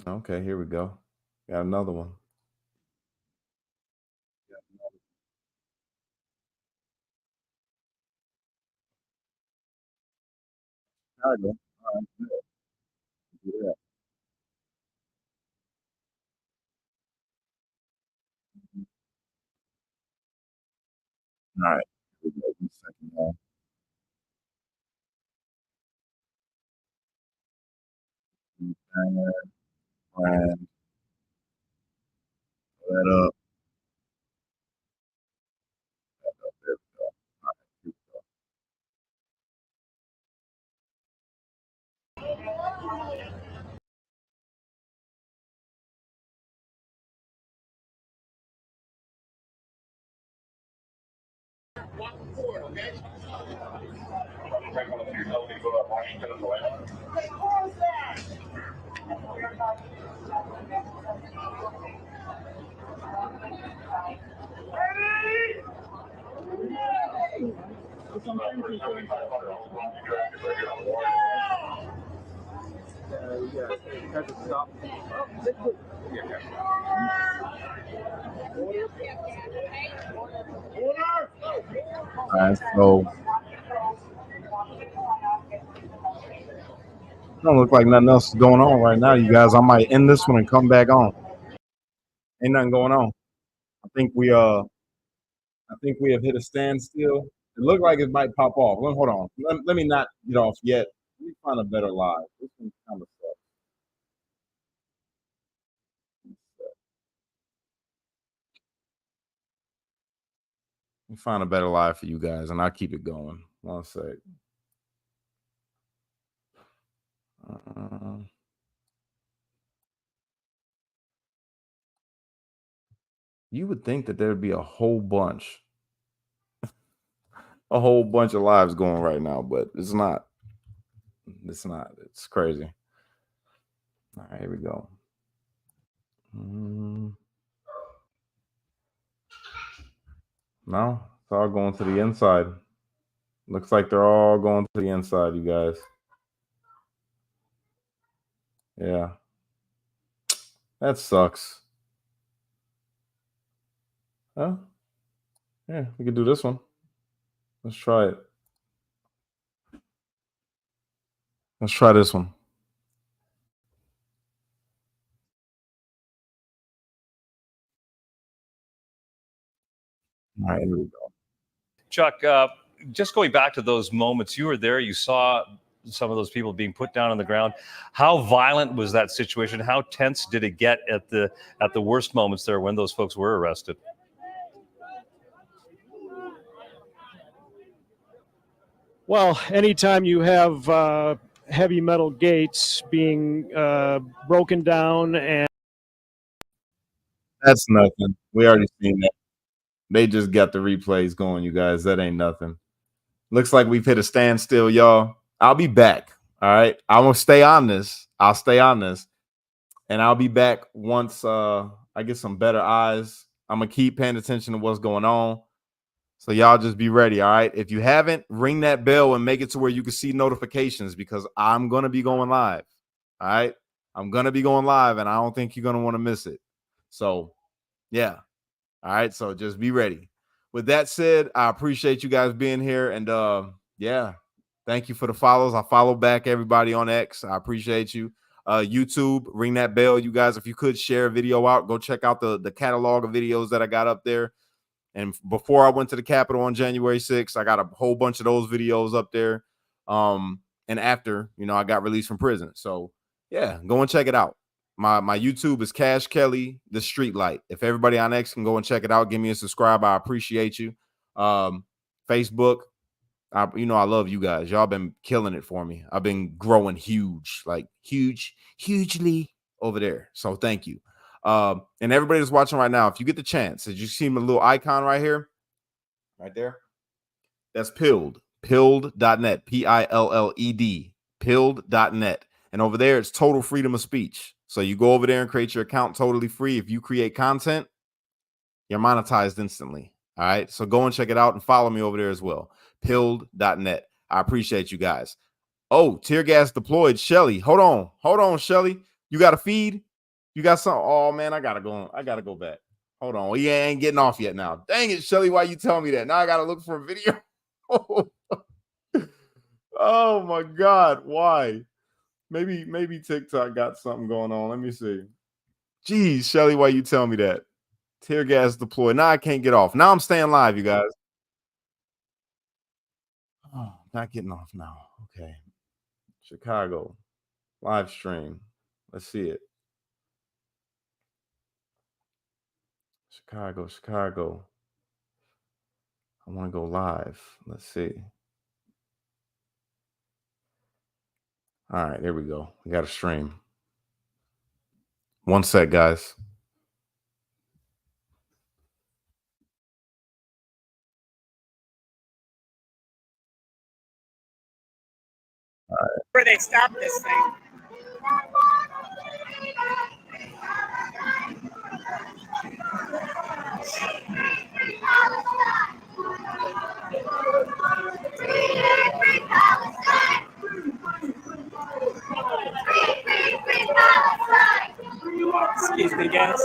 Okay, here we go. Got another one. Chicago. All right, good. Do that. All right. Here we go. 1 second, y'all. Banger, brand, that up. There we go. All right, here we go. Walk forward, okay? Hey, who's that? Ready? All right, so don't look like nothing else is going on right now, you guys. I might end this one and come back on. Ain't nothing going on. I think we have hit a standstill. It looked like it might pop off. Hold on. Let me not get off yet. Let me find a better live. This one kind of sucks. Let me find a better live for you guys, and I'll keep it going. 1 sec. You would think that there'd be a whole bunch of lives going right now, but it's not. It's not. It's crazy. All right, here we go. No, it's all going to the inside. Looks like they're all going to the inside, you guys. Yeah. That sucks. Huh? Yeah, we could do this one. Let's try it. Let's try this one. All right, here we go. Chuck, just going back to those moments, you were there, you saw some of those people being put down on the ground. How violent was that situation? How tense did it get at the worst moments there when those folks were arrested? Well, anytime you have heavy metal gates being broken down and That's nothing. We already seen that. They just got the replays going, you guys. That ain't nothing. Looks like we've hit a standstill, y'all. I'll be back. All right. I will stay on this. I'll stay on this. And I'll be back once I get some better eyes. I'm going to keep paying attention to what's going on. So y'all just be ready. All right. If you haven't, ring that bell and make it to where you can see notifications because I'm going to be going live. All right. I'm going to be going live and I don't think you're going to want to miss it. So, yeah. All right. So just be ready. With that said, I appreciate you guys being here. And yeah, thank you for the follows. I follow back everybody on X. I appreciate you. YouTube, ring that bell. You guys, if you could share a video out, go check out the catalog of videos that I got up there. And before I went to the Capitol on January 6th, I got a whole bunch of those videos up there. And after, I got released from prison. So yeah, go and check it out. My YouTube is Cash Kelly, the Streetlight. If everybody on X can go and check it out, give me a subscribe. I appreciate you. Facebook, I love you guys. Y'all been killing it for me. I've been growing huge, like hugely over there. So thank you. And everybody that's watching right now, if you get the chance, did you see my little icon right here? Right there? That's Pilled. Pilled.net. Pilled. Pilled.net. And over there, it's total freedom of speech. So you go over there and create your account totally free. If you create content, you're monetized instantly. All right. So go and check it out and follow me over there as well. Pilled.net. I appreciate you guys. Oh, tear gas deployed. Shelly, hold on, Shelly. You got a feed? You got something? Oh man, I gotta go back. Hold on. He ain't getting off yet now. Dang it, Shelly. Why you tell me that? Now I gotta look for a video. Oh my God. Why? Maybe TikTok got something going on. Let me see. Geez, Shelly, why you tell me that? Tear gas deployed. Now I can't get off. Now I'm staying live, you guys. Oh, not getting off now. Okay. Chicago. Live stream. Let's see it. Chicago. I want to go live. Let's see. All right, there we go. We got a stream. One sec, guys. All right. Where they stop this thing. Excuse me, guys.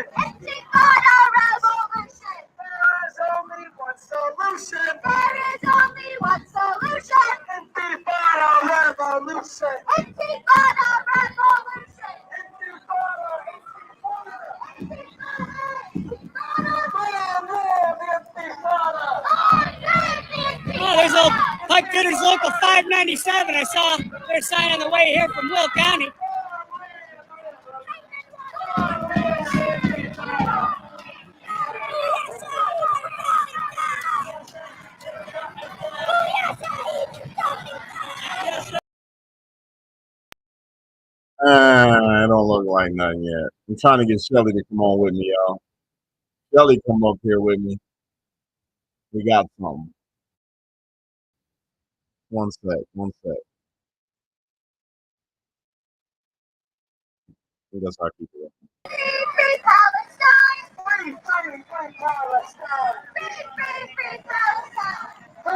Thank you. Oh, there's a Pike Gooders Local 597. I saw their sign on the way here from Will County. I don't look like nothing yet. I'm trying to get Shelly to come on with me, y'all. Shelly, come up here with me. We got something. One sec. That's our people. Free Palestine! Free Palestine! Free Palestine! Who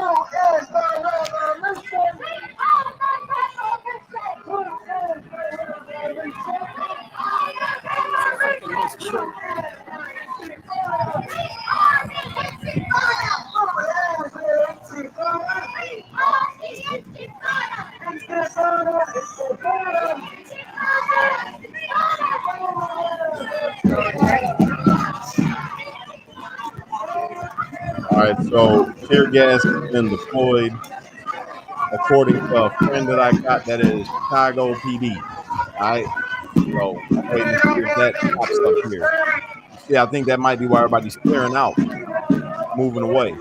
is the revolution? Free Palestine! All right, so tear gas has been deployed, according to a friend that I got that is Chicago PD. All right, so I'm waiting to see if that pops up here. See, I think that might be why everybody's clearing out, moving away.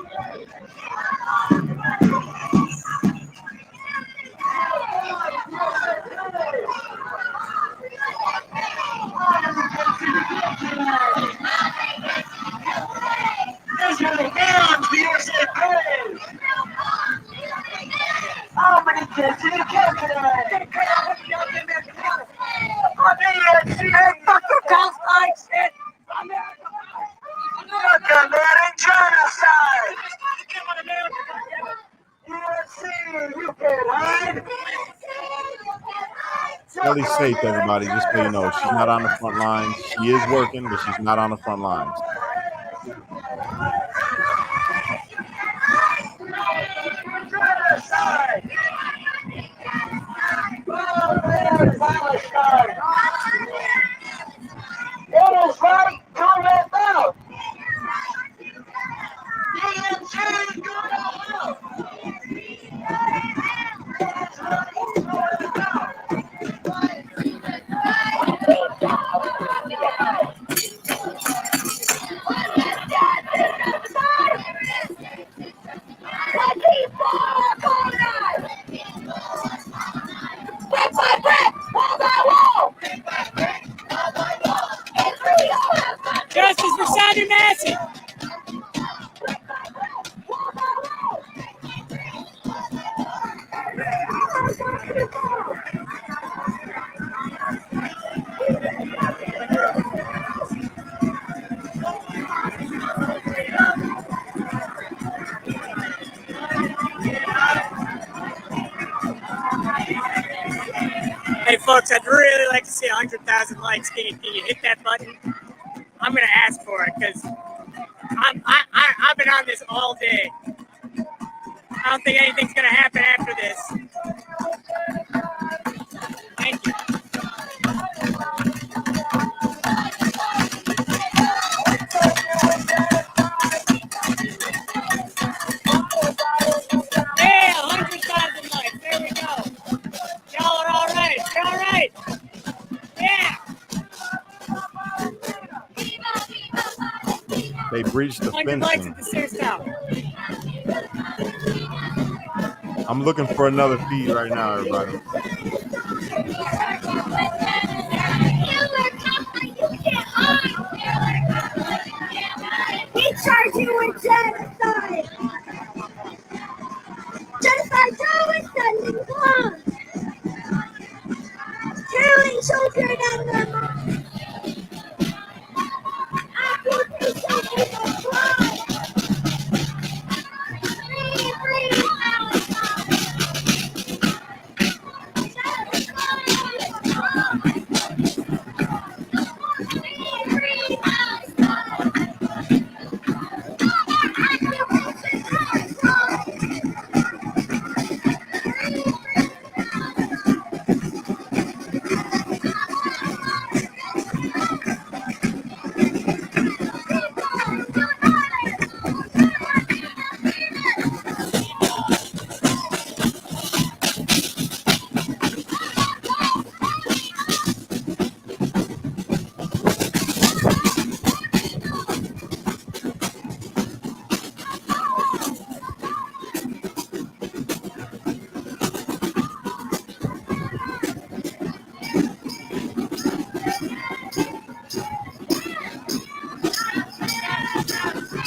How many kids did you kill today? Fuck your cost like shit! Look at that genocide! DNC, you can hide! Kelly's safe, everybody. Just so you know, she's not on the front lines. She is working, but she's not on the front lines. Genocide! Palestine! It is right to rebel! DNC, go to hell! Justice for Simon Massey. Hey folks, I'd really like to see 100,000 likes. Can you hit that button? I'm gonna ask for it because I've been on this all day. I don't think anything's gonna happen after this. Thank you. Yeah, 100,000 likes. There we go. Y'all are all right. You're all right. Yeah. They breached the 100 likes at fencing. the Sears Tower. I'm looking for another feed right now, everybody. We charge you with genocide! Genocide terrorists and clones! Killing children and their moms! Accusation is a crime! Free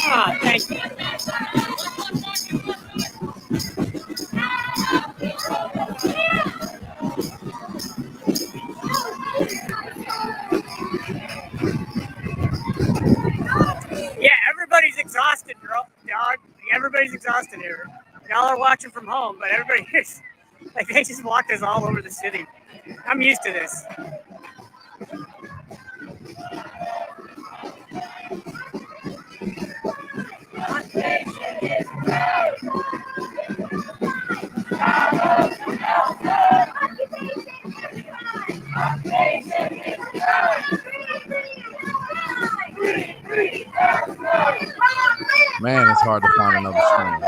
Ah, thank you. Yeah, everybody's exhausted, dog. Everybody's exhausted here. Y'all are watching from home, but everybody is like they just walked us all over the city. I'm used to this. Man, it's hard to find another screen.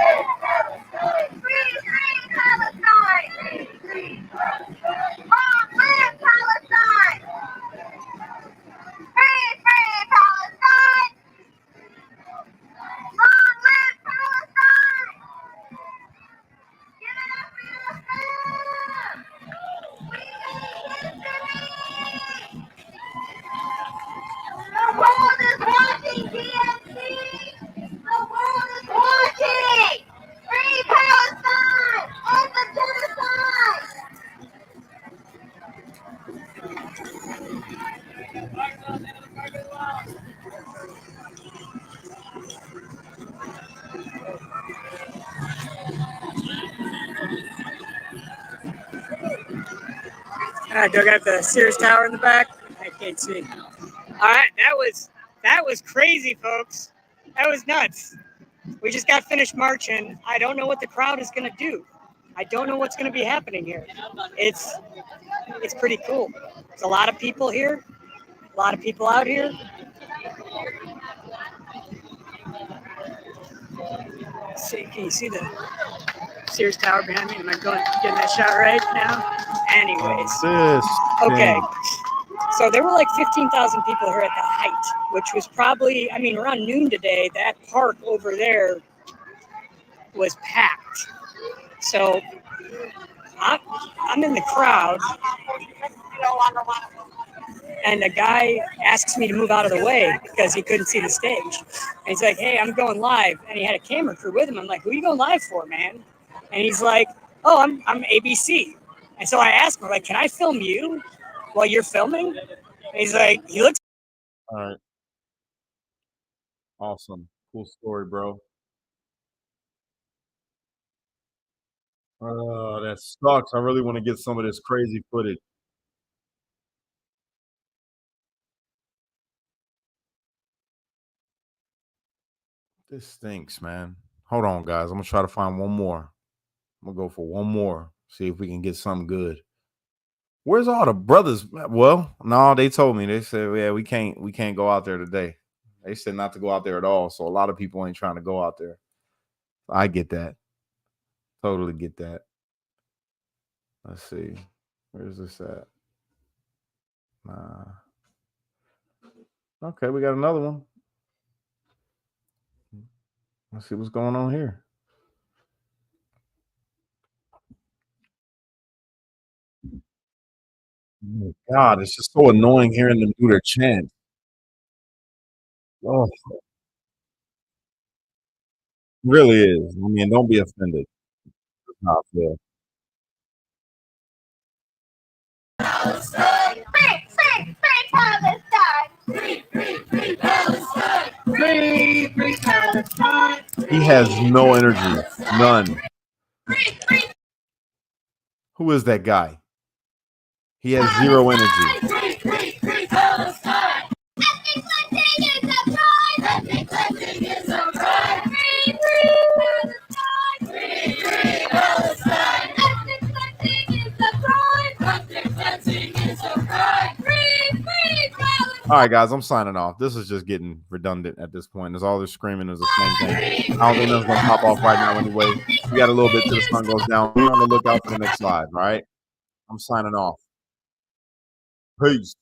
The world is watching, DNC! The world is watching! Free Palestine! End the genocide! All right, do I got the Sears Tower in the back? I can't see. All right, that was crazy, folks. That was nuts. We just got finished marching. I don't know what the crowd is going to do. I don't know what's going to be happening here. It's pretty cool. There's a lot of people here. A lot of people out here. Let's see, can you see the Sears Tower behind me? Am I getting that shot right now? Anyways. Okay. So there were like 15,000 people here at the height, which was probably, around noon today, that park over there was packed. So I'm in the crowd, and a guy asks me to move out of the way because he couldn't see the stage. And he's like, hey, I'm going live. And he had a camera crew with him. I'm like, who are you going live for, man? And he's like, oh, I'm ABC. And so I asked him, like, can I film you while you're filming? And he's like, he looks. All right. Awesome. Cool story, bro. Oh, that sucks. I really want to get some of this crazy footage. This stinks, man. Hold on, guys. I'm going to try to find one more. I'm going to go for one more. See if we can get something good. Where's all the brothers? Well, no, they told me. They said, yeah, we can't go out there today. They said not to go out there at all. So a lot of people ain't trying to go out there. I get that. Totally get that. Let's see. Where's this at? Okay, we got another one. Let's see what's going on here. Oh my God, it's just so annoying hearing them do their chant. Oh, it really is. I mean, don't be offended. It's not fair. Palestine! Free Palestine! Free Palestine! Free Palestine! He has no energy. None. Who is that guy? He has zero energy. Free Palestine! Ethnic cleansing is a crime! Ethnic cleansing is a crime! Free Palestine! Free Palestine! Ethnic cleansing is a crime! Ethnic cleansing is a crime! Free Palestine! All right, guys, I'm signing off. This is just getting redundant at this point. There's all this screaming is the same thing. I don't think that's going to pop off right now anyway. We got a little bit till the sun goes down. We're on the lookout for the next live, all right? I'm signing off. Peace.